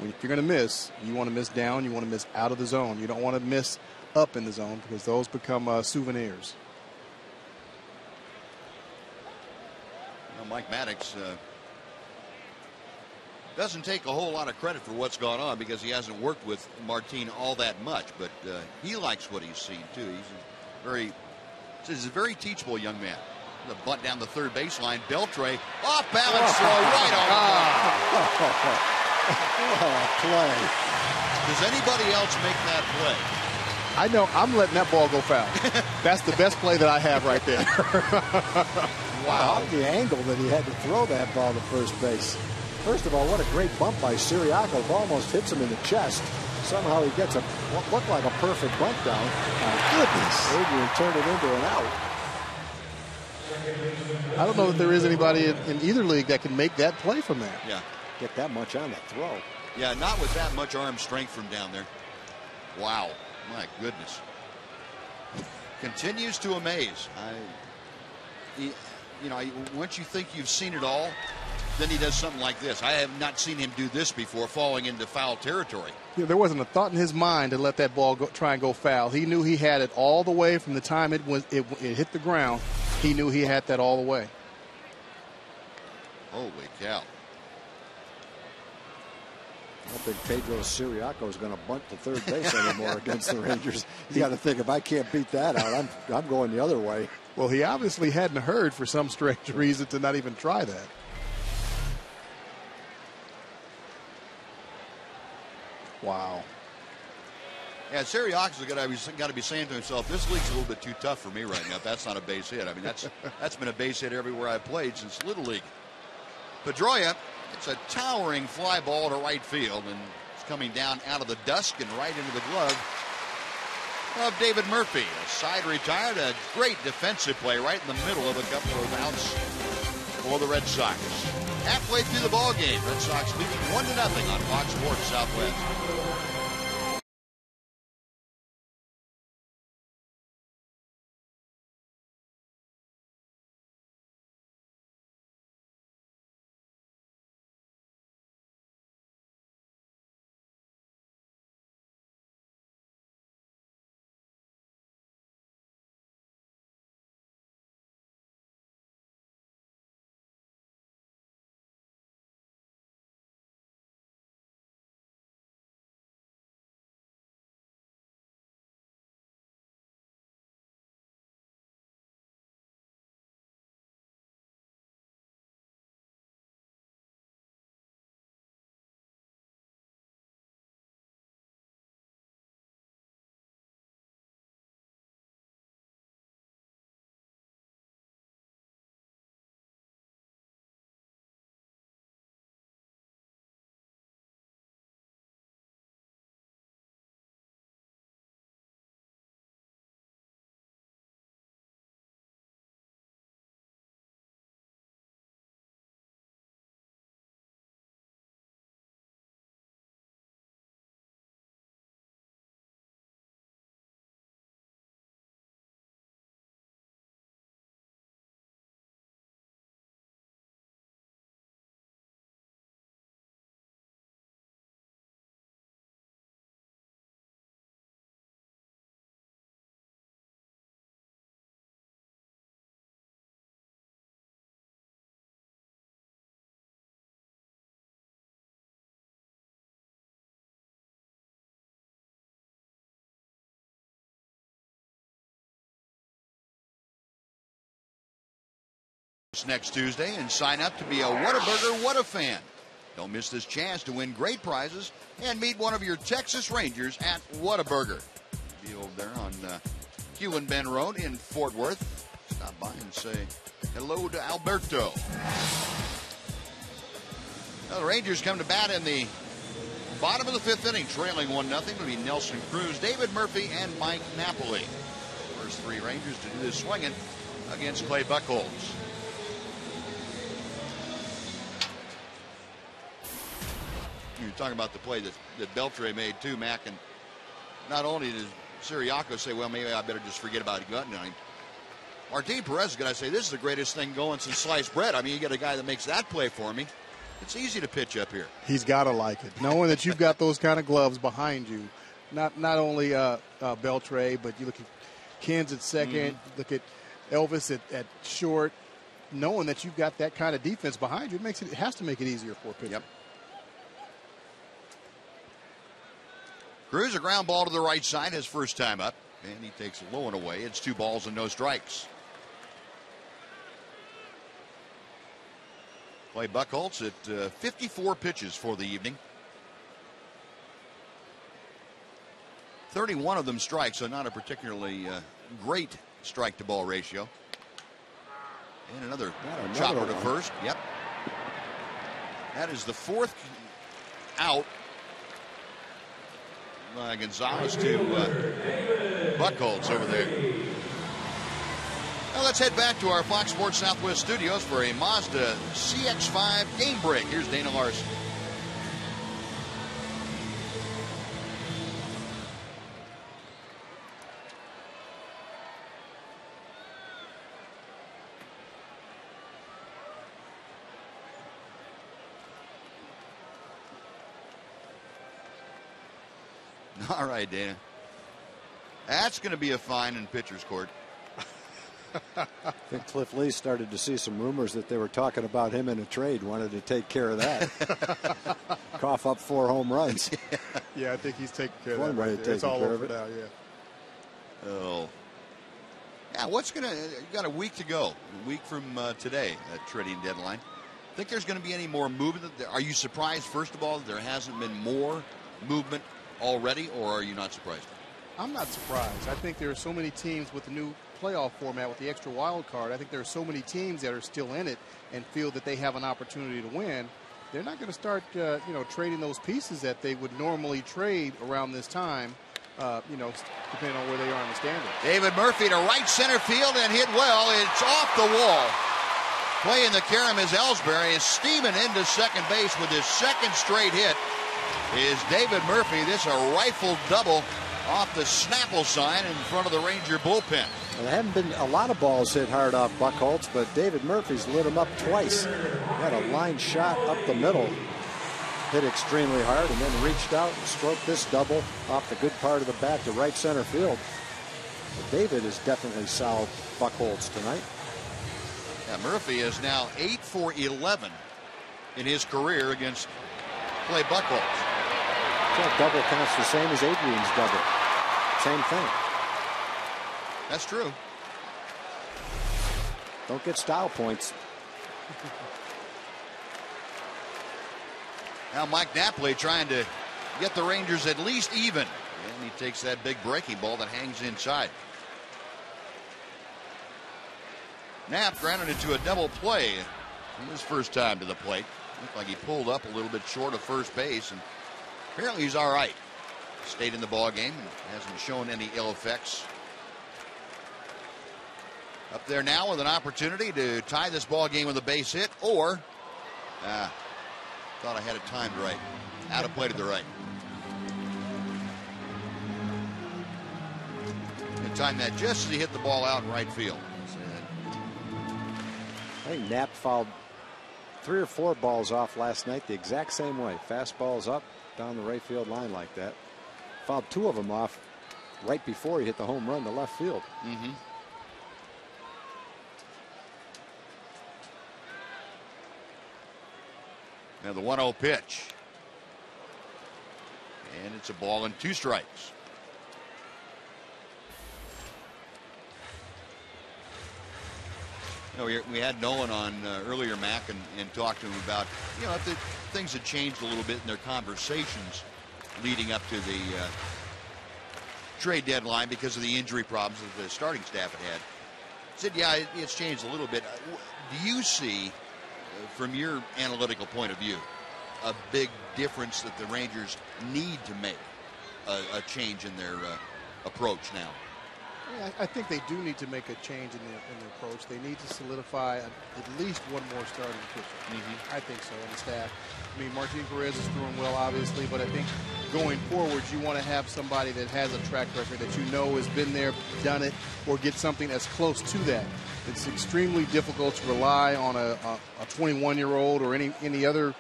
if you're going to miss, you want to miss down. You want to miss out of the zone. You don't want to miss up in the zone because those become souvenirs. Mike Maddox doesn't take a whole lot of credit for what's gone on because he hasn't worked with Martin all that much, but he likes what he's seen too. He's a very teachable young man. The bunt down the third baseline. Beltre off balance throw right on. Play. Does anybody else make that play? I know. I'm letting that ball go foul. That's the best play that I have right there. Wow. The angle that he had to throw that ball to first base. First of all, what a great bump by Siriaco. The ball almost hits him in the chest. Somehow he gets what looked like a perfect bunt down. My goodness. Adrian turned it into an out. I don't know if there is anybody in either league that can make that play from there. Yeah. Get that much on the throw. Yeah, not with that much arm strength from down there. Wow. My goodness. Continues to amaze. Once you think you've seen it all, then he does something like this. I have not seen him do this before, falling into foul territory. Yeah, there wasn't a thought in his mind to let that ball try and go foul. He knew he had it all the way from the time it hit the ground. He knew he had that all the way. Holy cow. I don't think Pedro Siriaco is going to bunt to third base anymore against the Rangers. You got to think, if I can't beat that out, I'm going the other way. Well, he obviously hadn't heard for some strange reason to not even try that. Wow. Yeah, Siriaco's got to be saying to himself, this league's a little bit too tough for me right now. That's not a base hit. I mean, that's been a base hit everywhere I've played since Little League. Pedroia, it's a towering fly ball to right field, and it's coming down out of the dusk and right into the glove of David Murphy. A side retired, a great defensive play right in the middle of a couple of outs for the Red Sox. Halfway through the ball game, Red Sox leading 1-0 on Fox Sports Southwest. next Tuesday and sign up to be a Whataburger What-A fan. Don't miss this chance to win great prizes and meet one of your Texas Rangers at Whataburger. Be over there on Hugh and Ben Road in Fort Worth. Stop by and say hello to Alberto. Now the Rangers come to bat in the bottom of the 5th inning, trailing 1-0. It'll be Nelson Cruz, David Murphy, and Mike Napoli. First 3 Rangers to do this swinging against Clay Buchholz. You're talking about the play that Beltre made too, Mac, and not only does Siriaco say, well, maybe I better just forget about gutting him. Martin Perez is going to say, this is the greatest thing going since sliced bread. I mean, you get a guy that makes that play for me. It's easy to pitch up here. He's got to like it, knowing that you've got those kind of gloves behind you. Not only Beltre, but you look at Kins at second, look at Elvis at short. Knowing that you've got that kind of defense behind you, it has to make it easier for a pitcher. Yep. Cruz, a ground ball to the right side, his first time up, and he takes it low and away. It's 2 balls and no strikes. Clay Buchholz at 54 pitches for the evening. 31 of them strikes, so not a particularly great strike-to-ball ratio. And another chopper to first. Yep. That is the 4th out. Gonzalez to Buchholz over there. Now let's head back to our Fox Sports Southwest studios for a Mazda CX-5 game break. Here's Dana Larson. All right, Dana. That's going to be a fine in pitcher's court. I think Cliff Lee started to see some rumors that they were talking about him in a trade. Wanted to take care of that. Cough up 4 home runs. Yeah, I think he's taking care of that. Right, it's all over now, yeah. Oh. Yeah, you got a week to go. A week from today, that trading deadline. Think there's going to be any more movement? Are you surprised, first of all, that there hasn't been more movement already, or are you not surprised? I'm not surprised. I think there are so many teams with the new playoff format with the extra wild card. I think there are so many teams that are still in it and feel that they have an opportunity to win. They're not going to start, trading those pieces that they would normally trade around this time, depending on where they are in the standings. David Murphy to right center field and hit well. It's off the wall. Playing the carom is Ellsbury, is steaming into second base with his 2nd straight hit. Is David Murphy. This a rifle double off the Snapple sign in front of the Ranger bullpen. Well, there haven't been a lot of balls hit hard off Buchholz, but David Murphy's lit him up twice. Had a line shot up the middle, hit extremely hard, and then reached out and stroked this double off the good part of the bat to right center field. But David has definitely solved Buchholz tonight. Yeah, Murphy is now 8 for 11 in his career against Clay Buchholz. That double counts the same as Adrian's double. Same thing. That's true. Don't get style points. Now Mike Napoli trying to get the Rangers at least even. And he takes that big breaking ball that hangs inside. Knapp grounded into a double play his first time to the plate. Looked like he pulled up a little bit short of first base, and apparently he's all right. Stayed in the ball game and hasn't shown any ill effects. Up there now with an opportunity to tie this ball game with a base hit, or thought I had it timed right. Out of play to the right. And timed that just as he hit the ball out in right field. I think Knapp fouled 3 or 4 balls off last night the exact same way. Fastballs up down the right field line like that. Fouled 2 of them off right before he hit the home run to left field. Now the 1-0 pitch. And it's a ball and 2 strikes. We had Nolan on earlier, Mac, and talked to him about, if things had changed a little bit in their conversations leading up to the trade deadline because of the injury problems that the starting staff had. Said, yeah, it's changed a little bit. Do you see, from your analytical point of view, a big difference that the Rangers need to make a change in their approach now? I think they do need to make a change in their approach. They need to solidify at least one more starting pitcher. I think so, and the staff. I mean, Martin Perez is throwing well, obviously, but I think going forward, you want to have somebody that has a track record that you know has been there, done it, or get something that's close to that. It's extremely difficult to rely on a 21-year-old or any other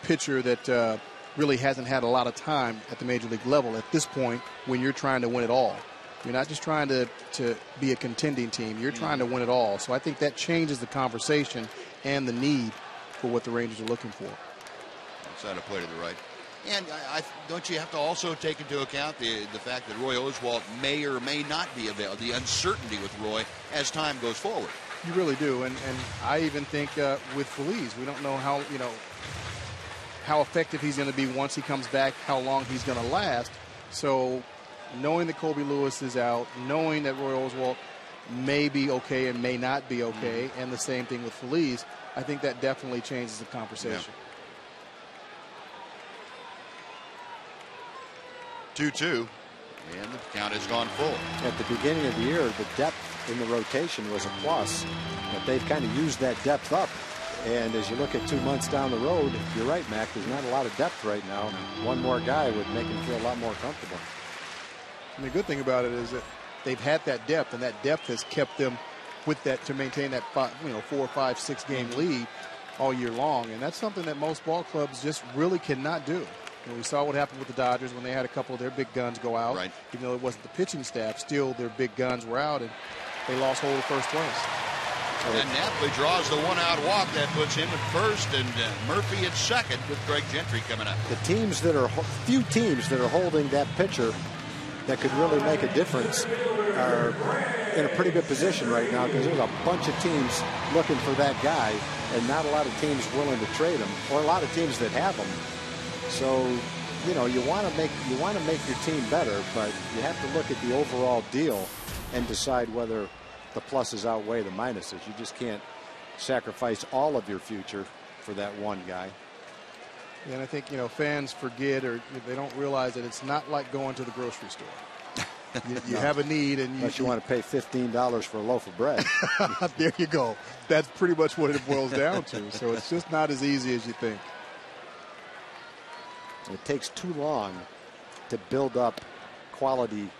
pitcher that really hasn't had a lot of time at the major league level at this point when you're trying to win it all. You're not just trying to be a contending team. You're trying to win it all. So I think that changes the conversation and the need for what the Rangers are looking for. Outside of play to the right. And don't you have to also take into account the fact that Roy Oswalt may or may not be available, the uncertainty with Roy as time goes forward? You really do. And I even think with Feliz, we don't know how effective he's going to be once he comes back, how long he's going to last. So knowing that Colby Lewis is out, knowing that Roy Oswalt may be okay and may not be okay, and the same thing with Feliz, I think that definitely changes the conversation. 2-2, and the count has gone full. At the beginning of the year, the depth in the rotation was a plus, but they've kind of used that depth up. And as you look at 2 months down the road, you're right, Mac, there's not a lot of depth right now. One more guy would make him feel a lot more comfortable. And the good thing about it is that they've had that depth, and that depth has kept them with that to maintain that 4, 5, 6 game lead all year long. And that's something that most ball clubs just really cannot do. We saw what happened with the Dodgers when they had a couple of their big guns go out. Right. Even though it wasn't the pitching staff, still their big guns were out, and they lost hold of first place. And Napoli draws the one-out walk. That puts him at first and Murphy at second with Craig Gentry coming up. The few teams that are holding that pitcher that could really make a difference are in a pretty good position right now, because there's a bunch of teams looking for that guy and not a lot of teams willing to trade him, or a lot of teams that have him. So, you want to make your team better, but you have to look at the overall deal and decide whether the pluses outweigh the minuses. You just can't sacrifice all of your future for that one guy. And I think, fans forget, or they don't realize that it's not like going to the grocery store. You have a need, and unless you want to pay $15 for a loaf of bread. There you go. That's pretty much what it boils down to. So it's just not as easy as you think. It takes too long to build up quality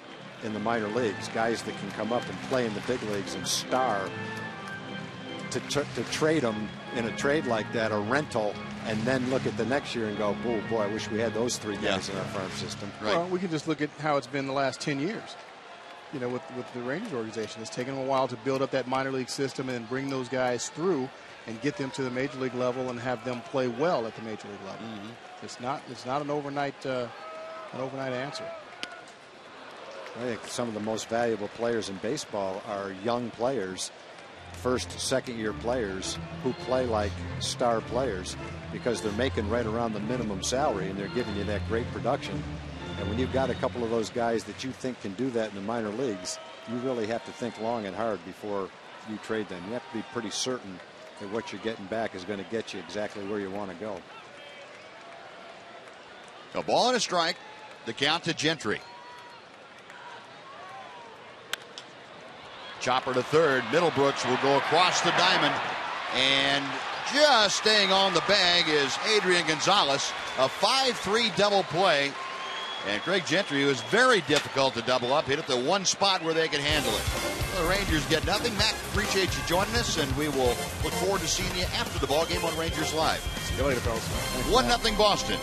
in the minor leagues, guys that can come up and play in the big leagues and star, to trade them in a trade like that, a rental, and then look at the next year and go, oh boy, I wish we had those 3 guys in our farm system. Right. Well, we can just look at how it's been the last 10 years. With the Rangers organization, it's taken them a while to build up that minor league system and then bring those guys through and get them to the major league level and have them play well at the major league level. It's not an overnight answer. I think some of the most valuable players in baseball are young players, first, second-year players who play like star players, because they're making right around the minimum salary and they're giving you that great production. And when you've got a couple of those guys that you think can do that in the minor leagues, you really have to think long and hard before you trade them. You have to be pretty certain that what you're getting back is going to get you exactly where you want to go. A ball and a strike. The count to Gentry. Chopper to third. Middlebrooks will go across the diamond. And just staying on the bag is Adrian Gonzalez. A 5-3 double play. And Craig Gentry, who is very difficult to double up, hit at the one spot where they could handle it. Well, the Rangers get nothing. Mac, appreciate you joining us, and we will look forward to seeing you after the ball game on Rangers Live. See you later, fellas. 1-0 Boston.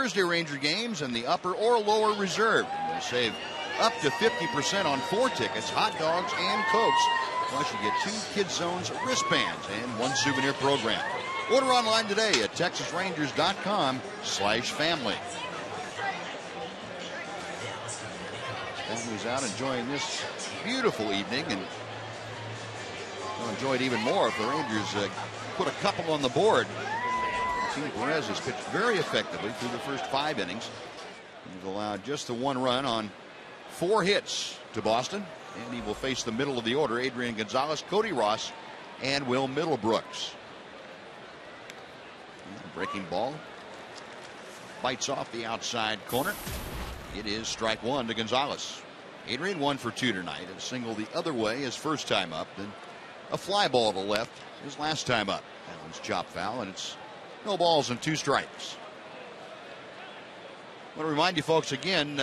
Thursday Ranger games in the upper or lower reserve. You'll save up to 50% on 4 tickets, hot dogs, and Cokes. Plus, you get 2 Kids Zones wristbands and 1 souvenir program. Order online today at TexasRangers.com/family. Family's out enjoying this beautiful evening, and they'll enjoy it even more if the Rangers put a couple on the board. Martin Perez has pitched very effectively through the first 5 innings. He's allowed just the 1 run on 4 hits to Boston, and he will face the middle of the order: Adrian Gonzalez, Cody Ross, and Will Middlebrooks. Breaking ball bites off the outside corner. It is strike 1 to Gonzalez. Adrian 1 for 2 tonight. A single the other way his first time up, then a fly ball to left his last time up. That one's chopped foul, and it's no balls and 2 strikes. I want to remind you folks again,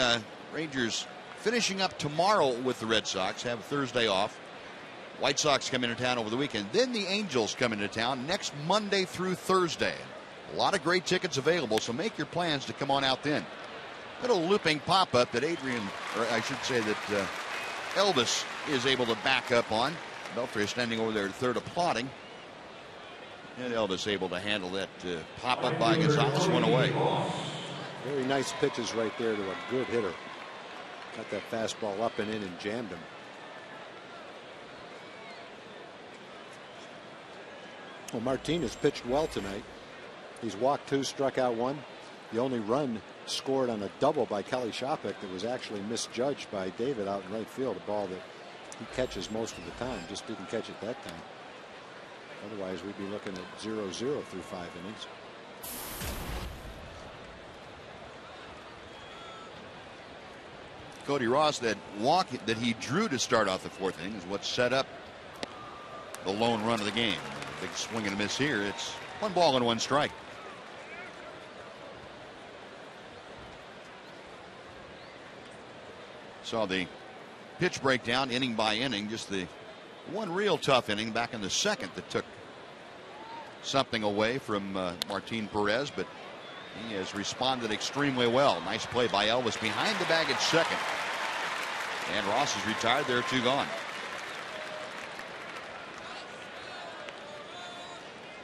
Rangers finishing up tomorrow with the Red Sox, have Thursday off. White Sox come into town over the weekend. Then the Angels come into town next Monday through Thursday. A lot of great tickets available, so make your plans to come on out then. Little looping pop-up that Adrian, or I should say that Elvis is able to back up on. Beltre standing over there at third applauding. And Elvis able to handle that pop-up by Gonzalez, 1 away. Very nice pitches right there to a good hitter. Got that fastball up and in and jammed him. Well, Martinez pitched well tonight. He's walked 2, struck out 1. The only run scored on a double by Kelly Shopek that was actually misjudged by David out in right field, a ball that he catches most of the time, just didn't catch it that time. Otherwise, we'd be looking at 0-0 through 5 innings. Cody Ross, that walk that he drew to start off the 4th inning is what set up the lone run of the game. Big swing and a miss here. It's 1 ball and 1 strike. Saw the pitch breakdown inning by inning. Just the one real tough inning back in the 2nd that took something away from Martin Perez, but he has responded extremely well. Nice play by Elvis behind the bag at 2nd. And Ross is retired. There are 2 gone.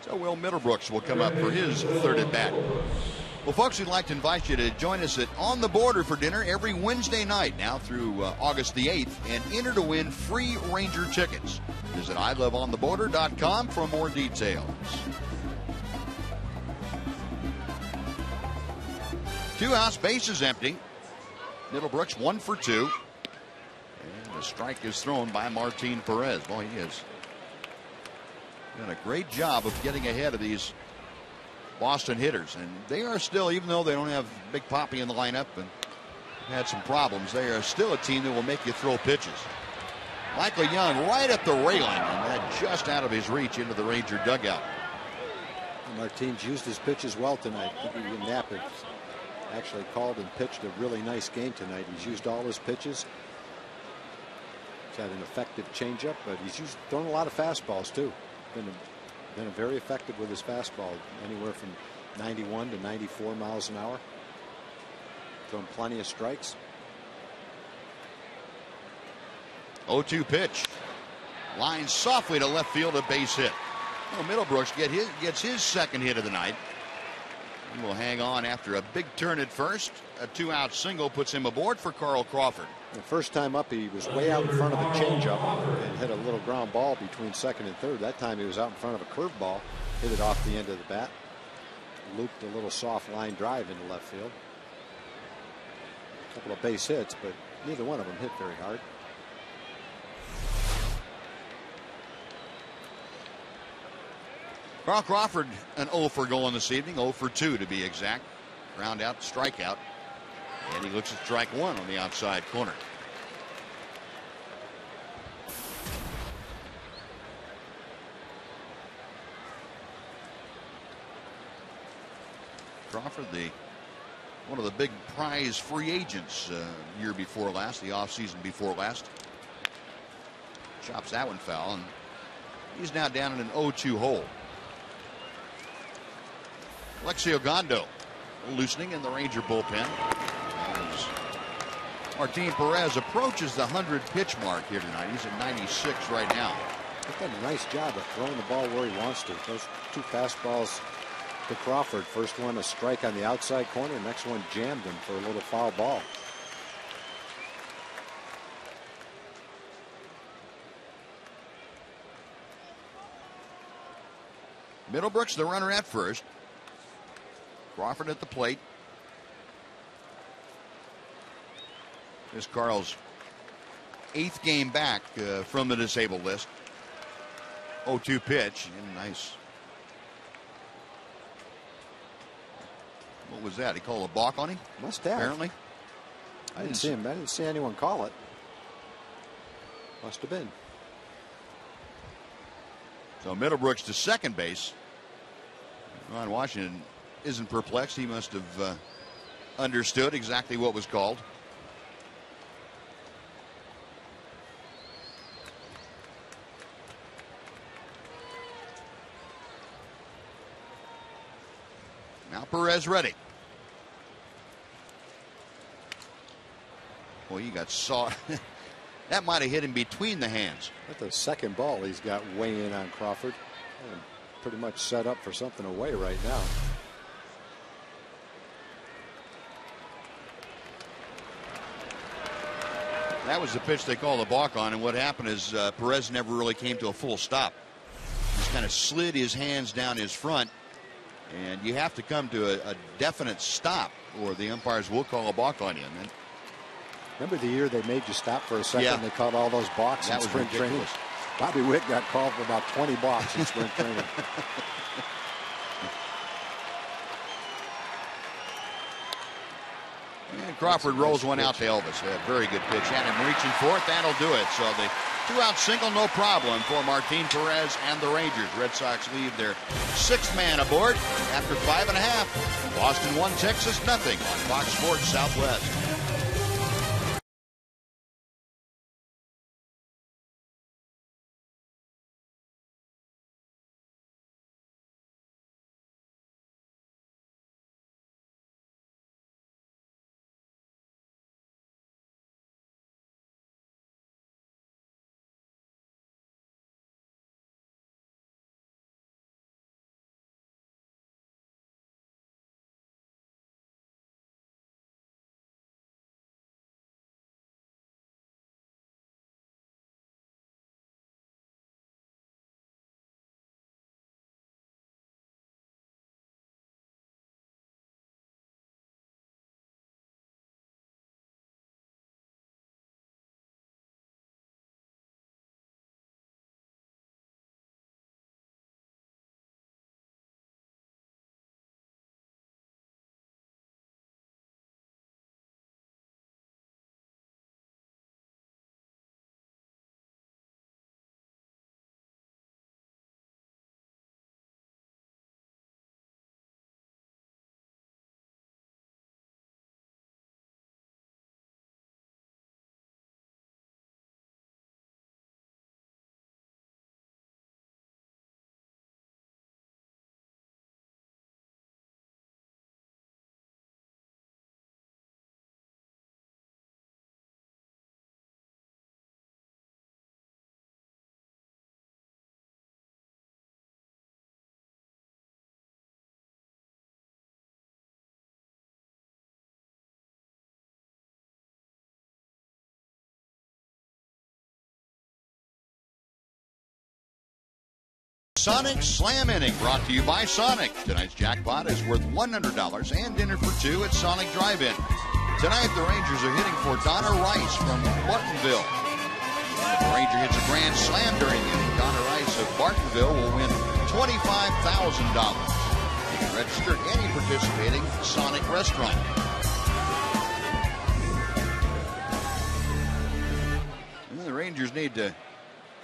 So Will Middlebrooks will come up for his 3rd at bat. Well, folks, we'd like to invite you to join us at On the Border for dinner every Wednesday night now through August the 8th and enter to win free Ranger tickets. Visit iloveontheborder.com for more details. 2 outs, bases empty. Middlebrooks 1 for 2. And a strike is thrown by Martin Perez. Boy, he has done a great job of getting ahead of these Boston hitters, and they are still, even though they don't have Big Papi in the lineup and had some problems, they are still a team that will make you throw pitches. Michael Young right at the railing, and that just out of his reach into the Ranger dugout. Martinez used his pitches well tonight. I think he Knapp actually called and pitched a really nice game tonight. He's used all his pitches. He's had an effective changeup, but he's thrown a lot of fastballs too. Been very effective with his fastball, anywhere from 91 to 94 miles an hour. Thrown plenty of strikes. 0-2 pitch. Line softly to left field, a base hit. Well, Middlebrooks gets his 2nd hit of the night. He will hang on after a big turn at first. A 2-out single puts him aboard for Carl Crawford. The first time up, he was way out in front of a changeup and hit a little ground ball between 2nd and 3rd. That time he was out in front of a curveball, hit it off the end of the bat, looped a little soft line drive into left field. A couple of base hits, but neither one of them hit very hard. Carl Crawford an 0 for goal this evening, 0 for 2 to be exact. Ground out, strikeout. And he looks at strike 1 on the outside corner. Crawford, one of the big prize free agents year before last, the offseason before last. Chops that one foul, and he's now down in an 0-2 hole. Alexi Ogando loosening in the Ranger bullpen. As Martin Perez approaches the 100 pitch mark here tonight. He's at 96 right now. He's done a nice job of throwing the ball where he wants to. Those two fastballs to Crawford. First one a strike on the outside corner. Next one jammed him for a little foul ball. Middlebrooks the runner at first. Crawford at the plate. This is Carl's 8th game back from the disabled list. 0-2 pitch. And nice. What was that? He called a balk on him? Must have. Apparently. I didn't see him. I didn't see anyone call it. Must have been. So Middlebrooks to second base. Ron Washington isn't perplexed. He must have understood exactly what was called. Now Perez ready. Boy, he got saw. That might have hit him between the hands. That's the second ball he's got way in on Crawford. And pretty much set up for something away right now. That was the pitch they called a balk on, and what happened is Perez never really came to a full stop. Just kind of slid his hands down his front, and you have to come to a definite stop, or the umpires will call a balk on you. And then, remember the year they made you stop for a second? Yeah. They called all those balks in spring training. Bobby Witt got called for about 20 balks in spring training. And Crawford rolls one out to Elvis. A very good pitch. Had him reaching for it. That'll do it. So the 2-out single, no problem for Martin Perez and the Rangers. Red Sox leave their 6th man aboard after 5.5. Boston 1, Texas nothing on Fox Sports Southwest. Sonic Slam Inning, brought to you by Sonic. Tonight's jackpot is worth $100 and dinner for 2 at Sonic Drive-In. Tonight, the Rangers are hitting for Donna Rice from Bartonville. If the Ranger hits a grand slam during the inning, Donna Rice of Bartonville will win $25,000. You can register at any participating Sonic restaurant. And the Rangers need to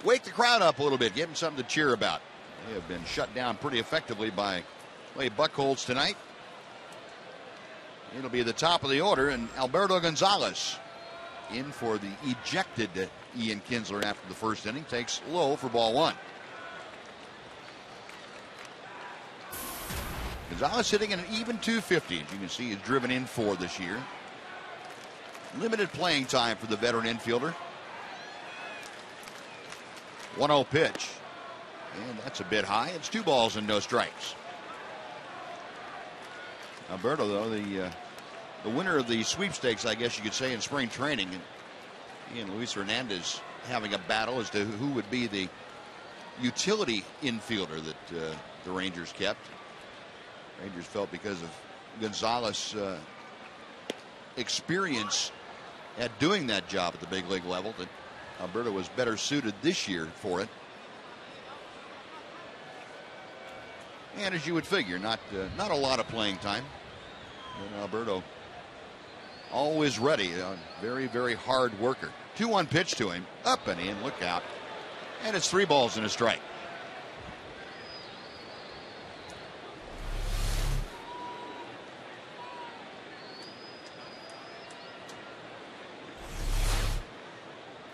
wake the crowd up a little bit, give them something to cheer about. They have been shut down pretty effectively by Clay Buchholz tonight. It'll be the top of the order, and Alberto Gonzalez in for the ejected Ian Kinsler after the first inning. Takes low for ball 1. Gonzalez hitting an even 250. As you can see, he's driven in 4 this year. Limited playing time for the veteran infielder. 1-0 pitch. And that's a bit high. It's 2 balls and no strikes. Alberto, though, the winner of the sweepstakes, I guess you could say, in spring training. And Luis Hernandez having a battle as to who would be the utility infielder that the Rangers kept. Rangers felt because of Gonzalez' experience at doing that job at the big league level that Alberto was better suited this year for it. And as you would figure, not a lot of playing time. And Alberto always ready, a very, very hard worker. 2-1 pitch to him, up and in, look out. And it's 3 balls and a strike.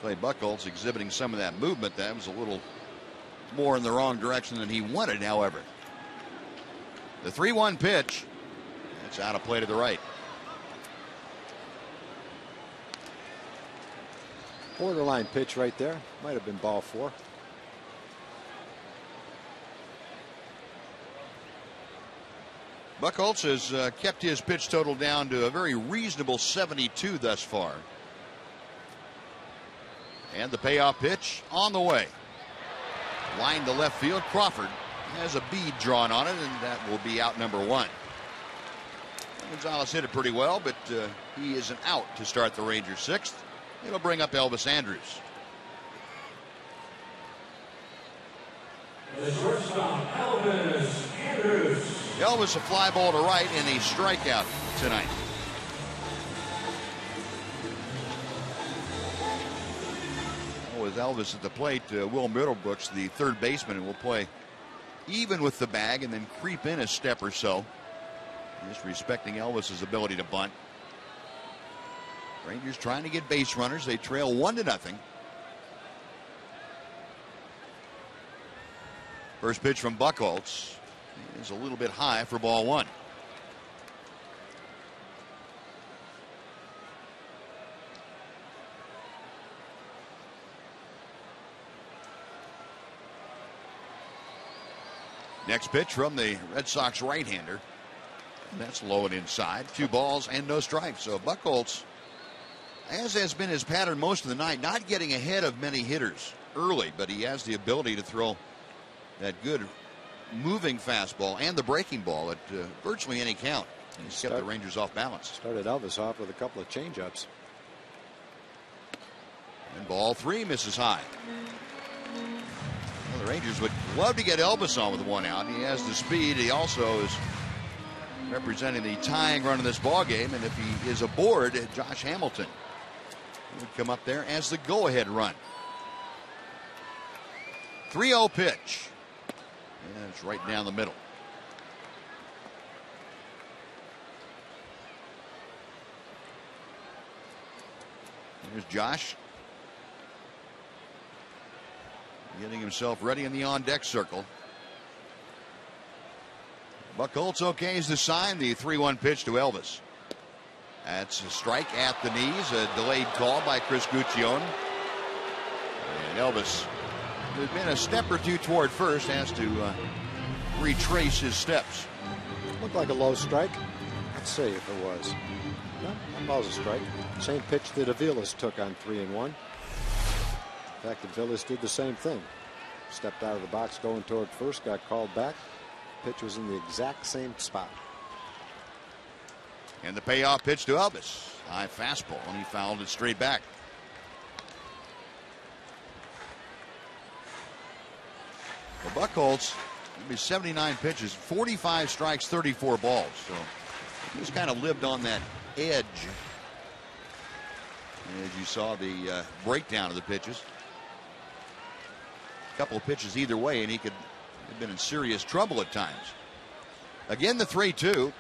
Clay Buchholz exhibiting some of that movement. That was a little more in the wrong direction than he wanted, however. The 3-1 pitch. That's out of play to the right. Borderline pitch right there. Might have been ball 4. Buchholz has kept his pitch total down to a very reasonable 72 thus far. And the payoff pitch on the way. Line to left field. Crawford has a bead drawn on it, and that will be out number 1. Gonzalez hit it pretty well, but he is an out to start the Rangers 6th. It'll bring up Elvis Andrus. The shortstop, Elvis Andrus. Elvis a fly ball to right and a strikeout tonight. With Elvis at the plate, Will Middlebrooks, the third baseman, will play even with the bag and then creep in a step or so. Just respecting Elvis's ability to bunt. Rangers trying to get base runners. They trail 1-0. First pitch from Buchholz is a little bit high for ball 1. Next pitch from the Red Sox right-hander. That's low and inside. 2 balls and no strikes. So Buchholz, as has been his pattern most of the night, not getting ahead of many hitters early, but he has the ability to throw that good moving fastball and the breaking ball at virtually any count. And he's kept the Rangers off balance. Started Elvis off with a couple of changeups. And ball 3 misses high. Well, the Rangers would love to get Elvis on with 1 out. He has the speed. He also is representing the tying run of this ball game, and if he is aboard, Josh Hamilton would come up there as the go-ahead run. 3-0 pitch. And it's right down the middle. Here's Josh getting himself ready in the on-deck circle. Buchholz okays the sign. The 3-1 pitch to Elvis. That's a strike at the knees. A delayed call by Chris Guccione. And Elvis has been a step or 2 toward first. Has to retrace his steps. Looked like a low strike. Let's see if it was. No, that ball's a strike. Same pitch that Aviles took on 3-1. In fact, Aviles did the same thing. Stepped out of the box going toward first, got called back. Pitch was in the exact same spot. And the payoff pitch to Elvis. High fastball, and he fouled it straight back. Well, Buchholz, it'll be 79 pitches, 45 strikes, 34 balls. So he's kind of lived on that edge. As you saw the breakdown of the pitches. A couple of pitches either way, and he could have been in serious trouble at times. Again, the 3-2.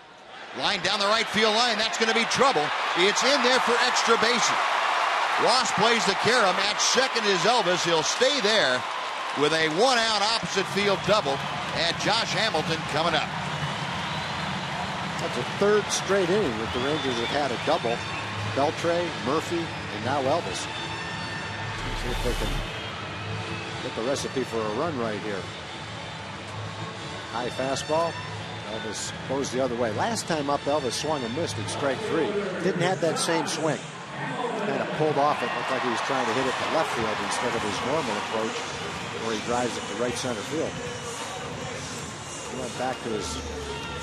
Line down the right field line. That's going to be trouble. It's in there for extra bases. Ross plays the carom. At second is Elvis. He'll stay there with a 1-out opposite field double. And Josh Hamilton coming up. That's a third straight inning that the Rangers have had a double. Beltre, Murphy, and now Elvis. See if they can get the recipe for a run right here. High fastball. Elvis goes the other way. Last time up, Elvis swung and missed at strike 3. Didn't have that same swing. Kind of pulled off it. Looked like he was trying to hit it to left field instead of his normal approach, where he drives it to right center field. He went back to his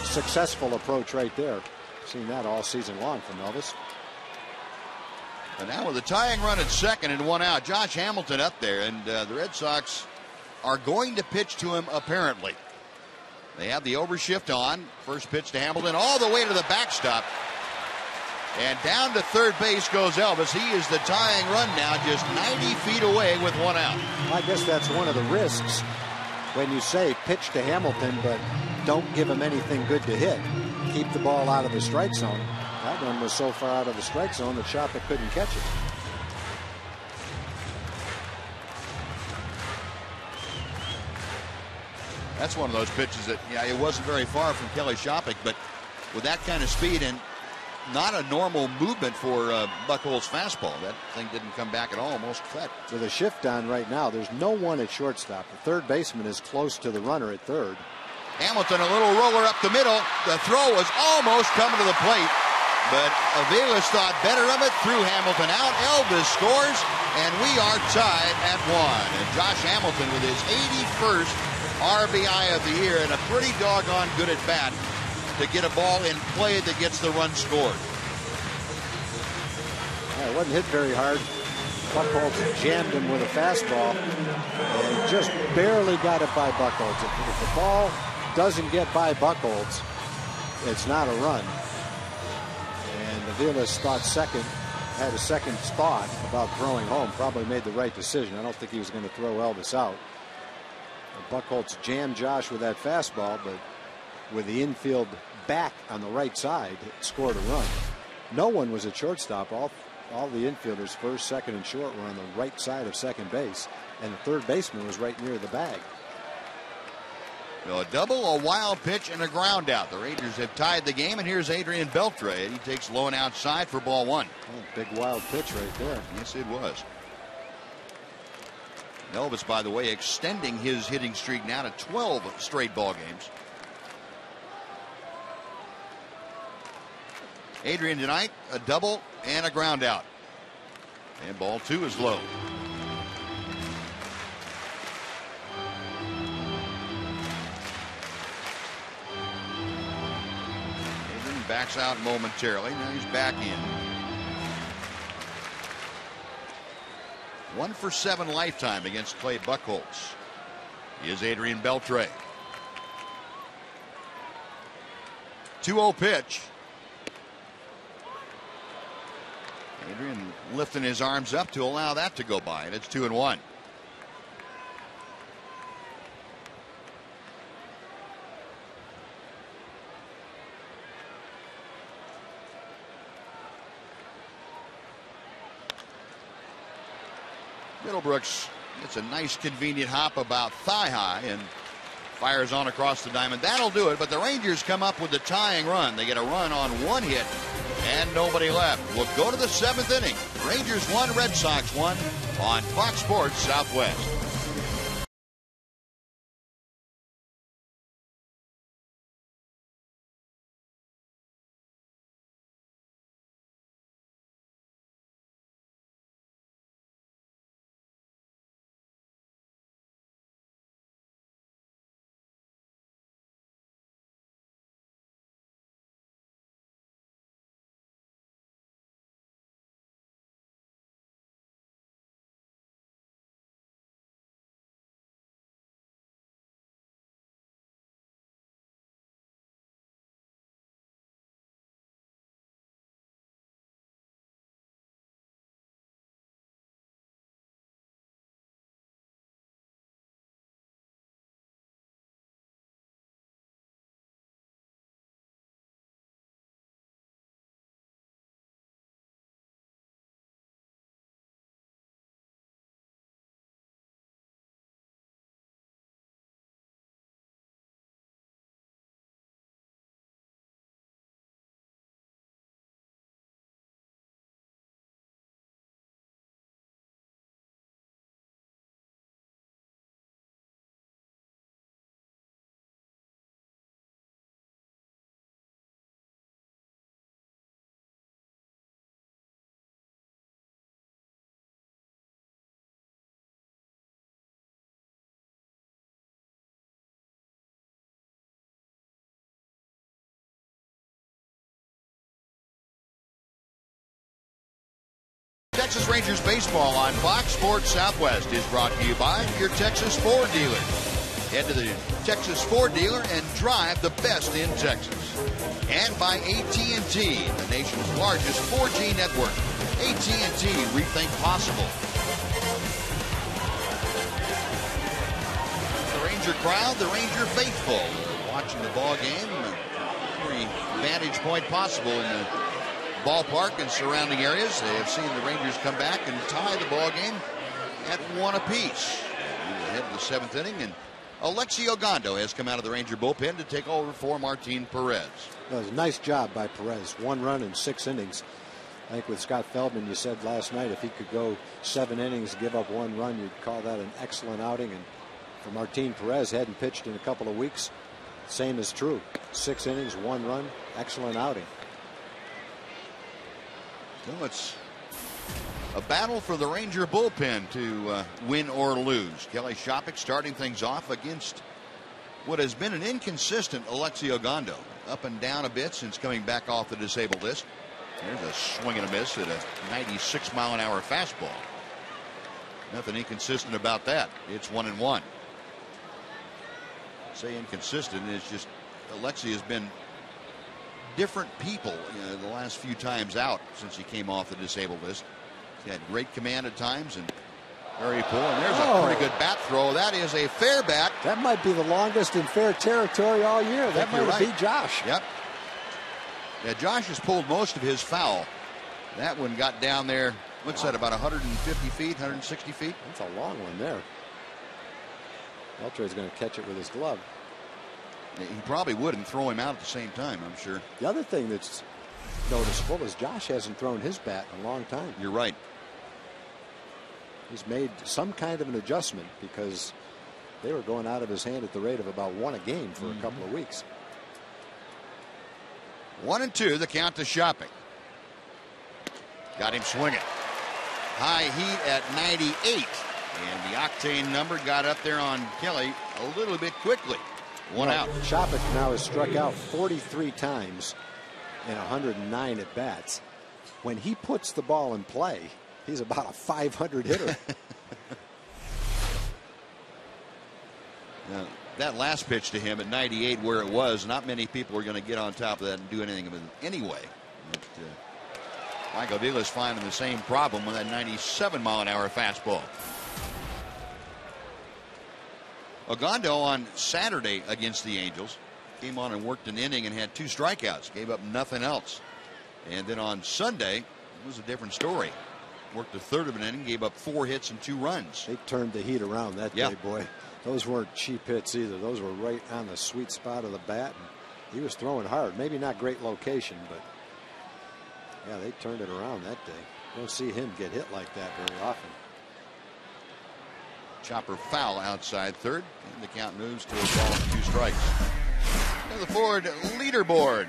successful approach right there. Seen that all season long from Elvis. And now with a tying run at second and 1 out, Josh Hamilton up there, and the Red Sox are going to pitch to him apparently. They have the overshift on. First pitch to Hamilton all the way to the backstop. And down to third base goes Elvis. He is the tying run now, just 90 feet away with 1 out. Well, I guess that's one of the risks when you say pitch to Hamilton, but don't give him anything good to hit. Keep the ball out of the strike zone. That one was so far out of the strike zone that Shoppach couldn't catch it. That's one of those pitches that, yeah, it wasn't very far from Kelly Shoppach, but with that kind of speed and not a normal movement for Buchholz's fastball, that thing didn't come back at all, almost cut. With a shift on right now, there's no one at shortstop. The third baseman is close to the runner at third. Hamilton, a little roller up the middle. The throw was almost coming to the plate, but Aviles thought better of it, threw Hamilton out. Elvis scores, and we are tied at 1. And Josh Hamilton with his 81st RBI of the year, and a pretty doggone good at bat to get a ball in play that gets the run scored. Yeah, it wasn't hit very hard. Buchholz jammed him with a fastball, and he just barely got it by Buchholz. If the ball doesn't get by Buchholz, it's not a run. And Aviles thought had a second thought about throwing home. Probably made the right decision. I don't think he was going to throw Elvis out. Buchholz jammed Josh with that fastball, but with the infield back on the right side, it scored a run. No one was at shortstop. All the infielders, first, second, and short, were on the right side of second base, and the third baseman was right near the bag. So a double, a wild pitch, and a ground out. The Rangers have tied the game, and here's Adrian Beltre. He takes low and outside for ball 1. Oh, big wild pitch right there. Yes, it was. Elvis, by the way, extending his hitting streak now to 12 straight ball games. Adrian tonight, a double and a ground out. And ball 2 is low. Adrian backs out momentarily. Now he's back in. 1 for 7 lifetime against Clay Buchholz. Here's Adrian Beltre. 2-0 pitch. Adrian lifting his arms up to allow that to go by, and it's 2-1. Middlebrooks gets a nice convenient hop about thigh high and fires on across the diamond. That'll do it, but the Rangers come up with the tying run. They get a run on 1 hit and nobody left. We'll go to the 7th inning. Rangers 1, Red Sox 1 on Fox Sports Southwest. Texas Rangers baseball on Fox Sports Southwest is brought to you by your Texas Ford dealer. Head to the Texas Ford dealer and drive the best in Texas. And by AT&T, the nation's largest 4G network. AT&T, rethink possible. The Ranger crowd, the Ranger faithful, watching the ball game. Every vantage point possible in the ballpark and surrounding areas. They have seen the Rangers come back and tie the ball game at 1 apiece. We will head to the 7th inning, and Alexi Ogando has come out of the Ranger bullpen to take over for Martin Perez. That was a nice job by Perez. 1 run in 6 innings. I think with Scott Feldman, you said last night if he could go 7 innings, give up 1 run, you'd call that an excellent outing. And for Martin Perez, hadn't pitched in a couple of weeks. Same is true. 6 innings, 1 run, excellent outing. So it's a battle for the Ranger bullpen to win or lose. Kelly Shopik starting things off against what has been an inconsistent Alexi Ogando. Up and down a bit since coming back off the disabled list. There's a swing and a miss at a 96-mile-an-hour fastball. Nothing inconsistent about that. It's 1-1. Say inconsistent is just Alexi has been different people the last few times out since he came off the disabled list. He had great command at times and very poor. And there's a pretty good bat throw. That is a fair bat. That might be the longest in fair territory all year. That might be Josh. Yep. Yeah, Josh has pulled most of his foul. That one got down there. What's that, about 150 feet, 160 feet? That's a long one there. Beltre is going to catch it with his glove. He probably would and throw him out at the same time, I'm sure. The other thing that's noticeable is Josh hasn't thrown his bat in a long time. You're right. He's made some kind of an adjustment because they were going out of his hand at the rate of about 1 a game for a couple of weeks. 1-2, the count to Shopik. Got him swinging. High heat at 98. And the octane number got up there on Kelly a little bit quickly. 1 out. Shopik now has struck out 43 times in 109 at bats. When he puts the ball in play, he's about a 500 hitter. Now, that last pitch to him at 98 where it was, not many people are going to get on top of that and do anything with it anyway. But, Michael Vila's finding the same problem with that 97-mile-an-hour fastball. Ogando on Saturday against the Angels came on and worked an inning and had 2 strikeouts, gave up nothing else. And then on Sunday, it was a different story. Worked a third of an inning, gave up 4 hits and 2 runs. They turned the heat around that day, boy. Those weren't cheap hits either. Those were right on the sweet spot of the bat. And he was throwing hard. Maybe not great location, but yeah, they turned it around that day. Don't see him get hit like that very often. Chopper foul outside third, and the count moves to a ball and 2 strikes. Now the Ford leaderboard.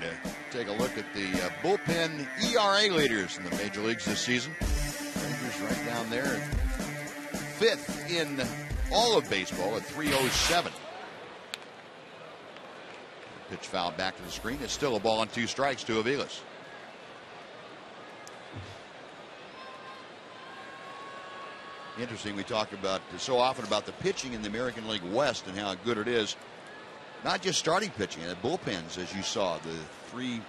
Take a look at the bullpen ERA leaders in the major leagues this season. Rangers right down there, 5th in all of baseball at 307. Pitch foul back to the screen. It's still a ball and 2 strikes to Aviles. Interesting, we talk about so often about the pitching in the American League West and how good it is. Not just starting pitching, the bullpens, as you saw, the 3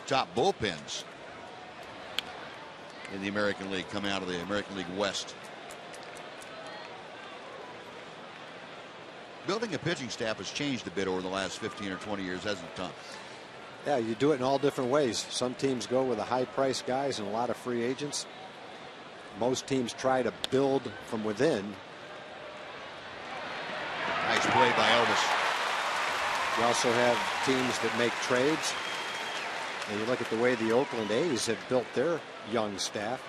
top bullpens in the American League coming out of the American League West. Building a pitching staff has changed a bit over the last 15 or 20 years, hasn't it, Tom? Yeah, you do it in all different ways. Some teams go with the high-priced guys and a lot of free agents. Most teams try to build from within. Nice play by Elvis. You also have teams that make trades. And you look at the way the Oakland A's have built their young staff.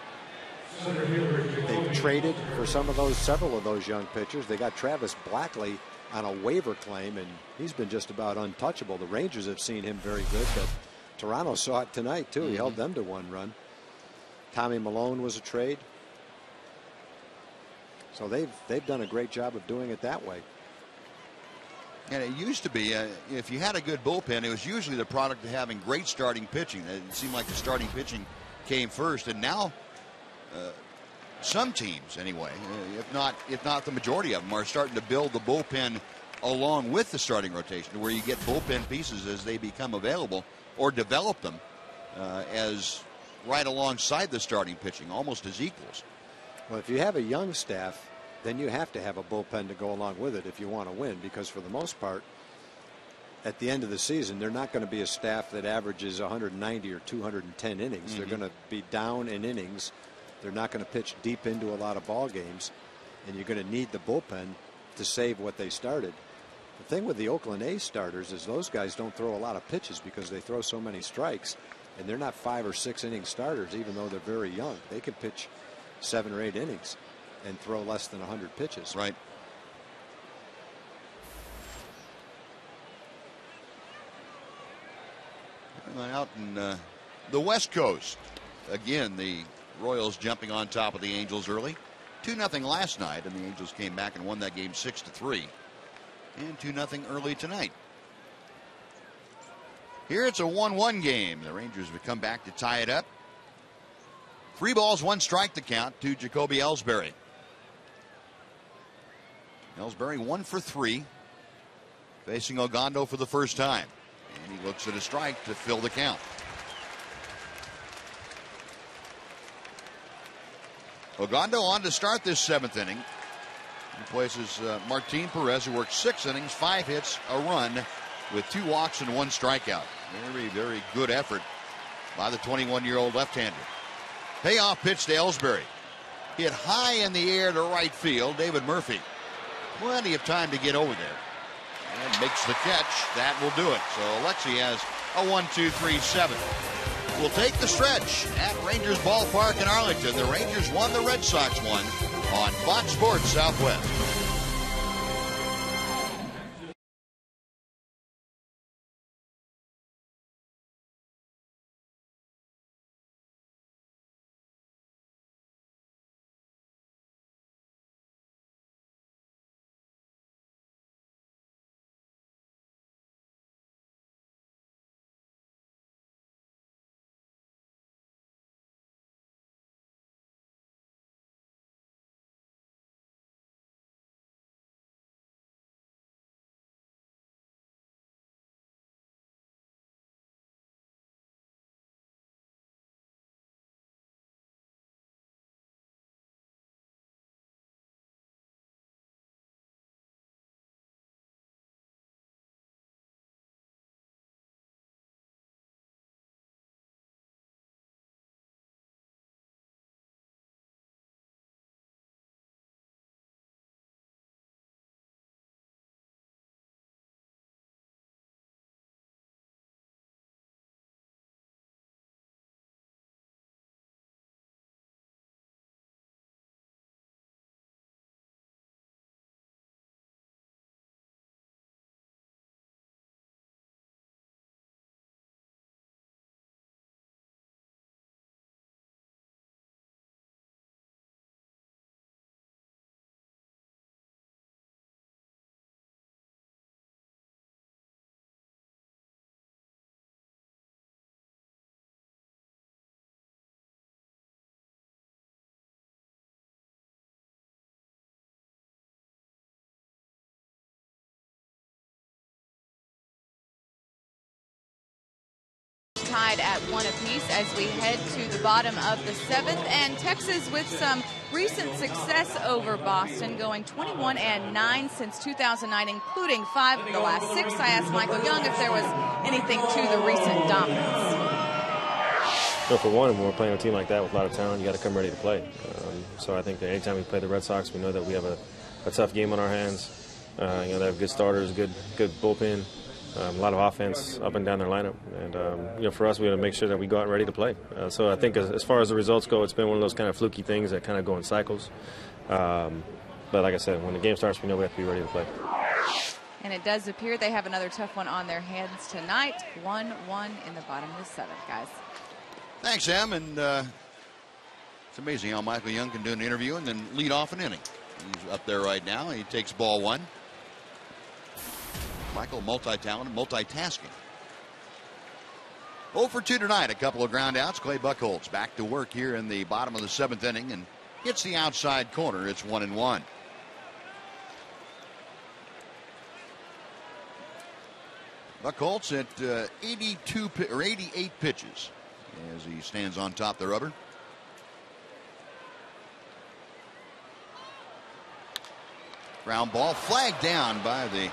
They've traded for several of those young pitchers. They got Travis Blackley on a waiver claim, and he's been just about untouchable. The Rangers have seen him very good, but Toronto saw it tonight too. He held them to 1 run. Tommy Malone was a trade. So they've done a great job of doing it that way. And it used to be, if you had a good bullpen, it was usually the product of having great starting pitching. It seemed like the starting pitching came first, and now some teams anyway, if not the majority of them, are starting to build the bullpen along with the starting rotation, where you get bullpen pieces as they become available, or develop them as right alongside the starting pitching, almost as equals. Well, if you have a young staff, then you have to have a bullpen to go along with it if you want to win, because for the most part, at the end of the season, they're not going to be a staff that averages 190 or 210 innings. They're going to be down in innings. They're not going to pitch deep into a lot of ball games, and you're going to need the bullpen to save what they started. The thing with the Oakland A's starters is those guys don't throw a lot of pitches because they throw so many strikes, and they're not 5 or 6 inning starters, even though they're very young. They can pitch 7 or 8 innings and throw less than 100 pitches. Right. Out in the West Coast, again, the Royals jumping on top of the Angels early. 2-0 last night, and the Angels came back and won that game 6-3. And 2-0 early tonight. Here it's a 1-1 game. The Rangers would come back to tie it up. 3 balls, 1 strike to count to Jacoby Ellsbury. Ellsbury 1 for 3, facing Ogando for the first time. And he looks at a strike to fill the count. Ogando on to start this 7th inning. He places Martin Perez, who worked 6 innings, 5 hits, a run, with 2 walks and 1 strikeout. Very, very good effort by the 21-year-old left-hander. Payoff pitch to Ellsbury. Hit high in the air to right field. David Murphy. Plenty of time to get over there. And makes the catch. That will do it. So Alexi has a 1-2-3-7. We'll take the stretch at Rangers Ballpark in Arlington. The Rangers won, the Red Sox won on Fox Sports Southwest. Tied at 1 apiece as we head to the bottom of the 7th, and Texas with some recent success over Boston, going 21-9 since 2009, including 5 of the last 6. I asked Michael Young if there was anything to the recent dominance. No, for one, when we're playing a team like that with a lot of talent, you got to come ready to play. So I think that anytime we play the Red Sox, we know that we have a tough game on our hands. They have good starters, good bullpen. A lot of offense up and down their lineup, and for us, we have to make sure that we go out ready to play. So I think as far as the results go, it's been one of those kind of fluky things that kind of go in cycles. But like I said, when the game starts, we know we have to be ready to play. And it does appear they have another tough one on their hands tonight. 1-1 in the bottom of the 7th, guys. Thanks, Em. And it's amazing how Michael Young can do an interview and then lead off an inning. He's up there right now. He takes ball 1. Michael, multi-talented, multitasking. 0 for 2 tonight. A couple of ground outs. Clay Buchholz back to work here in the bottom of the 7th inning, and hits the outside corner. It's 1-1. Buchholz at 88 pitches as he stands on top of the rubber. Ground ball flagged down by the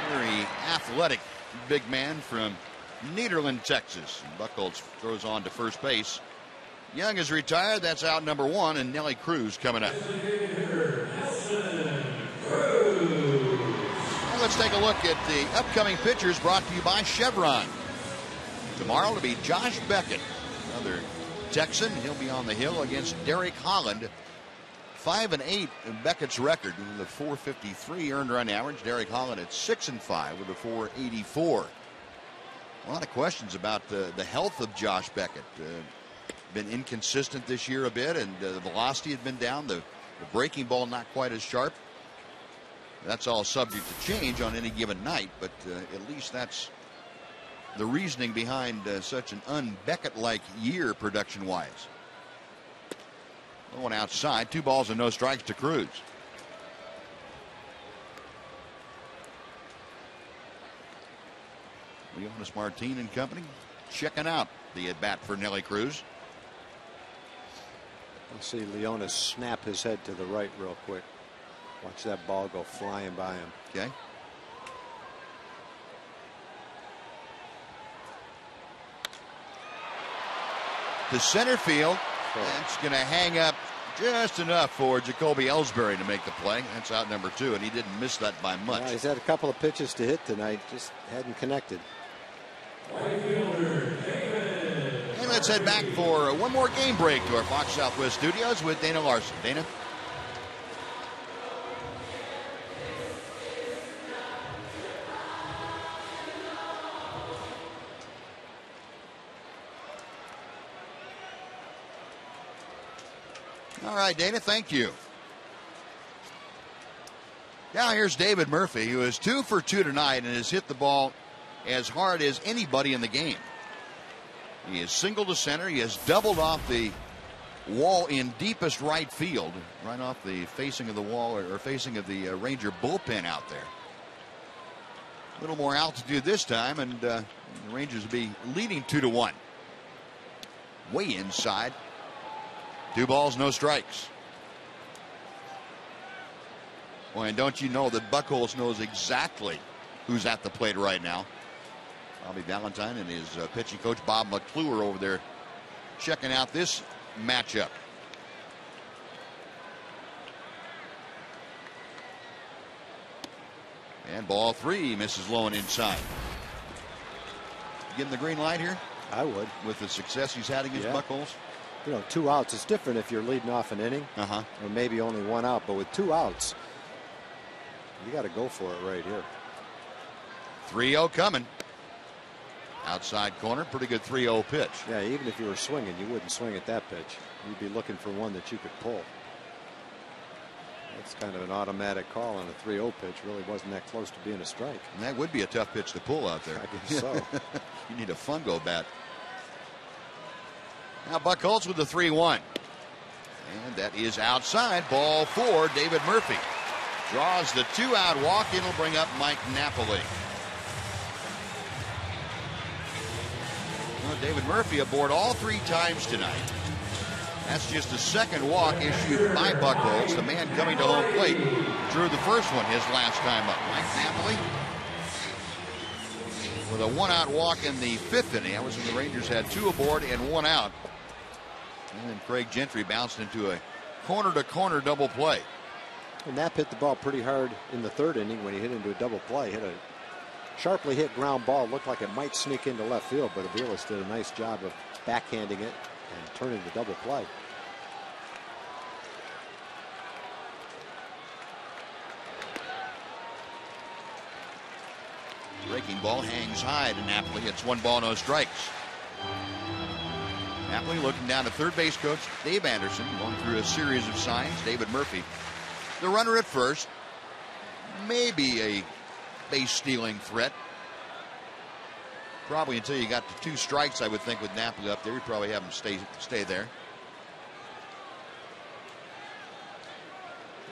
very athletic big man from Nederland, Texas. Buchholz throws on to first base. Young is retired. That's out number 1, and Nelly Cruz coming up. Now let's take a look at the upcoming pitchers brought to you by Chevron. Tomorrow it'll be Josh Beckett, another Texan. He'll be on the hill against Derek Holland. 5-8 in Beckett's record with a .453 earned run average. Derek Holland at 6-5 with a .484. A lot of questions about the health of Josh Beckett. Been inconsistent this year a bit, and the velocity had been down. The breaking ball not quite as sharp. That's all subject to change on any given night, but at least that's the reasoning behind such an un-Beckett-like year production-wise. Going outside, 2 balls and no strikes to Cruz. Leonis Martin and company checking out the at-bat for Nelly Cruz. We'll see Leonis snap his head to the right real quick. Watch that ball go flying by him. Okay. To center field. That's going to hang up just enough for Jacoby Ellsbury to make the play. That's out number 2, and he didn't miss that by much. Yeah, he's had a couple of pitches to hit tonight, just hadn't connected. And let's head back for one more game break to our Fox Southwest studios with Dana Larson. Dana? All right, Dana, thank you. Now here's David Murphy, who is 2 for 2 tonight and has hit the ball as hard as anybody in the game. He has singled to center. He has doubled off the wall in deepest right field, right off the facing of the wall or facing of the Ranger bullpen out there. A little more altitude this time, and the Rangers will be leading 2-1. Way inside. 2 balls, no strikes. Boy, and don't you know that Buchholz knows exactly who's at the plate right now. Bobby Valentine and his pitching coach Bob McClure over there checking out this matchup. And ball 3 misses low and inside. Give him the green light here? I would. With the success he's had against Buchholz? You know, 2 outs. It's different if you're leading off an inning or maybe only 1 out. But with 2 outs, you got to go for it right here. 3-0 coming. Outside corner. Pretty good 3-0 pitch. Yeah, even if you were swinging, you wouldn't swing at that pitch. You'd be looking for one that you could pull. That's kind of an automatic call on a 3-0 pitch. Really wasn't that close to being a strike. And that would be a tough pitch to pull out there. I guess so. You need a fungo bat. Now Buchholz with the 3-1. And that is outside. Ball 4, David Murphy. Draws the 2-out walk. It'll bring up Mike Napoli. Well, David Murphy aboard all 3 times tonight. That's just the second walk issued by Buchholz. The man coming to home plate drew the first one his last time up. Mike Napoli with a 1-out walk in the 5th inning. That was when the Rangers had 2 aboard and 1 out. And then Craig Gentry bounced into a corner-to-corner double play. And Knapp hit the ball pretty hard in the 3rd inning when he hit into a double play. Hit a sharply hit ground ball. Looked like it might sneak into left field, but Aviles did a nice job of backhanding it and turning the double play. Breaking ball hangs high to Napoli. It's 1 ball, no strikes. Napoli looking down to third base coach Dave Anderson, going through a series of signs. David Murphy, the runner at first, maybe a base stealing threat. Probably until you got to 2 strikes, I would think, with Napoli up there. You'd probably have him stay there.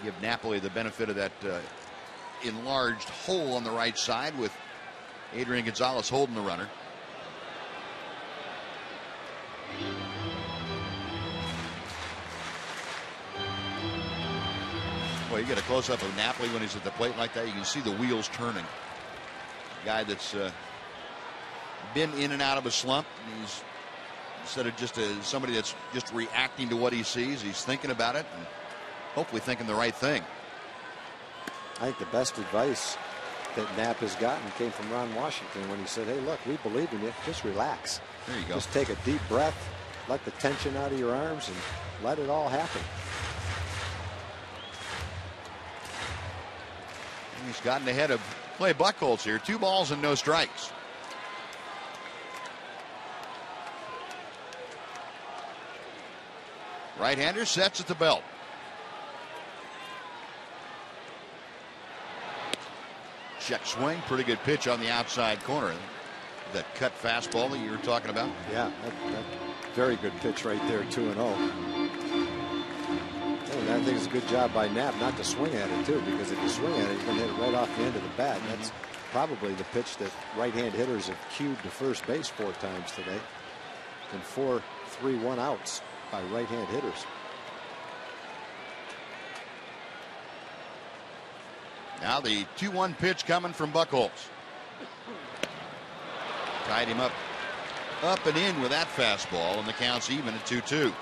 give Napoli the benefit of that enlarged hole on the right side with Adrian Gonzalez holding the runner. Well, you get a close-up of Napoli when he's at the plate like that. You can see the wheels turning. A guy that's been in and out of a slump. He's, instead of just somebody that's just reacting to what he sees, he's thinking about it and hopefully thinking the right thing. I think the best advice that Knapp has gotten came from Ron Washington when he said, hey, look, we believe in you. Just relax. There you go. Just take a deep breath, let the tension out of your arms, and let it all happen. He's gotten ahead of Clay Buchholz here. 2 balls and no strikes. Right-hander sets at the belt. Check swing. Pretty good pitch on the outside corner. That cut fastball that you were talking about. Yeah, that very good pitch right there, 2-0. I think it's a good job by Knapp not to swing at it, too, because if you swing at it, you're going to hit it right off the end of the bat. And that's probably the pitch that right-hand hitters have cued to first base 4 times today. And 4 3-1 outs by right-hand hitters. Now the 2-1 pitch coming from Buchholz. Tied him up and in with that fastball, and the count's even at 2-2.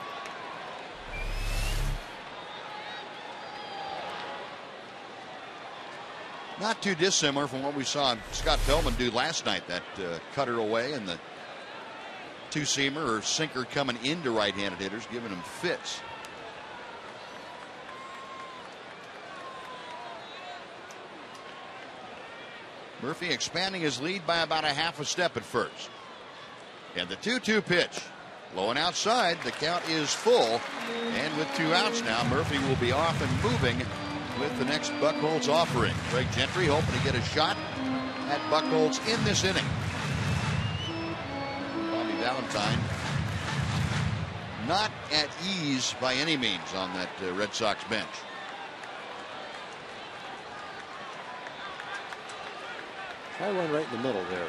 Not too dissimilar from what we saw Scott Feldman do last night. That cutter away and the 2-seamer or sinker coming into right-handed hitters, giving them fits. Murphy expanding his lead by about a half a step at first. And the 2-2 pitch. Low and outside. The count is full. And with 2 outs now, Murphy will be off and moving with the next Buchholz offering. Craig Gentry hoping to get a shot at Buchholz in this inning. Bobby Valentine not at ease by any means on that Red Sox bench. Try one right in the middle there.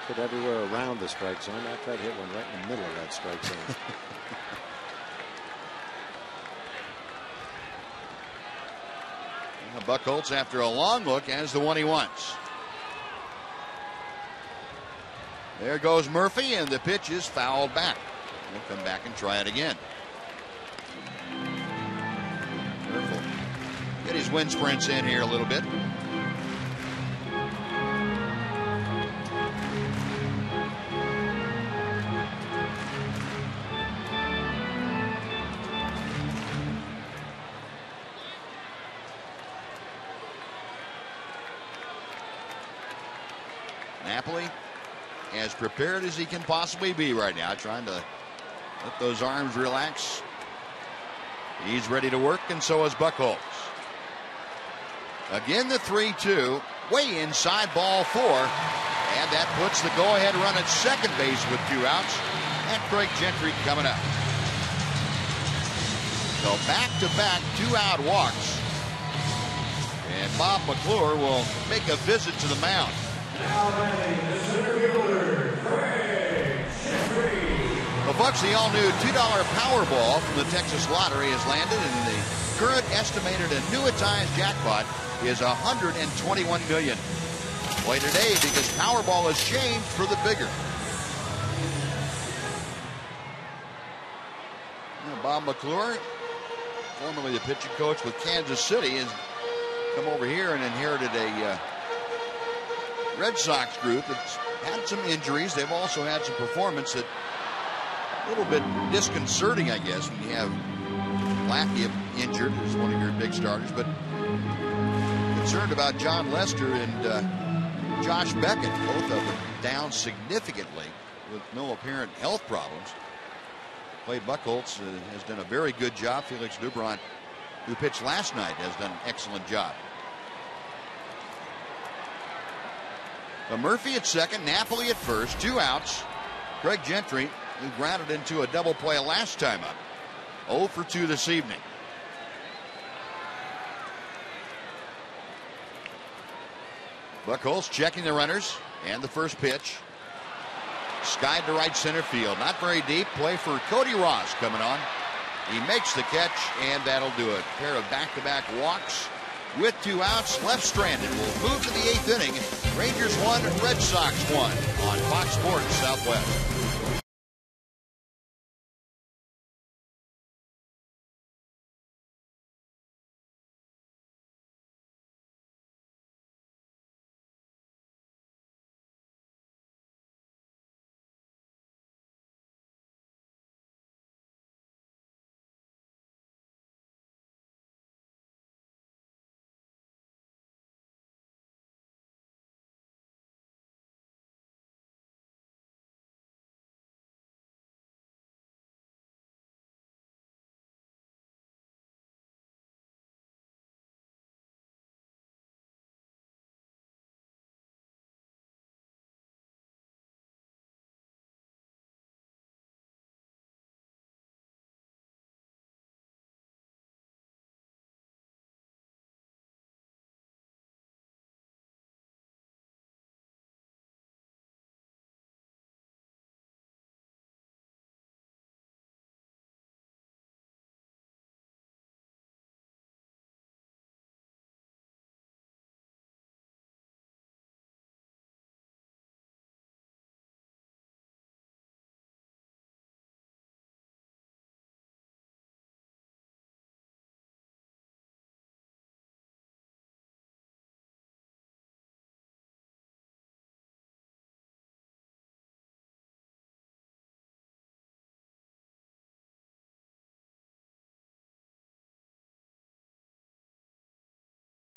Put everywhere around the strike zone. I tried to hit one right in the middle of that strike zone. Buchholz, after a long look, has the one he wants. There goes Murphy, and the pitch is fouled back. He'll come back and try it again. Careful. Get his wind sprints in here a little bit. Napoli as prepared as he can possibly be right now, trying to let those arms relax. He's ready to work, and so is Buchholz. Again, the 3-2, way inside, ball 4, and that puts the go-ahead run at second base with 2 outs, and Craig Gentry coming up. So back-to-back 2-out walks, and Bob McClure will make a visit to the mound. Now landing the center fielder, Craig Gentry. Well, folks, the all-new $2 Powerball from the Texas Lottery has landed, and the current estimated annuitized jackpot is $121 million. Play today because Powerball has changed for the bigger. Now, Bob McClure, formerly the pitching coach with Kansas City, has come over here and inherited a Red Sox group that's had some injuries. They've also had some performance that a little bit disconcerting, I guess, when you have Lackey injured as one of your big starters, but concerned about John Lester and Josh Beckett, both of them down significantly with no apparent health problems. Clay Buchholz has done a very good job. Felix Dubron, who pitched last night, has done an excellent job. But Murphy at second, Napoli at first, 2 outs. Craig Gentry, who grounded into a double play last time up, 0 for 2 this evening. Buchholz checking the runners and the first pitch. Skied to right center field. Not very deep. Play for Cody Ross coming on. He makes the catch, and that'll do it. A pair of back-to-back walks with 2 outs. Left stranded. We'll move to the 8th inning. Rangers 1, Red Sox 1 on Fox Sports Southwest.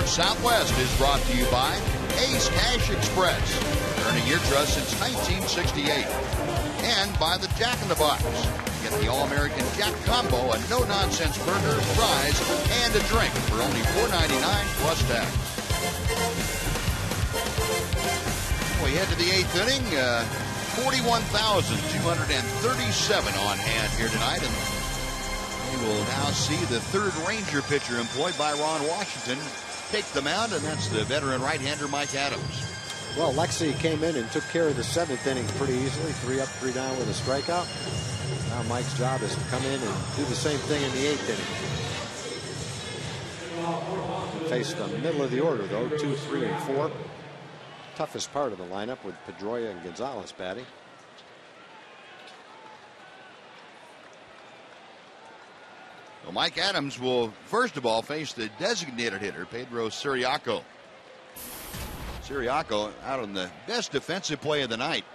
Southwest is brought to you by Ace Cash Express, earning your trust since 1968. And by the Jack in the Box. Get the All-American Jack Combo, a no-nonsense burger, fries, and a drink for only $4.99 plus tax. We head to the 8th inning. 41,237 on hand here tonight. And we will now see the third Ranger pitcher employed by Ron Washington take the mound, and that's the veteran right-hander Mike Adams. Well, Lexi came in and took care of the 7th inning pretty easily. 3 up, 3 down with a strikeout. Now Mike's job is to come in and do the same thing in the 8th inning. Face the middle of the order, though, 2, 3, and 4. Toughest part of the lineup with Pedroia and Gonzalez batting. Well, Mike Adams will, first of all, face the designated hitter, Pedro Ciriaco. Ciriaco out on the best defensive play of the night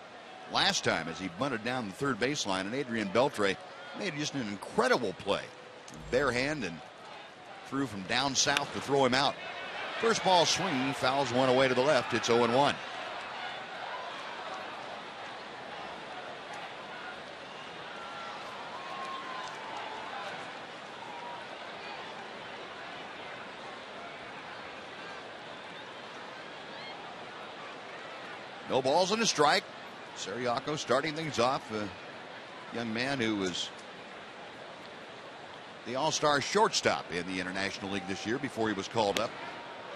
last time as he bunted down the third baseline, and Adrian Beltre made just an incredible play. Bare hand and threw from down south to throw him out. First ball swing, fouls one away to the left. It's 0-1. No balls and a strike. Ciriaco starting things off. A young man who was the all-star shortstop in the International League this year before he was called up.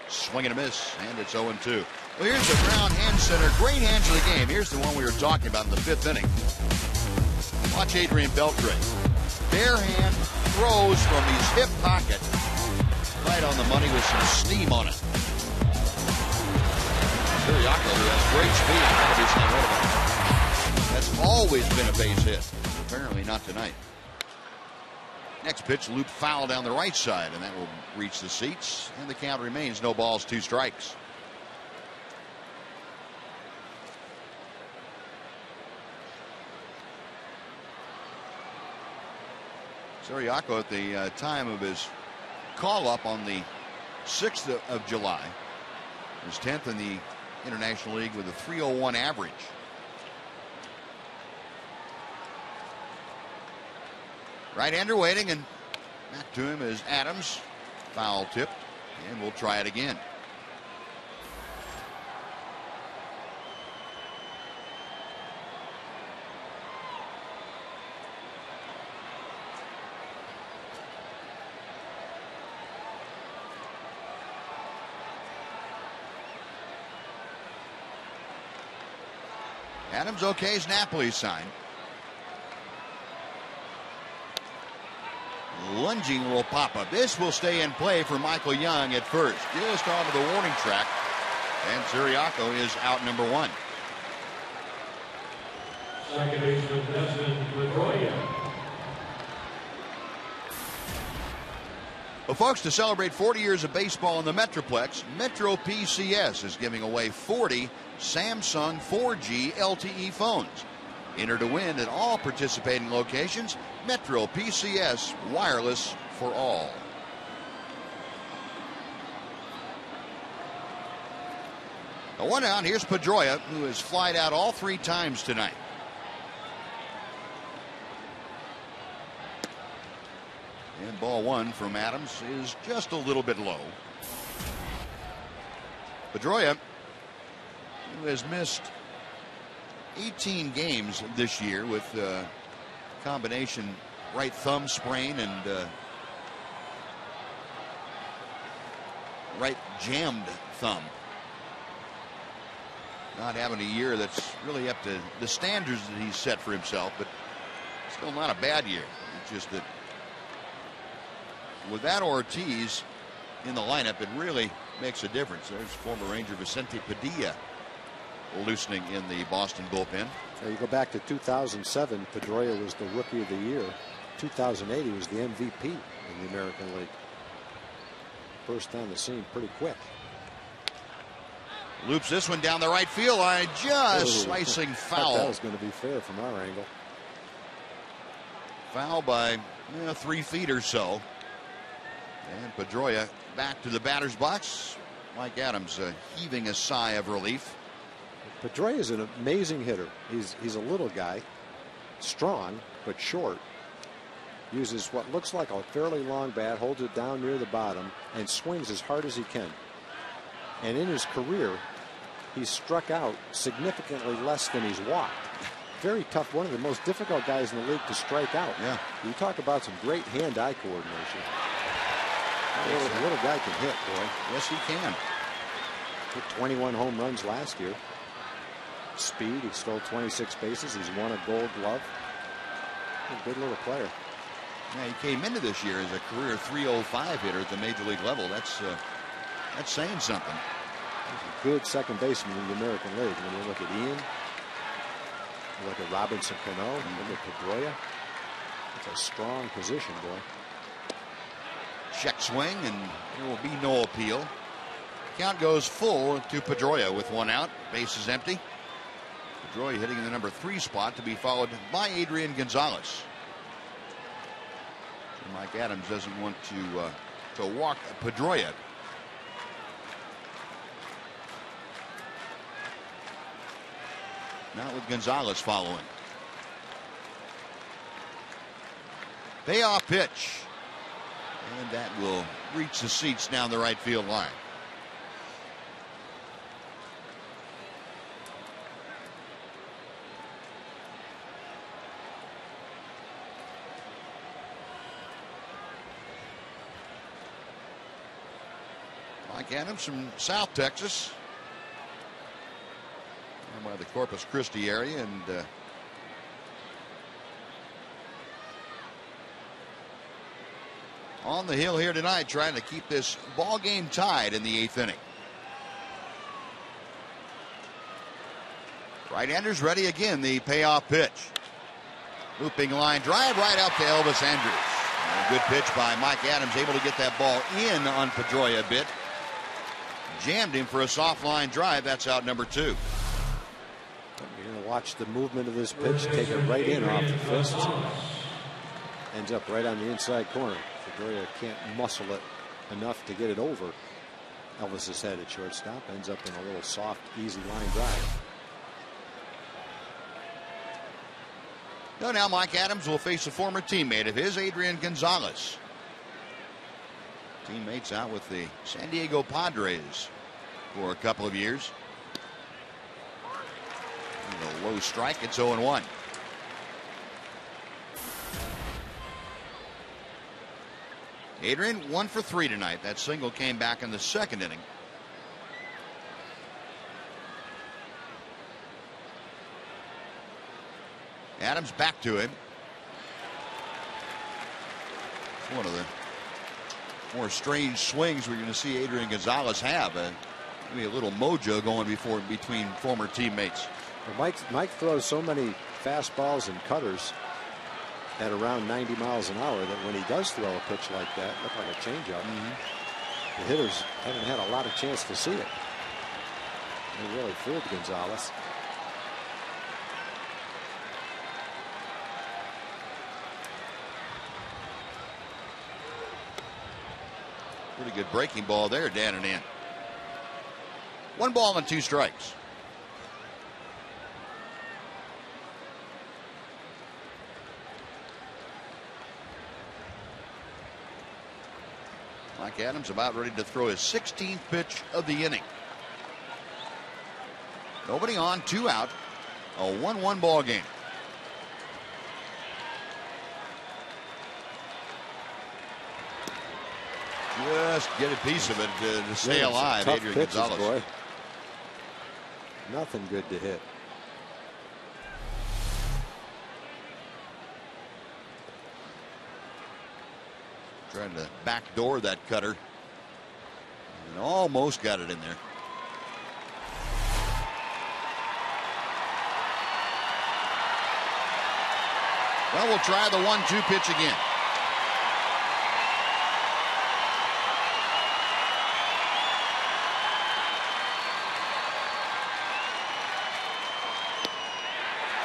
Swing and a miss, and it's 0-2. Well, here's the Brown hand center. Great hands of the game. Here's the one we were talking about in the 5th inning. Watch Adrian Beltre. Bare hand throws from his hip pocket. Right on the money with some steam on it. Ciriaco, who has great speed, that's always been a base hit. Apparently not tonight. Next pitch, loop foul down the right side, and that will reach the seats. And the count remains no balls, 2 strikes. Ciriaco, at the time of his call-up on the 6th of July, was 10th in the International League with a .301 average. Right-hander waiting, and back to him is Adams. Foul tipped, and we'll try it again. Adams okays Napoli's sign. Lunging little pop-up. This will stay in play for Michael Young at first. Just onto the warning track. And Zuriaco is out number 1. Second baseman Desmond Pedroia. Well, folks, to celebrate 40 years of baseball in the Metroplex, Metro PCS is giving away 40 Samsung 4G LTE phones. Enter to win at all participating locations. Metro PCS, wireless for all. The 1 out, here's Pedroia, who has flied out all 3 times tonight. And ball 1 from Adams is just a little bit low. Pedroia, who has missed 18 games this year with combination right thumb sprain and right jammed thumb. Not having a year that's really up to the standards that he's set for himself, but still not a bad year. It's just that with that Ortiz in the lineup, it really makes a difference. There's former Ranger Vicente Padilla loosening in the Boston bullpen. You go back to 2007, Pedroia was the Rookie of the Year. 2008, he was the MVP in the American League. Burst on the scene pretty quick. Loops this one down the right field line, just slicing foul. That was going to be fair from our angle. Foul by 3 feet or so. And Pedroia back to the batter's box. Mike Adams heaving a sigh of relief. Pedroia is an amazing hitter. He's a little guy, strong but short. Uses what looks like a fairly long bat, holds it down near the bottom, and swings as hard as he can. And in his career, he's struck out significantly less than he's walked. Very tough, one of the most difficult guys in the league to strike out. Yeah. You talk about some great hand-eye coordination. The little guy can hit, boy. Yes, he can. Hit 21 home runs last year. Speed, he stole 26 bases. He's won a Gold Glove. A good little player. Yeah, he came into this year as a career .305 hitter at the major league level. That's saying something. He's a good second baseman in the American League. When you look at Ian, you look at Robinson Cano, and look at Pedroia. It's a strong position, boy. Check swing, and there will be no appeal. Count goes full to Pedroia with 1 out. Base is empty. Pedroia hitting in the number 3 spot, to be followed by Adrian Gonzalez. And Mike Adams doesn't want to walk Pedroia. Not with Gonzalez following. Payoff pitch. And that will reach the seats down the right field line. Mike Adams from South Texas, by the Corpus Christi area, and on the hill here tonight, trying to keep this ball game tied in the 8th inning. Right-handers ready again. The payoff pitch. Looping line drive right out to Elvis Andrews. A good pitch by Mike Adams, able to get that ball in on Pedroia a bit. Jammed him for a soft line drive. That's out number 2. You're going to watch the movement of this pitch. Take it right in off the fist. Ends up right on the inside corner. Pedroia can't muscle it enough to get it over Elvis's head at shortstop. Ends up in a little soft, easy line drive. Now Mike Adams will face a former teammate of his, Adrian Gonzalez. Teammates out with the San Diego Padres for a couple of years. And a low strike. It's 0-1. Adrian 1 for 3 tonight. That single came back in the 2nd inning. Adams back to him. It's one of the more strange swings we're going to see Adrian Gonzalez have. Maybe a little mojo going between former teammates. Well, Mike throws so many fastballs and cutters at around 90 miles an hour that when he does throw a pitch like that, look like a changeup, the hitters haven't had a lot of chance to see it. They really fooled Gonzalez. Pretty good breaking ball there, down and in. 1 ball and 2 strikes. Mike Adams about ready to throw his 16th pitch of the inning. Nobody on, 2 out. A 1-1 ball game. Just get a piece of it to stay alive, tough Adrian pitches, Gonzalez. boy. Nothing good to hit. Trying to backdoor that cutter. And almost got it in there. Well, we'll try the 1-2 pitch again.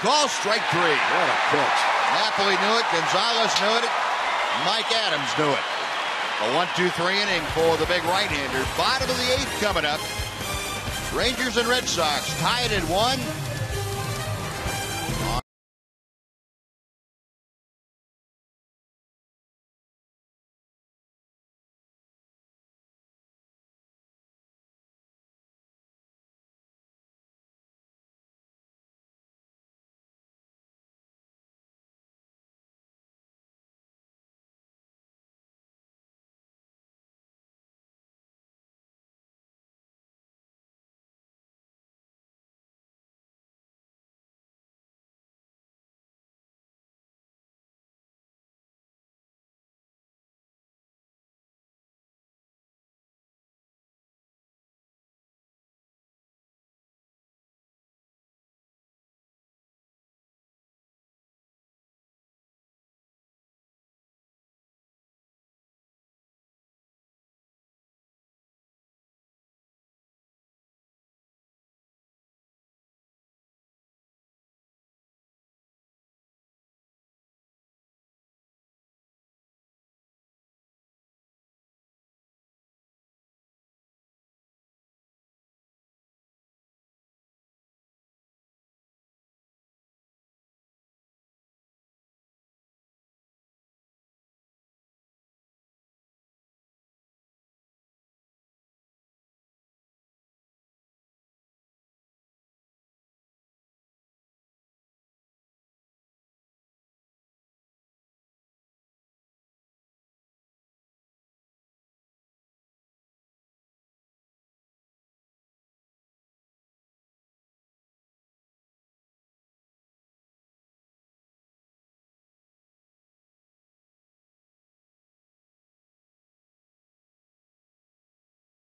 Call strike 3. What a pitch. Napoli knew it. Gonzalez knew it. Mike Adams knew it. A 1-2-3 inning for the big right-hander. Bottom of the 8th coming up. Rangers and Red Sox tied at 1.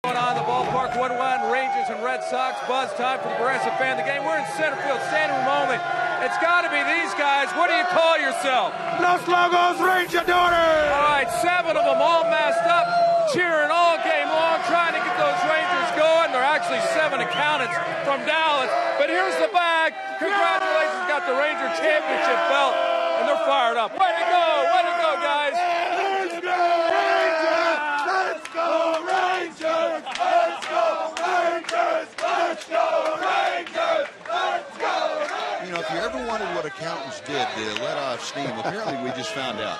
Going on the ballpark, 1-1, Rangers and Red Sox. Buzz time for the Progressive fan of the game. We're in center field, standing room only. It's got to be these guys. What do you call yourself? Los Logos Rangers! All right, 7 of them all masked up, cheering all game long, trying to get those Rangers going. They're actually 7 accountants from Dallas. But here's the bag. Congratulations, got the Ranger championship belt, and they're fired up. Way to go, guys. Let's go, Rangers! Let's go, Rangers! Let's go, Rangers! Let's go, Rangers! Let's go, Rangers! You know, if you ever wondered what accountants did to let off steam, apparently we just found out.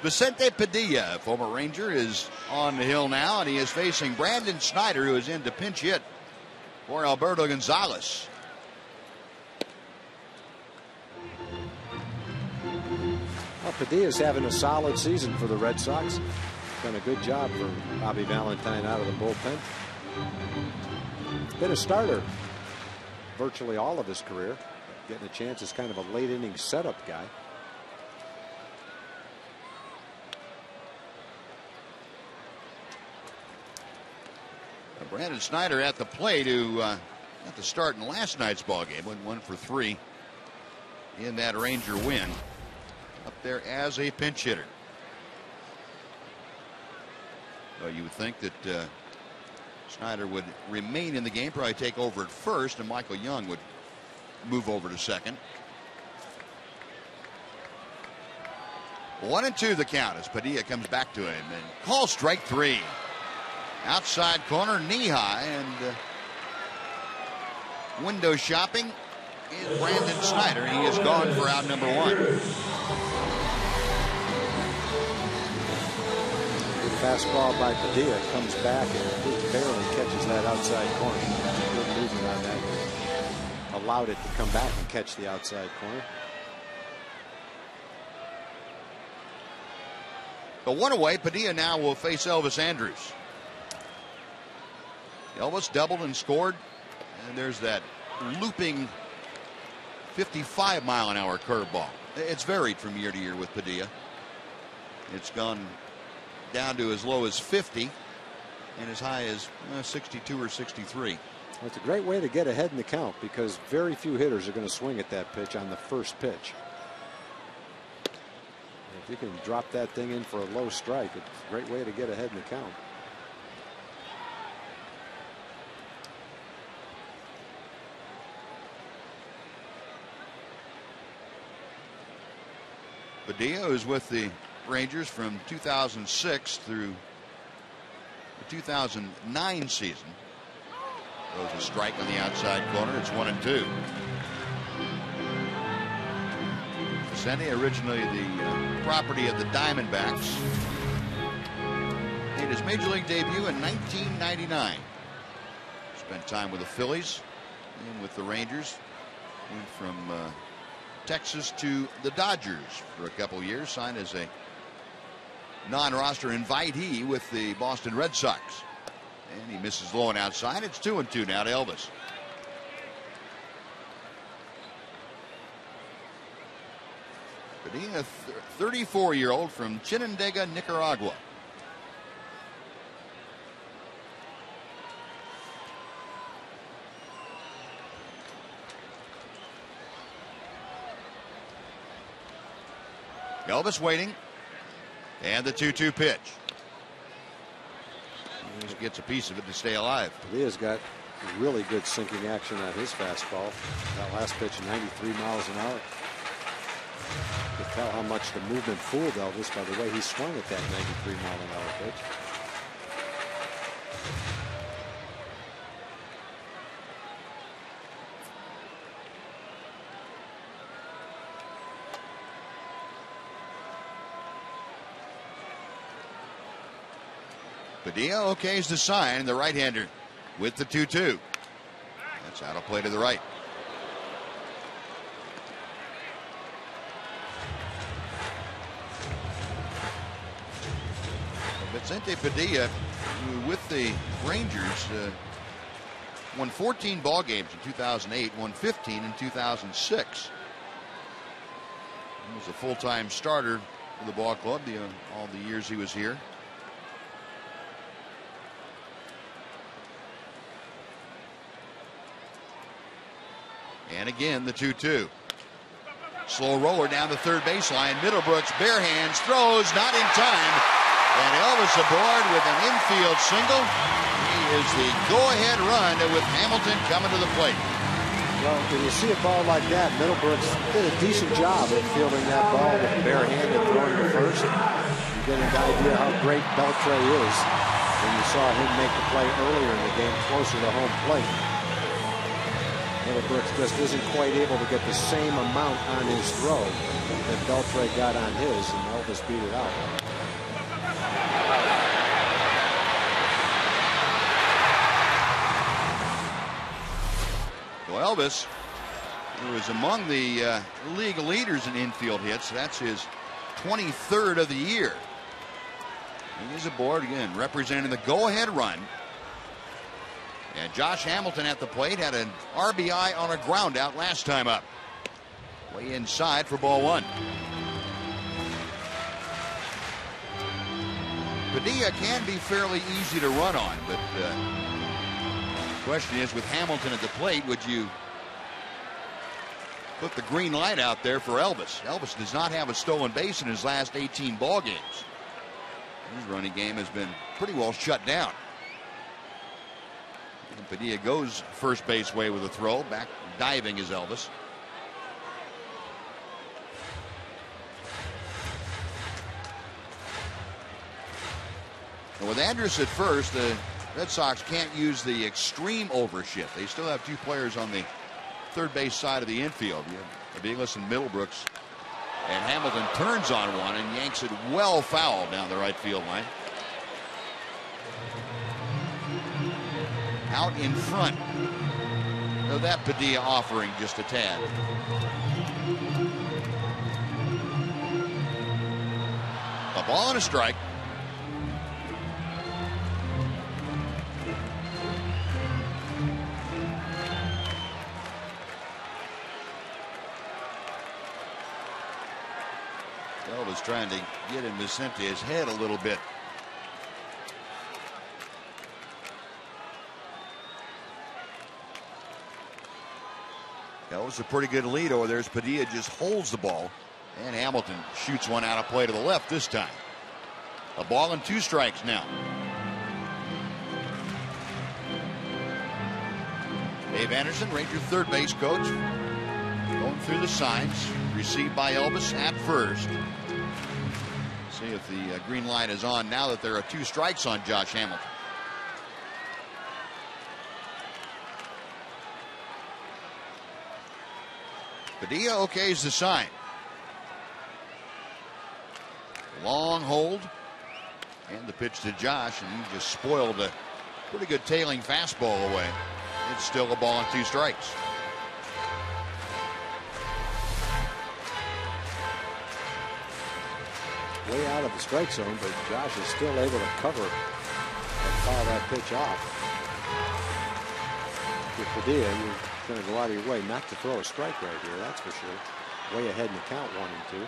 Vicente Padilla, former Ranger, is on the hill now, and he is facing Brandon Snyder, who is in to pinch hit for Alberto Gonzalez. Well, Padilla's having a solid season for the Red Sox. Done a good job for Bobby Valentine out of the bullpen. Been a starter virtually all of his career. getting a chance as kind of a late inning setup guy. Brandon Snyder at the plate, who got the start in last night's ball game, went 1 for 3 in that Ranger win. Up there as a pinch hitter. Well, you would think that Snyder would remain in the game, probably take over at first, and Michael Young would move over to second. 1-2 the count as Padilla comes back to him and calls strike 3. Outside corner, knee high, and window shopping is Brandon Snyder. He is gone for out number 1. Good fastball by Padilla, comes back and just barely catches that outside corner. Good movement on that. Allowed it to come back and catch the outside corner. But 1 away, Padilla now will face Elvis Andrus. Elvis doubled and scored, and there's that looping 55-mile-an-hour curveball. It's varied from year to year with Padilla. It's gone down to as low as 50 and as high as 62 or 63. Well, it's a great way to get ahead in the count because very few hitters are going to swing at that pitch on the first pitch. If you can drop that thing in for a low strike, it's a great way to get ahead in the count. Padilla is with the Rangers from 2006 through the 2009 season. Throws a strike on the outside corner. It's 1-2. Vicente, originally the property of the Diamondbacks, made his major league debut in 1999. Spent time with the Phillies and with the Rangers. Went from Texas to the Dodgers for a couple years. Signed as a non-roster invitee with the Boston Red Sox. And he misses low and outside. It's 2-2 now to Elvis. Padilla, 34-year-old from Chinandega, Nicaragua. Elvis waiting, and the 2-2 pitch. He just gets a piece of it to stay alive. Padilla's got really good sinking action on his fastball. That last pitch, 93 miles an hour. You can tell how much the movement fooled Elvis by the way he swung at that 93 mile an hour pitch. Padilla okays the sign, the right-hander with the 2-2. That's out of play to the right. Vicente Padilla, who with the Rangers won 14 ball games in 2008, won 15 in 2006. He was a full-time starter for the ball club all the years he was here. And again, the 2-2. Slow roller down the third baseline. Middlebrooks, bare hands, throws, not in time. And Elvis aboard with an infield single. He is the go-ahead run with Hamilton coming to the plate. Well, when you see a ball like that, Middlebrooks did a decent job of fielding that ball with a bare hand and throwing to first. You get an idea how great Beltre is when you saw him make the play earlier in the game closer to home plate. Middlebrooks just isn't quite able to get the same amount on his throw that Beltre got on his, and Elvis beat it out. Well, Elvis, who is among the league leaders in infield hits, that's his 23rd of the year. He's aboard again, representing the go-ahead run. And Josh Hamilton at the plate had an RBI on a ground out last time up. Way inside for ball one. Padilla can be fairly easy to run on, but the question is, with Hamilton at the plate, would you put the green light out there for Elvis? Elvis does not have a stolen base in his last 18 ball games. His running game has been pretty well shut down. And Padilla goes first base way with a throw. Back diving is Elvis. And with Andrus at first, the Red Sox can't use the extreme overshift. They still have two players on the third base side of the infield. You have Aviles and Middlebrooks. And Hamilton turns on one and yanks it well foul down the right field line. Out in front. So that Padilla offering just a tad. A ball and a strike. Elvis trying to get in Vicente's head a little bit. That was a pretty good lead over there. Padilla just holds the ball, and Hamilton shoots one out of play to the left this time. A ball and 2 strikes now. Dave Anderson, Ranger third base coach, going through the signs. Received by Elvis at first. See if the green light is on now that there are 2 strikes on Josh Hamilton. Padilla okays the sign. Long hold. And the pitch to Josh, and he just spoiled a pretty good tailing fastball away. It's still a ball and 2 strikes. Way out of the strike zone, but Josh is still able to cover and foul that pitch off. With Padilla, you're going to go out of your way not to throw a strike right here, that's for sure. Way ahead in the count, 1-2.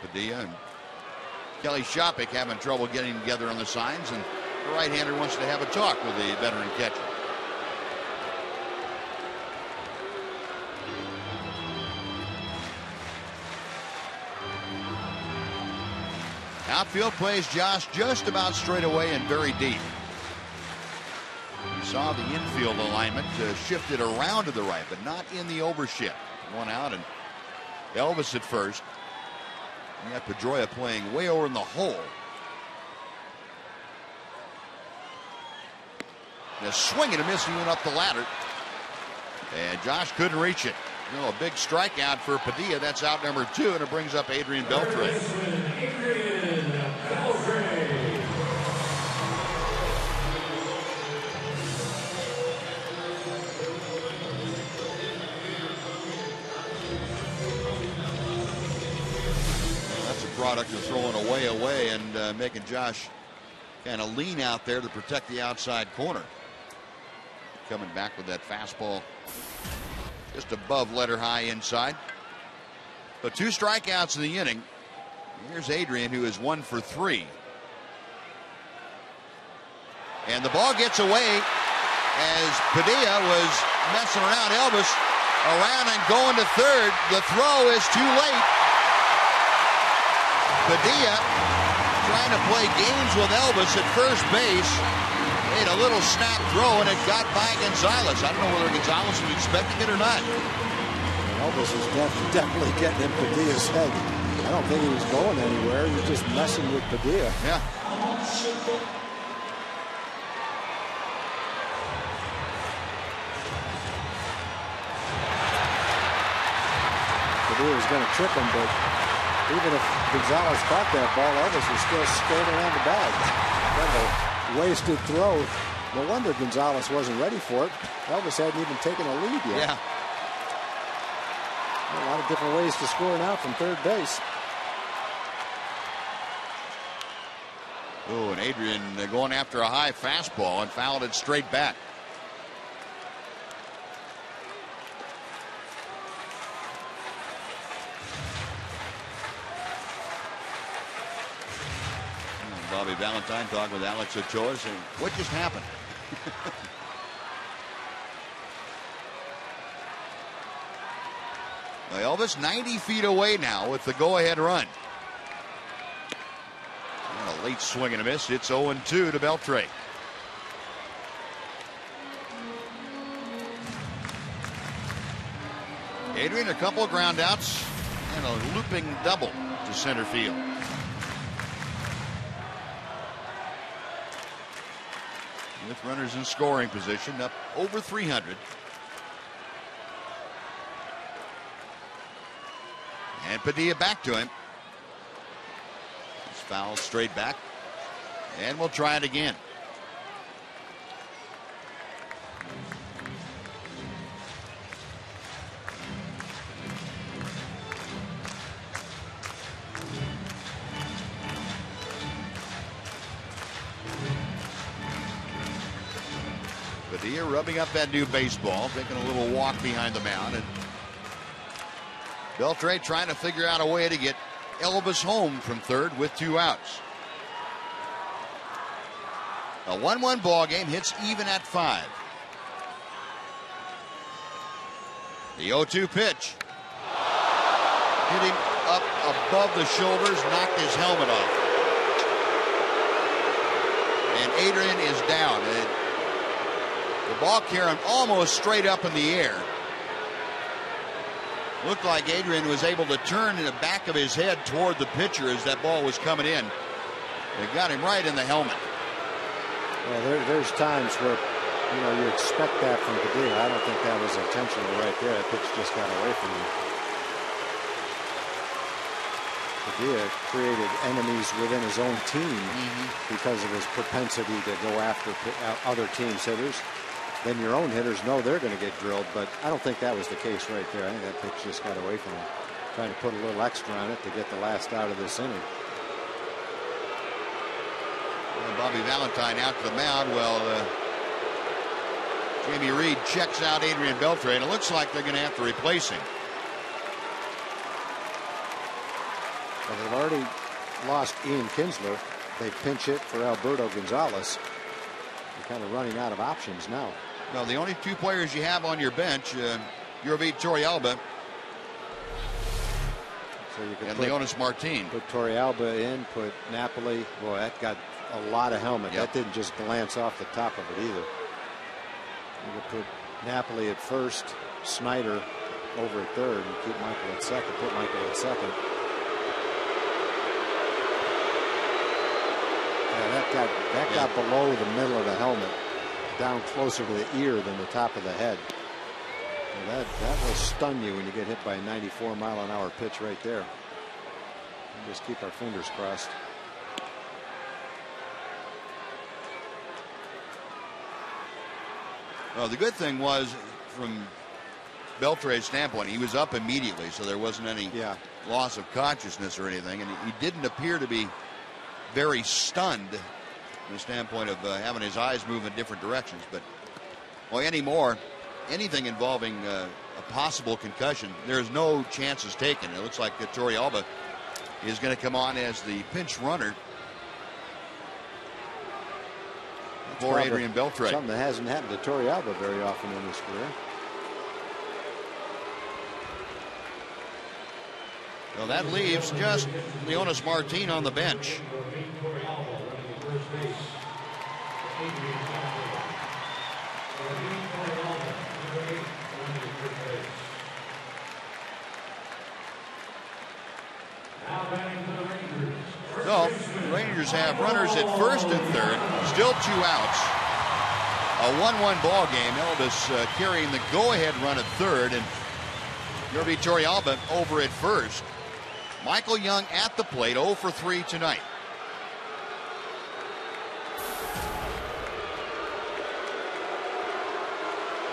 Padilla and Kelly Shopik having trouble getting together on the signs, and the right-hander wants to have a talk with the veteran catcher. Outfield plays Josh just about straight away and very deep. You saw the infield alignment shifted around to the right, but not in the overshift. One out, and Elvis at first. You have Pedroia playing way over in the hole. A swing and a miss, he went up the ladder. And Josh couldn't reach it. You know, a big strikeout for Padilla. That's out number 2, and it brings up Adrian Beltre. Product of throwing away and making Josh kind of lean out there to protect the outside corner. Coming back with that fastball just above letter high inside. But 2 strikeouts in the inning. Here's Adrian, who is 1 for 3. And the ball gets away as Padilla was messing around. Elvis around and going to third. The throw is too late. Padilla trying to play games with Elvis at first base. Made a little snap throw, and it got by Gonzalez. I don't know whether Gonzalez was expecting it or not. Elvis is definitely getting in Padilla's head. I don't think he was going anywhere. He was just messing with Padilla. Yeah. Padilla was going to trip him, but even if Gonzalez caught that ball, Elvis was still skating around the bag. Kind of a wasted throw. No wonder Gonzalez wasn't ready for it. Elvis hadn't even taken a lead yet. Yeah. A lot of different ways to score now from third base. Oh, and Adrian going after a high fastball and fouled it straight back. Bobby Valentine talking with Alex Ochoa saying, what just happened? Well, Elvis 90 feet away now with the go-ahead run. And a late swing and a miss. It's 0-2 to Beltre. Adrian, a couple of ground outs and a looping double to center field. With runners in scoring position, up over 300. And Padilla back to him. It's fouled straight back. And we'll try it again. Padilla rubbing up that new baseball, taking a little walk behind the mound. And Beltre trying to figure out a way to get Elvis home from third with 2 outs. A 1-1 ball game, hits even at 5. The 0-2 pitch. Hitting up above the shoulders, knocked his helmet off. And Adrian is down. The ball carrying almost straight up in the air. Looked like Adrian was able to turn in the back of his head toward the pitcher as that ball was coming in. They got him right in the helmet. Well, there's times where, you expect that from Padilla. I don't think that was intentional right there. That pitch just got away from him. Padilla created enemies within his own team because of his propensity to go after other teams' hitters. Then your own hitters know they're going to get drilled, but I don't think that was the case right there. I think that pitch just got away from him. Trying to put a little extra on it to get the last out of this inning. Well, Bobby Valentine out to the mound. Well, Jamie Reed checks out Adrian Beltre, and it looks like they're going to have to replace him. Well, they've already lost Ian Kinsler. They pinch hit for Alberto Gonzalez. They're kind of running out of options now. Well, the only 2 players you have on your bench, Yorvit Torrealba so you can and Leonis Martin. Put Torrealba in, put Napoli. Boy, that got a lot of helmet. Yep. That didn't just glance off the top of it either. You could put Napoli at first, Snyder over at third, and keep Michael at second. Put Michael at second. Yeah, that got below the middle of the helmet, down closer to the ear than the top of the head. And that will stun you when you get hit by a 94-mile-an-hour pitch right there. And just keep our fingers crossed. Well, the good thing was, from Beltre's standpoint, he was up immediately, so there wasn't any loss of consciousness or anything, and he didn't appear to be very stunned from the standpoint of having his eyes move in different directions. But anymore, anything involving a possible concussion, there's no chances taken. It looks like Torrealba is going to come on as the pinch runner for Adrian Beltre. Something that hasn't happened to Torrealba very often in his career. Well, that leaves just Leonis Martin on the bench. So, the Rangers have runners at first and third, still 2 outs. A 1-1 ball game. Elvis carrying the go-ahead run at third, and Yorvit Torrealba over at first. Michael Young at the plate, 0 for 3 tonight.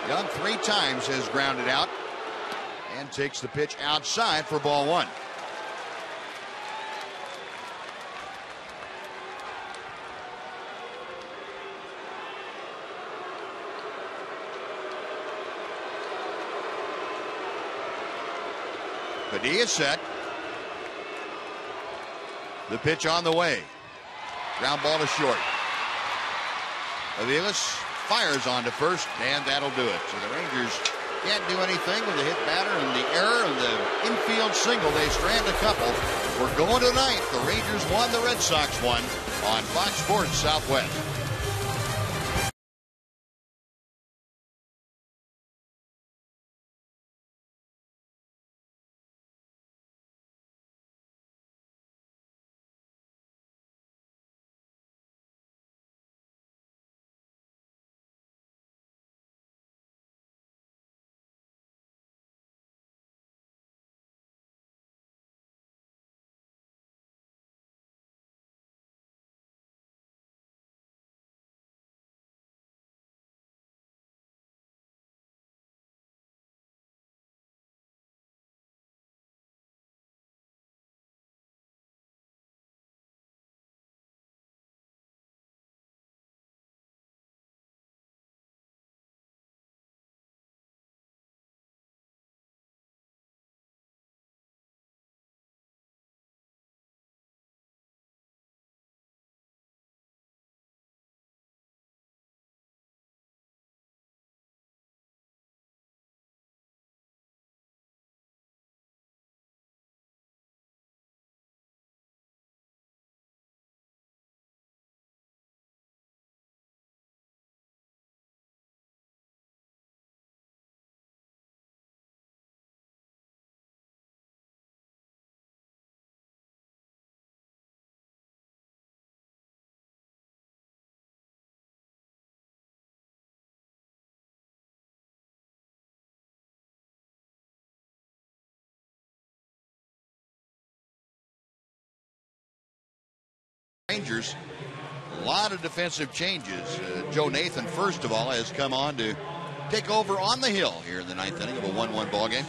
Young 3 times has grounded out and takes the pitch outside for ball 1. Padilla set. The pitch on the way. Ground ball to short. Aviles fires on to first, and that'll do it. So the Rangers can't do anything with the hit batter and the error and the infield single. They strand a couple. We're going to ninth. The Rangers won, the Red Sox won on Fox Sports Southwest. Rangers, a lot of defensive changes. Joe Nathan, first of all, has come on to take over on the hill here in the ninth inning of a 1-1 ball game.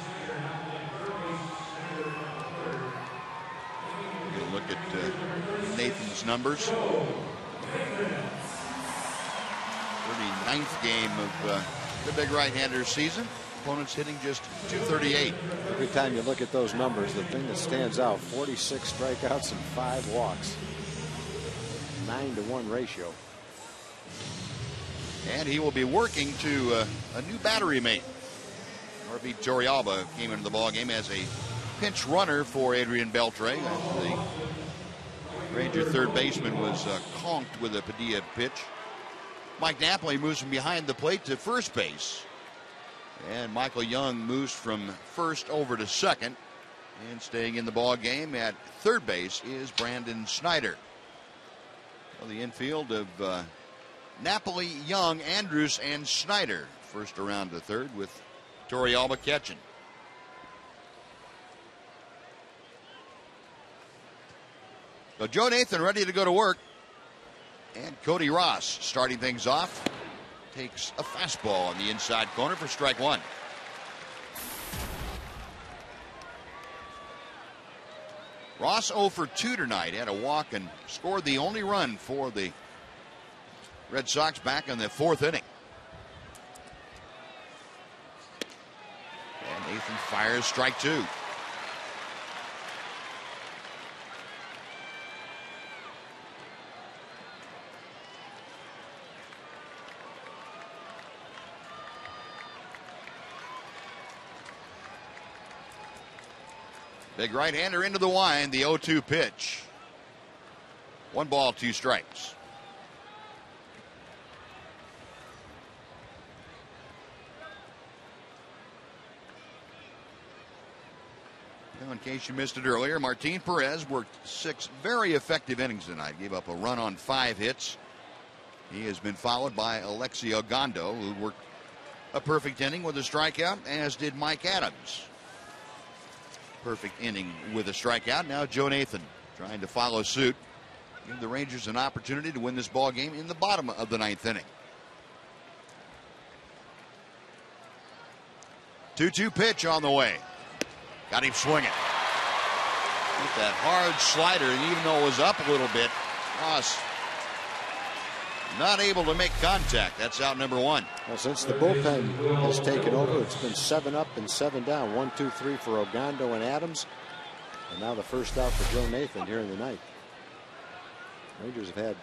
We'll look at Nathan's numbers. 39th game of the big right-hander season. Opponents hitting just .238. Every time you look at those numbers, the thing that stands out, 46 strikeouts and 5 walks. 9-to-1 ratio. And he will be working to a new battery mate. R.B. Torrealba came into the ballgame as a pinch runner for Adrian Beltre. The Ranger third baseman was conked with a Padilla pitch. Mike Napoli moves from behind the plate to first base. And Michael Young moves from first over to second. And staying in the ballgame at third base is Brandon Snyder. Well, the infield of Napoli, Young, Andrews, and Snyder. First around to third with Torrealba catching. So Joe Nathan ready to go to work. And Cody Ross starting things off. Takes a fastball on the inside corner for strike one. Ross 0 for 2 tonight, had a walk and scored the only run for the Red Sox back in the fourth inning. And Nathan fires strike two. Big right-hander into the wind, the 0-2 pitch. 1 ball, 2 strikes. Now, in case you missed it earlier, Martin Perez worked 6 very effective innings tonight. Gave up a run on 5 hits. He has been followed by Alexi Ogando, who worked a perfect inning with a strikeout, as did Mike Adams. Perfect inning with a strikeout. Now Joe Nathan trying to follow suit. Give the Rangers an opportunity to win this ball game in the bottom of the ninth inning. 2-2 pitch on the way. Got him swinging. With that hard slider, and even though it was up a little bit, Ross not able to make contact. That's out number 1. Well, since the bullpen has taken over, it's been 7 up and 7 down. 1, 2, 3 for Ogando and Adams. And now the first out for Joe Nathan here in the ninth. Rangers have had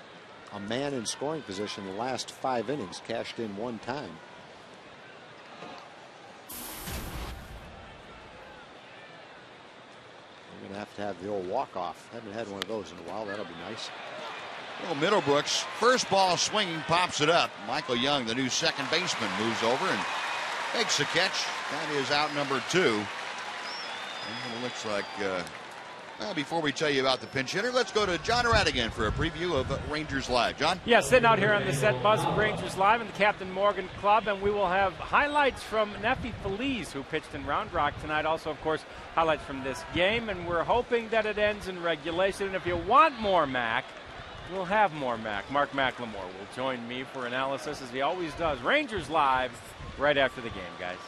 a man in scoring position the last 5 innings, cashed in 1 time. We're going to have the old walk-off. Haven't had one of those in a while. That'll be nice. Well, Middlebrooks, first ball swinging, pops it up. Michael Young, the new second baseman, moves over and makes the catch. That is out number 2. And it looks like, well, before we tell you about the pinch hitter, let's go to John Radigan for a preview of Rangers Live. John? Yeah, sitting out here on the set bus of Rangers Live and the Captain Morgan Club, and we will have highlights from Nefi Feliz, who pitched in Round Rock tonight. Also, of course, highlights from this game, and we're hoping that it ends in regulation. And if you want more Mac, we'll have more Mac. Mark McLemore will join me for analysis, as he always does. Rangers Live right after the game, guys.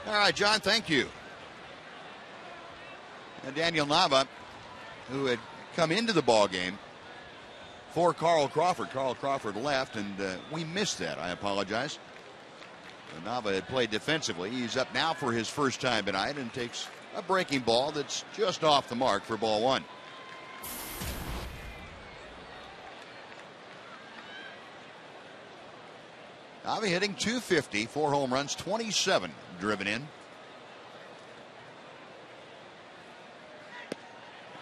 All right, John, thank you. And Daniel Nava, who had come into the ball game for Carl Crawford. Carl Crawford left, and we missed that. I apologize. Nava had played defensively. He's up now for his first time tonight and takes a breaking ball that's just off the mark for ball 1. Nava hitting .250, 4 home runs, 27 driven in.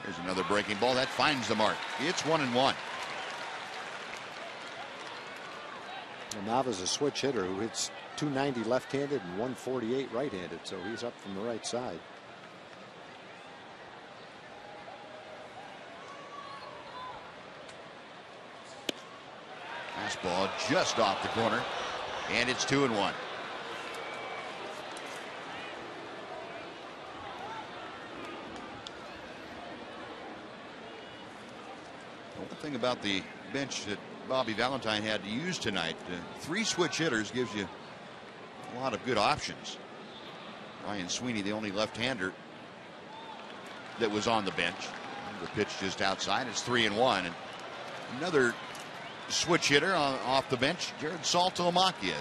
There's another breaking ball that finds the mark. It's 1-1. Nava's a switch hitter who hits .290 left-handed and .148 right-handed, so he's up from the right side. Fastball just off the corner, and it's 2-1. One thing about the bench that Bobby Valentine had to use tonight, 3 switch hitters gives you a lot of good options. Ryan Sweeney, the only left-hander that was on the bench. The pitch just outside. It's 3-1. And another switch hitter off the bench, Jared Saltalamacchia,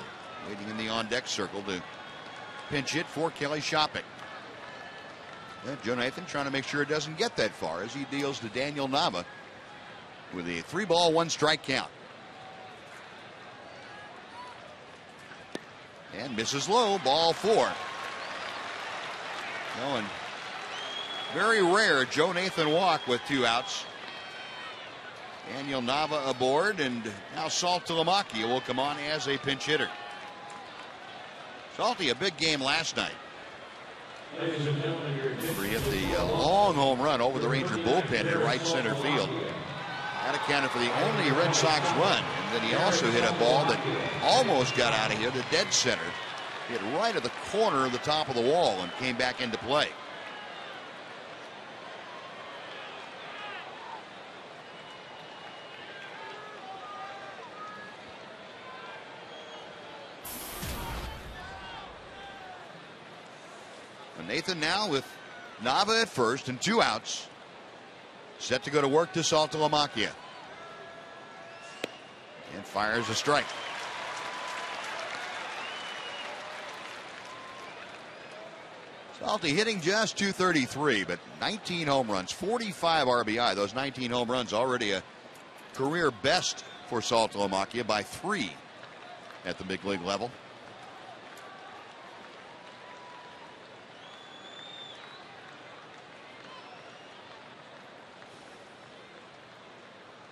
waiting in the on-deck circle to pinch hit for Kelly Shopping. Joe Nathan trying to make sure it doesn't get that far as he deals to Daniel Nava with a 3-ball, 1-strike count. And misses low, ball 4. No, and very rare Joe Nathan walk with 2 outs. Daniel Nava aboard, and now Saltalamacchia will come on as a pinch hitter. Salty, a big game last night. Remember, he hit the long home run over the Ranger bullpen in right center field. That accounted for the only Red Sox run. And then he also hit a ball that almost got out of here to dead center. Hit right at the corner of the top of the wall and came back into play. And Nathan now with Nava at first and 2 outs. Set to go to work to Saltalamacchia. And fires a strike. Salty hitting just .233, but 19 home runs, 45 RBI. Those 19 home runs already a career best for Saltalamacchia by 3 at the big league level.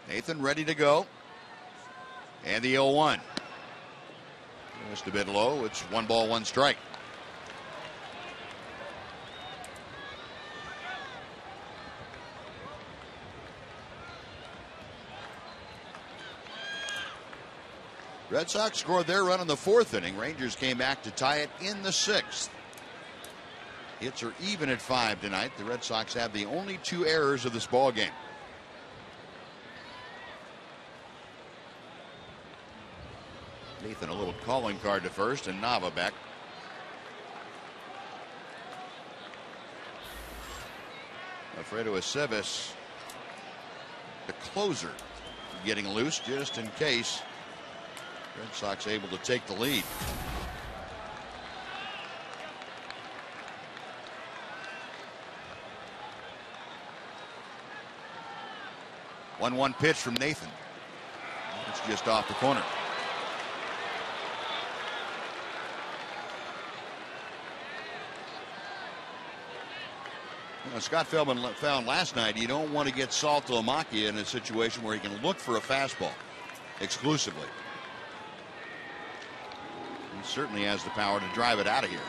Nathan ready to go. And the 0-1. Just a bit low. It's 1 ball, 1 strike. Red Sox scored their run in the 4th inning. Rangers came back to tie it in the 6th. Hits are even at 5 tonight. The Red Sox have the only 2 errors of this ball game. Nathan a little calling card to first, and Nava back. Alfredo Aceves, the closer getting loose just in case Red Sox able to take the lead. One pitch from Nathan. It's just off the corner. Scott Feldman found last night you don't want to get Saltalamacchia in a situation where he can look for a fastball exclusively. He certainly has the power to drive it out of here.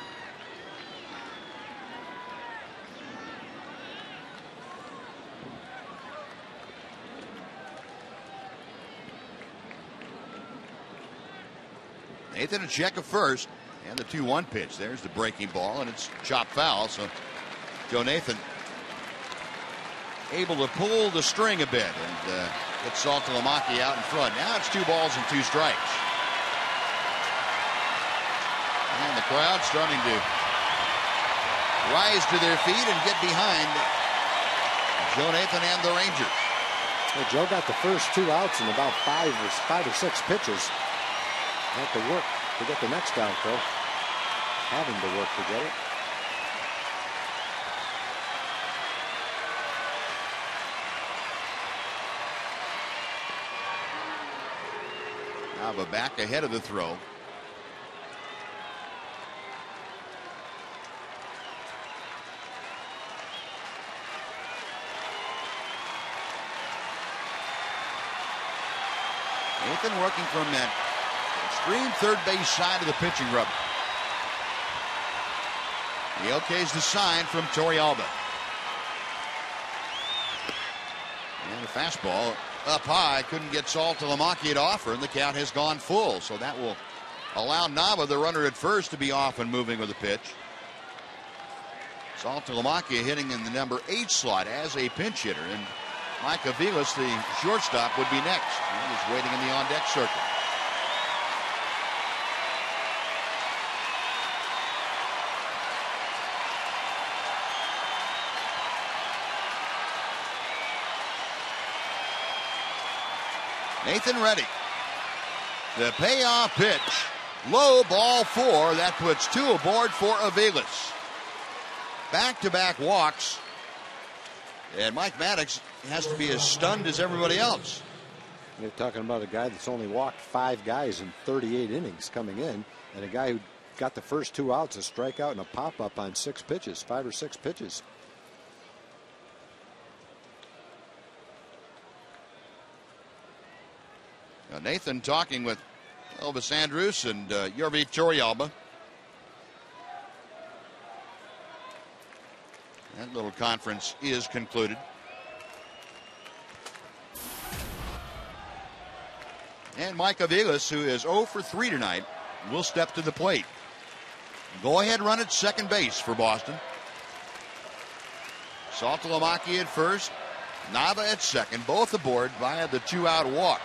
Nathan a check of first, and the 2-1 pitch. There's the breaking ball, and it's chopped foul. So Joe Nathan able to pull the string a bit and get Saltalamacchia out in front. Now it's 2 balls and 2 strikes. And the crowd starting to rise to their feet and get behind Joe Nathan and the Rangers. Well, Joe got the first 2 outs in about 5 or 6 pitches. Had to work to get the next out, though. Having to work to get it. Now back ahead of the throw. Nathan working from that extreme third base side of the pitching rubber. He okays the sign from Torrealba. And the fastball up high, couldn't get Saltalamacchia to offer, and the count has gone full. So that will allow Nava, the runner at first, to be off and moving with the pitch. Saltalamacchia hitting in the number 8 slot as a pinch hitter, and Mike Aviles, the shortstop, would be next. He was waiting in the on-deck circle. Nathan ready. The payoff pitch. Low, ball 4. That puts 2 aboard for Aviles. Back-to-back walks. And Mike Maddox has to be as stunned as everybody else. You're talking about a guy that's only walked 5 guys in 38 innings coming in, and a guy who got the first 2 outs, a strikeout and a pop-up on 6 pitches, 5 or 6 pitches. Now Nathan talking with Elvis Andrus and Jorvi Torrealba. That little conference is concluded. And Mike Aviles, who is 0 for 3 tonight, will step to the plate. Go ahead run at second base for Boston. Saltalamacchia at first, Nava at second, both aboard via the 2-out walk.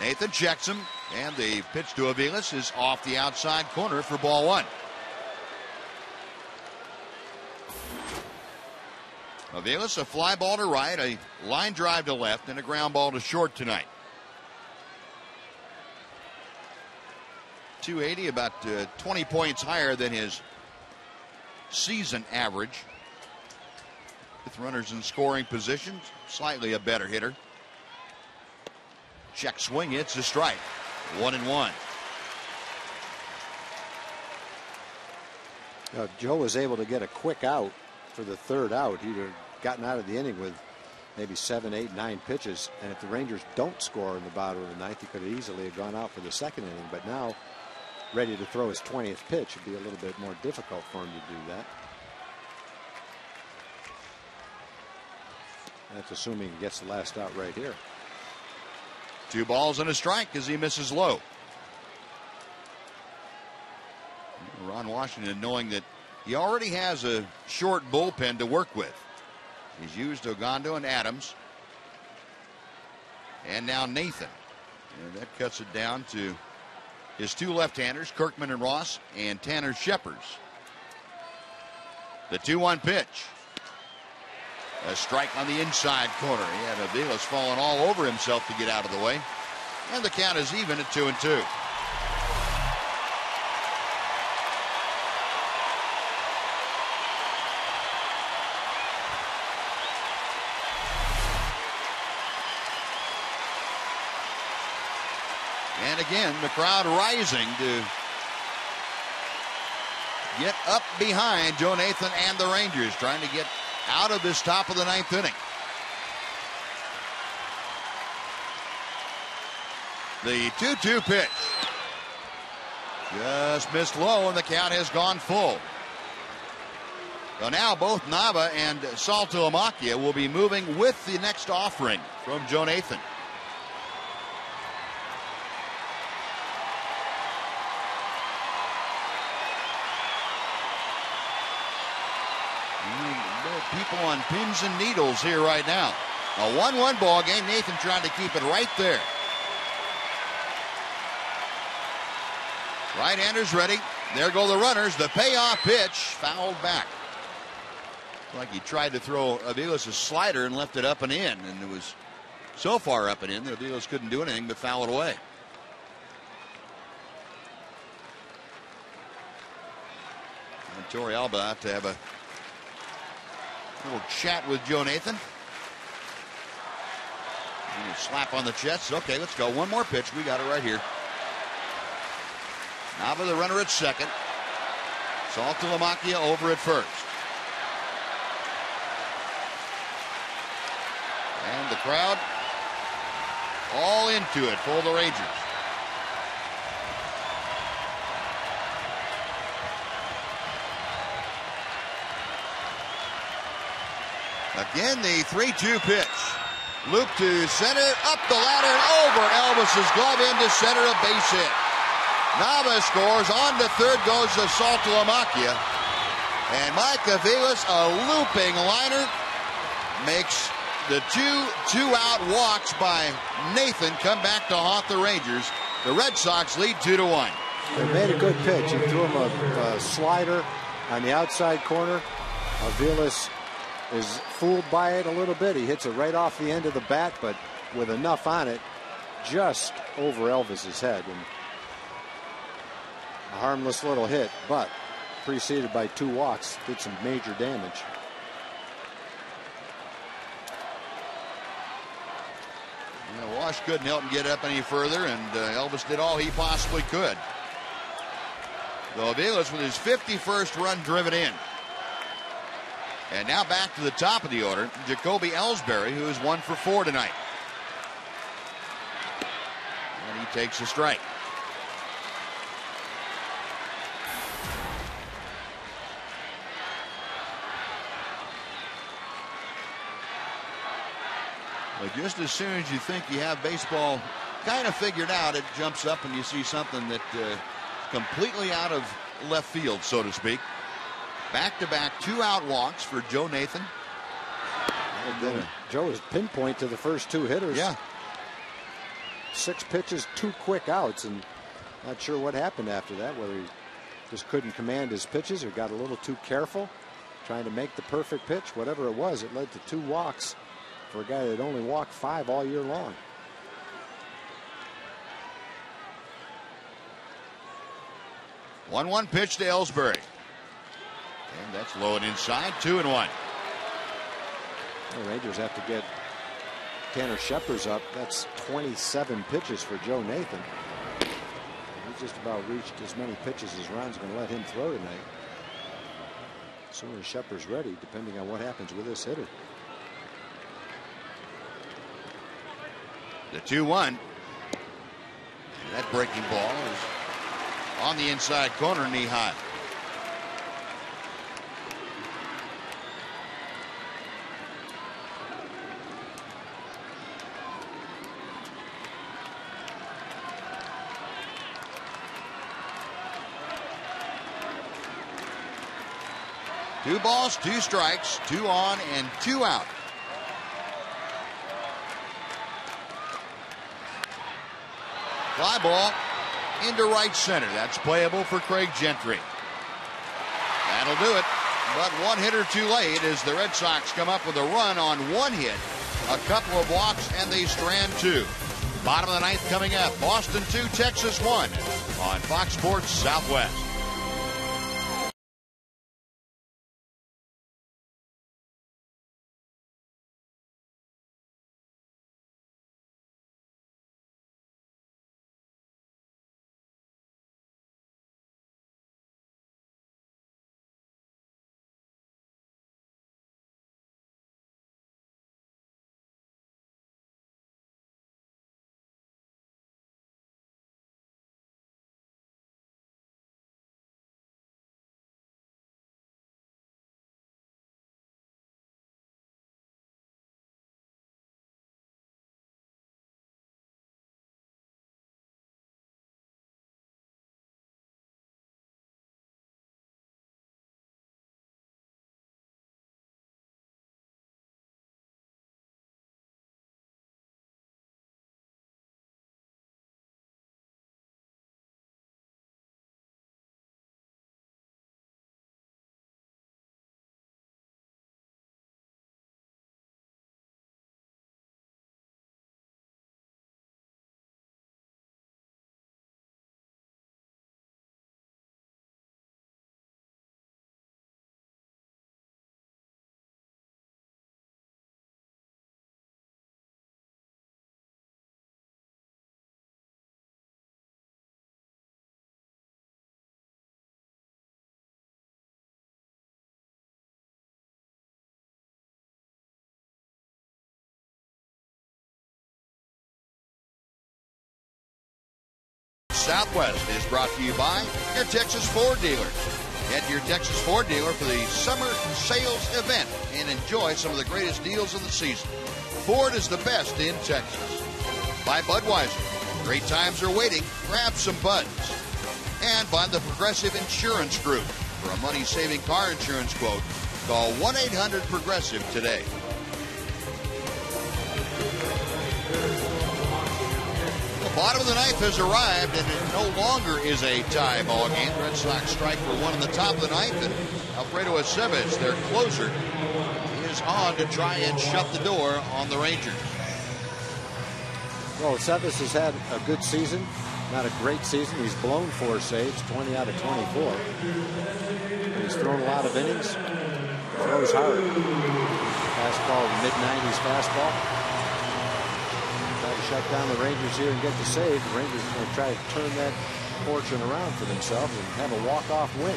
Nathan checks him, and the pitch to Aviles is off the outside corner for ball 1. Aviles, a fly ball to right, a line drive to left, and a ground ball to short tonight. 280, about 20 points higher than his season average. With runners in scoring positions, slightly a better hitter. Check swing, it's a strike. 1-1. Joe was able to get a quick out for the 3rd out. He'd have gotten out of the inning with maybe 7, 8, 9 pitches. And if the Rangers don't score in the bottom of the 9th, he could have easily have gone out for the 2nd inning. But now, ready to throw his 20th pitch, it'd be a little bit more difficult for him to do that. That's assuming he gets the last out right here. 2 balls and a strike as he misses low. Ron Washington knowing that he already has a short bullpen to work with. He's used Ogando and Adams. And now Nathan. And that cuts it down to his 2 left-handers, Kirkman and Ross, and Tanner Shepard. The 2-1 pitch. A strike on the inside corner. He had Aviles falling all over himself to get out of the way. And the count is even at 2-2. And again, the crowd rising to get up behind Joe Nathan and the Rangers, trying to get out of this top of the 9th inning. The 2-2 pitch. Just missed low, and the count has gone full. So now both Nava and Saltalamacchia will be moving with the next offering from Joe Nathan. People on pins and needles here right now. A 1-1 ball game. Nathan trying to keep it right there. Right-handers ready. There go the runners. The payoff pitch fouled back. Like he tried to throw Aviles' slider and left it up and in, and it was so far up and in that Aviles couldn't do anything but foul it away. And Torrealba out to have a little chat with Joe Nathan. And a slap on the chest. Okay, let's go. One more pitch. We got it right here. Nava the runner at second. Saltalamacchia over at first. And the crowd all into it for the Rangers. Again, the 3-2 pitch. Loop to center, up the ladder, and over Elvis's glove into center, a base hit. Nava scores, on to third goes the Saltalamacchia. And Mike Aviles, a looping liner, makes the two-out walks by Nathan come back to haunt the Rangers. The Red Sox lead 2-1. They made a good pitch. He threw him a slider on the outside corner. Aviles is fooled by it a little bit. He hits it right off the end of the bat, but with enough on it, just over Elvis's head. And a harmless little hit, but preceded by 2 walks, did some major damage. Wash couldn't help him get up any further, and Elvis did all he possibly could. So Aviles with his 51st run driven in. And now back to the top of the order, Jacoby Ellsbury, who is 1 for 4 tonight. And he takes a strike. But just as soon as you think you have baseball kind of figured out, it jumps up and you see something that completely out of left field, so to speak. Back-to-back 2-out walks for Joe Nathan. Joe is pinpoint to the first 2 hitters. Yeah. 6 pitches, 2 quick outs, and not sure what happened after that, whether he just couldn't command his pitches or got a little too careful trying to make the perfect pitch. Whatever it was, it led to 2 walks for a guy that only walked 5 all year long. One pitch to Ellsbury. And that's low and inside, 2-1. The Rangers have to get Tanner Scheppers up. That's 27 pitches for Joe Nathan. He just about reached as many pitches as Ron's going to let him throw tonight. As soon as Scheppers ready, depending on what happens with this hitter. The 2-1. And that breaking ball is on the inside corner, knee high. Two balls, 2 strikes, 2 on and 2 out. Fly ball into right center. That's playable for Craig Gentry. That'll do it. but one hitter too late as the Red Sox come up with a run on one hit, a couple of walks, and they strand two. Bottom of the ninth coming up. Boston 2, Texas 1 on Fox Sports Southwest. Southwest is brought to you by your Texas Ford dealer. Head to your Texas Ford dealer for the summer sales event and enjoy some of the greatest deals of the season. Ford is the best in Texas. By Budweiser. Great times are waiting. Grab some buds. And by the Progressive Insurance Group. For a money-saving car insurance quote, call 1-800-PROGRESSIVE today. Bottom of the ninth has arrived, and it no longer is a tie ball game. Red Sox strike for one in the top of the ninth, and Alfredo Aceves, their closer, is on to try and shut the door on the Rangers. Well, Aceves has had a good season, not a great season. He's blown 4 saves, 20 out of 24. And he's thrown a lot of innings, throws hard. Fastball, mid-90s fastball. Shut down the Rangers here and get the save. The Rangers are going to try to turn that fortune around for themselves and have a walk-off win.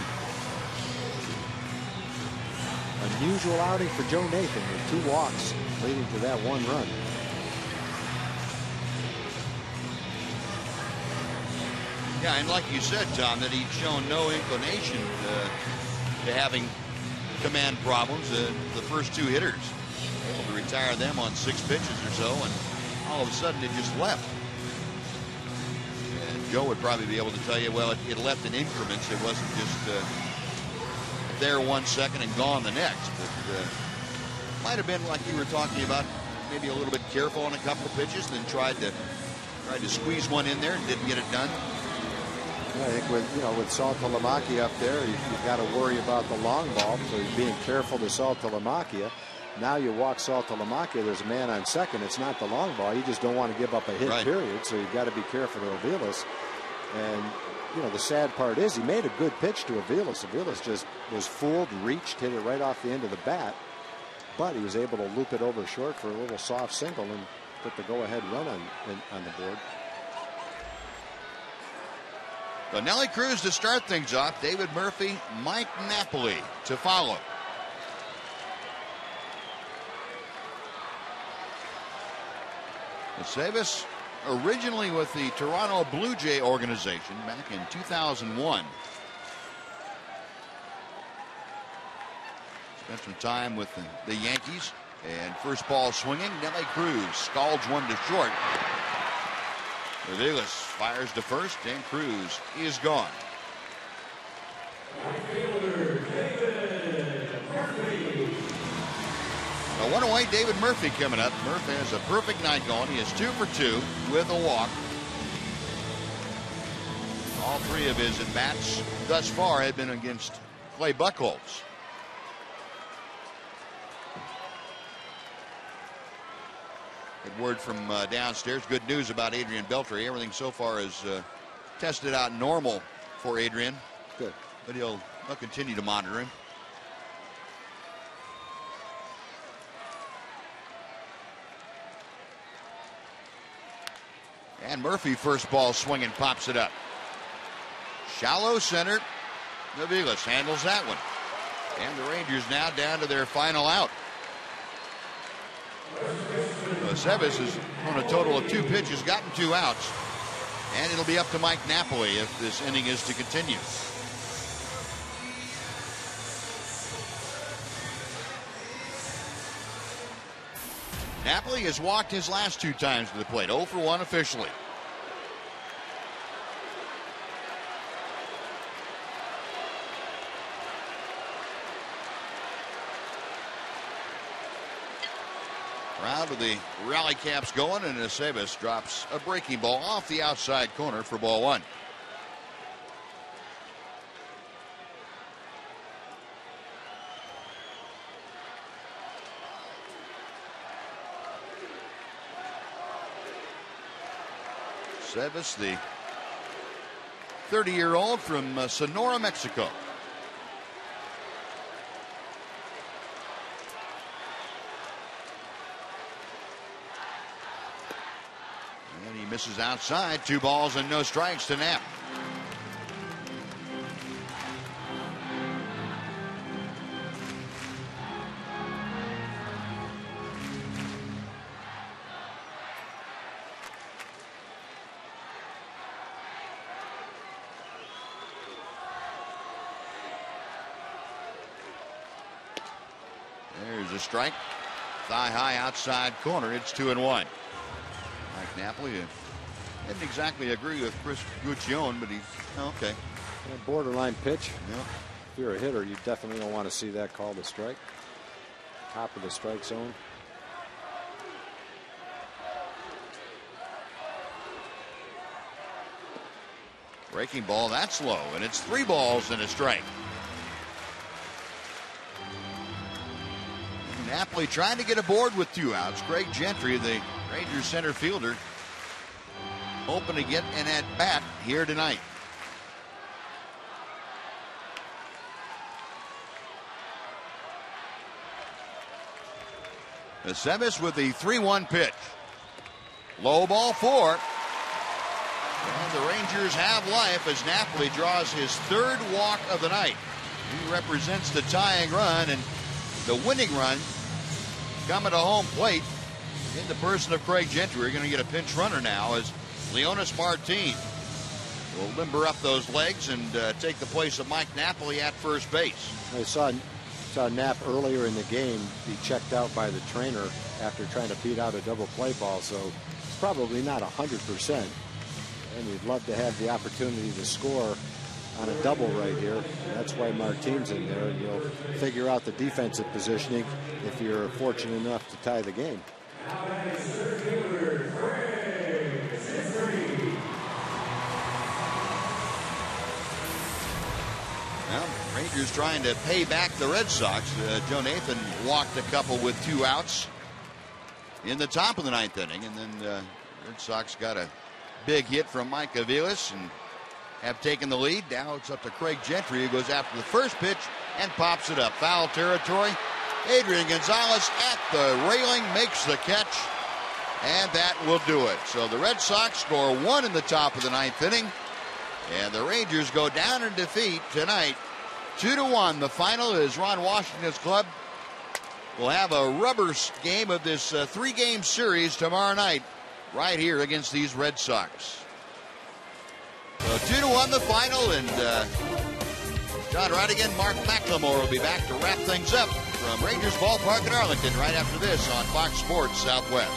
Unusual outing for Joe Nathan with 2 walks leading to that 1 run. Yeah, and like you said, Tom, that he's shown no inclination to having command problems. The first 2 hitters, able to retire them on 6 pitches or so, and all of a sudden it just left. And Joe would probably be able to tell you, well, it left in increments. It wasn't just there 1 second and gone the next. But might have been like you were talking about, maybe a little bit careful on a couple of pitches, then tried to squeeze one in there and didn't get it done. I think with Saltalamacchia up there, you've got to worry about the long ball, so he's being careful to Saltalamacchia. Now you walk Saltalamacchia, there's a man on second. It's not the long ball. You just don't want to give up a hit, right, period. So you've got to be careful to Aviles. And, the sad part is he made a good pitch to Aviles. Aviles just was fooled, reached, hit it right off the end of the bat. But he was able to loop it over short for a little soft single and put the go-ahead run on the board. So Nelly Cruz to start things off. David Murphy, Mike Napoli to follow. Aceves, originally with the Toronto Blue Jay organization back in 2001. Spent some time with the Yankees. And first ball swinging, Nelly Cruz scalds one to short. Aviles fires to first, and Cruz is gone. Now, one away, David Murphy coming up. Murphy has a perfect night going. He is 2 for 2 with a walk. All 3 of his at-bats thus far had been against Clay Buchholz. Good word from downstairs. Good news about Adrian Beltre. Everything so far is tested out normal for Adrian. Good. But they'll continue to monitor him. And Murphy, first ball swinging, pops it up. Shallow center. Navilas handles that one. And the Rangers now down to their final out. Seves has on a total of 2 pitches, gotten 2 outs. And it'll be up to Mike Napoli if this inning is to continue. Napoli has walked his last 2 times to the plate, 0 for 1 officially. Round with the rally caps going, and Aceves drops a breaking ball off the outside corner for ball 1. Aceves, the 30-year-old from Sonora, Mexico. And he misses outside. 2 balls and no strikes to Knapp. There's a strike. Thigh high outside corner. It's 2-1. Mike Napoli didn't exactly agree with Chris Guccione, but he's okay. A borderline pitch. Yep. If you're a hitter, you definitely don't want to see that called a strike. Top of the strike zone. Breaking ball, that's low, and it's 3 balls and a strike. Napoli trying to get aboard with 2 outs. Craig Gentry, the Rangers center fielder, hoping to get an at-bat here tonight. Aceves with the 3-1 pitch. Low ball 4. And the Rangers have life as Napoli draws his 3rd walk of the night. He represents the tying run, and the winning run coming to home plate in the person of Craig Gentry. We're going to get a pinch runner now as Leonis Martin will limber up those legs and take the place of Mike Napoli at first base. I saw Knapp earlier in the game be checked out by the trainer after trying to beat out a double play ball, so it's probably not 100%. And you'd love to have the opportunity to score on a double right here. That's why Martin's in there, and you'll figure out the defensive positioning if you're fortunate enough to tie the game. Well, Rangers trying to pay back the Red Sox. Joe Nathan walked a couple with 2 outs in the top of the 9th inning, and then Red Sox got a big hit from Mike Aviles and have taken the lead. Now it's up to Craig Gentry, who goes after the first pitch and pops it up. Foul territory. Adrian Gonzalez at the railing makes the catch, and that will do it. So the Red Sox score 1 in the top of the 9th inning, and the Rangers go down in defeat tonight 2-1. The final is Ron Washington's club will have a rubber game of this 3-game series tomorrow night right here against these Red Sox. So 2-1 the final, and John Rodigan, Mark McLemore will be back to wrap things up from Rangers Ballpark in Arlington right after this on Fox Sports Southwest.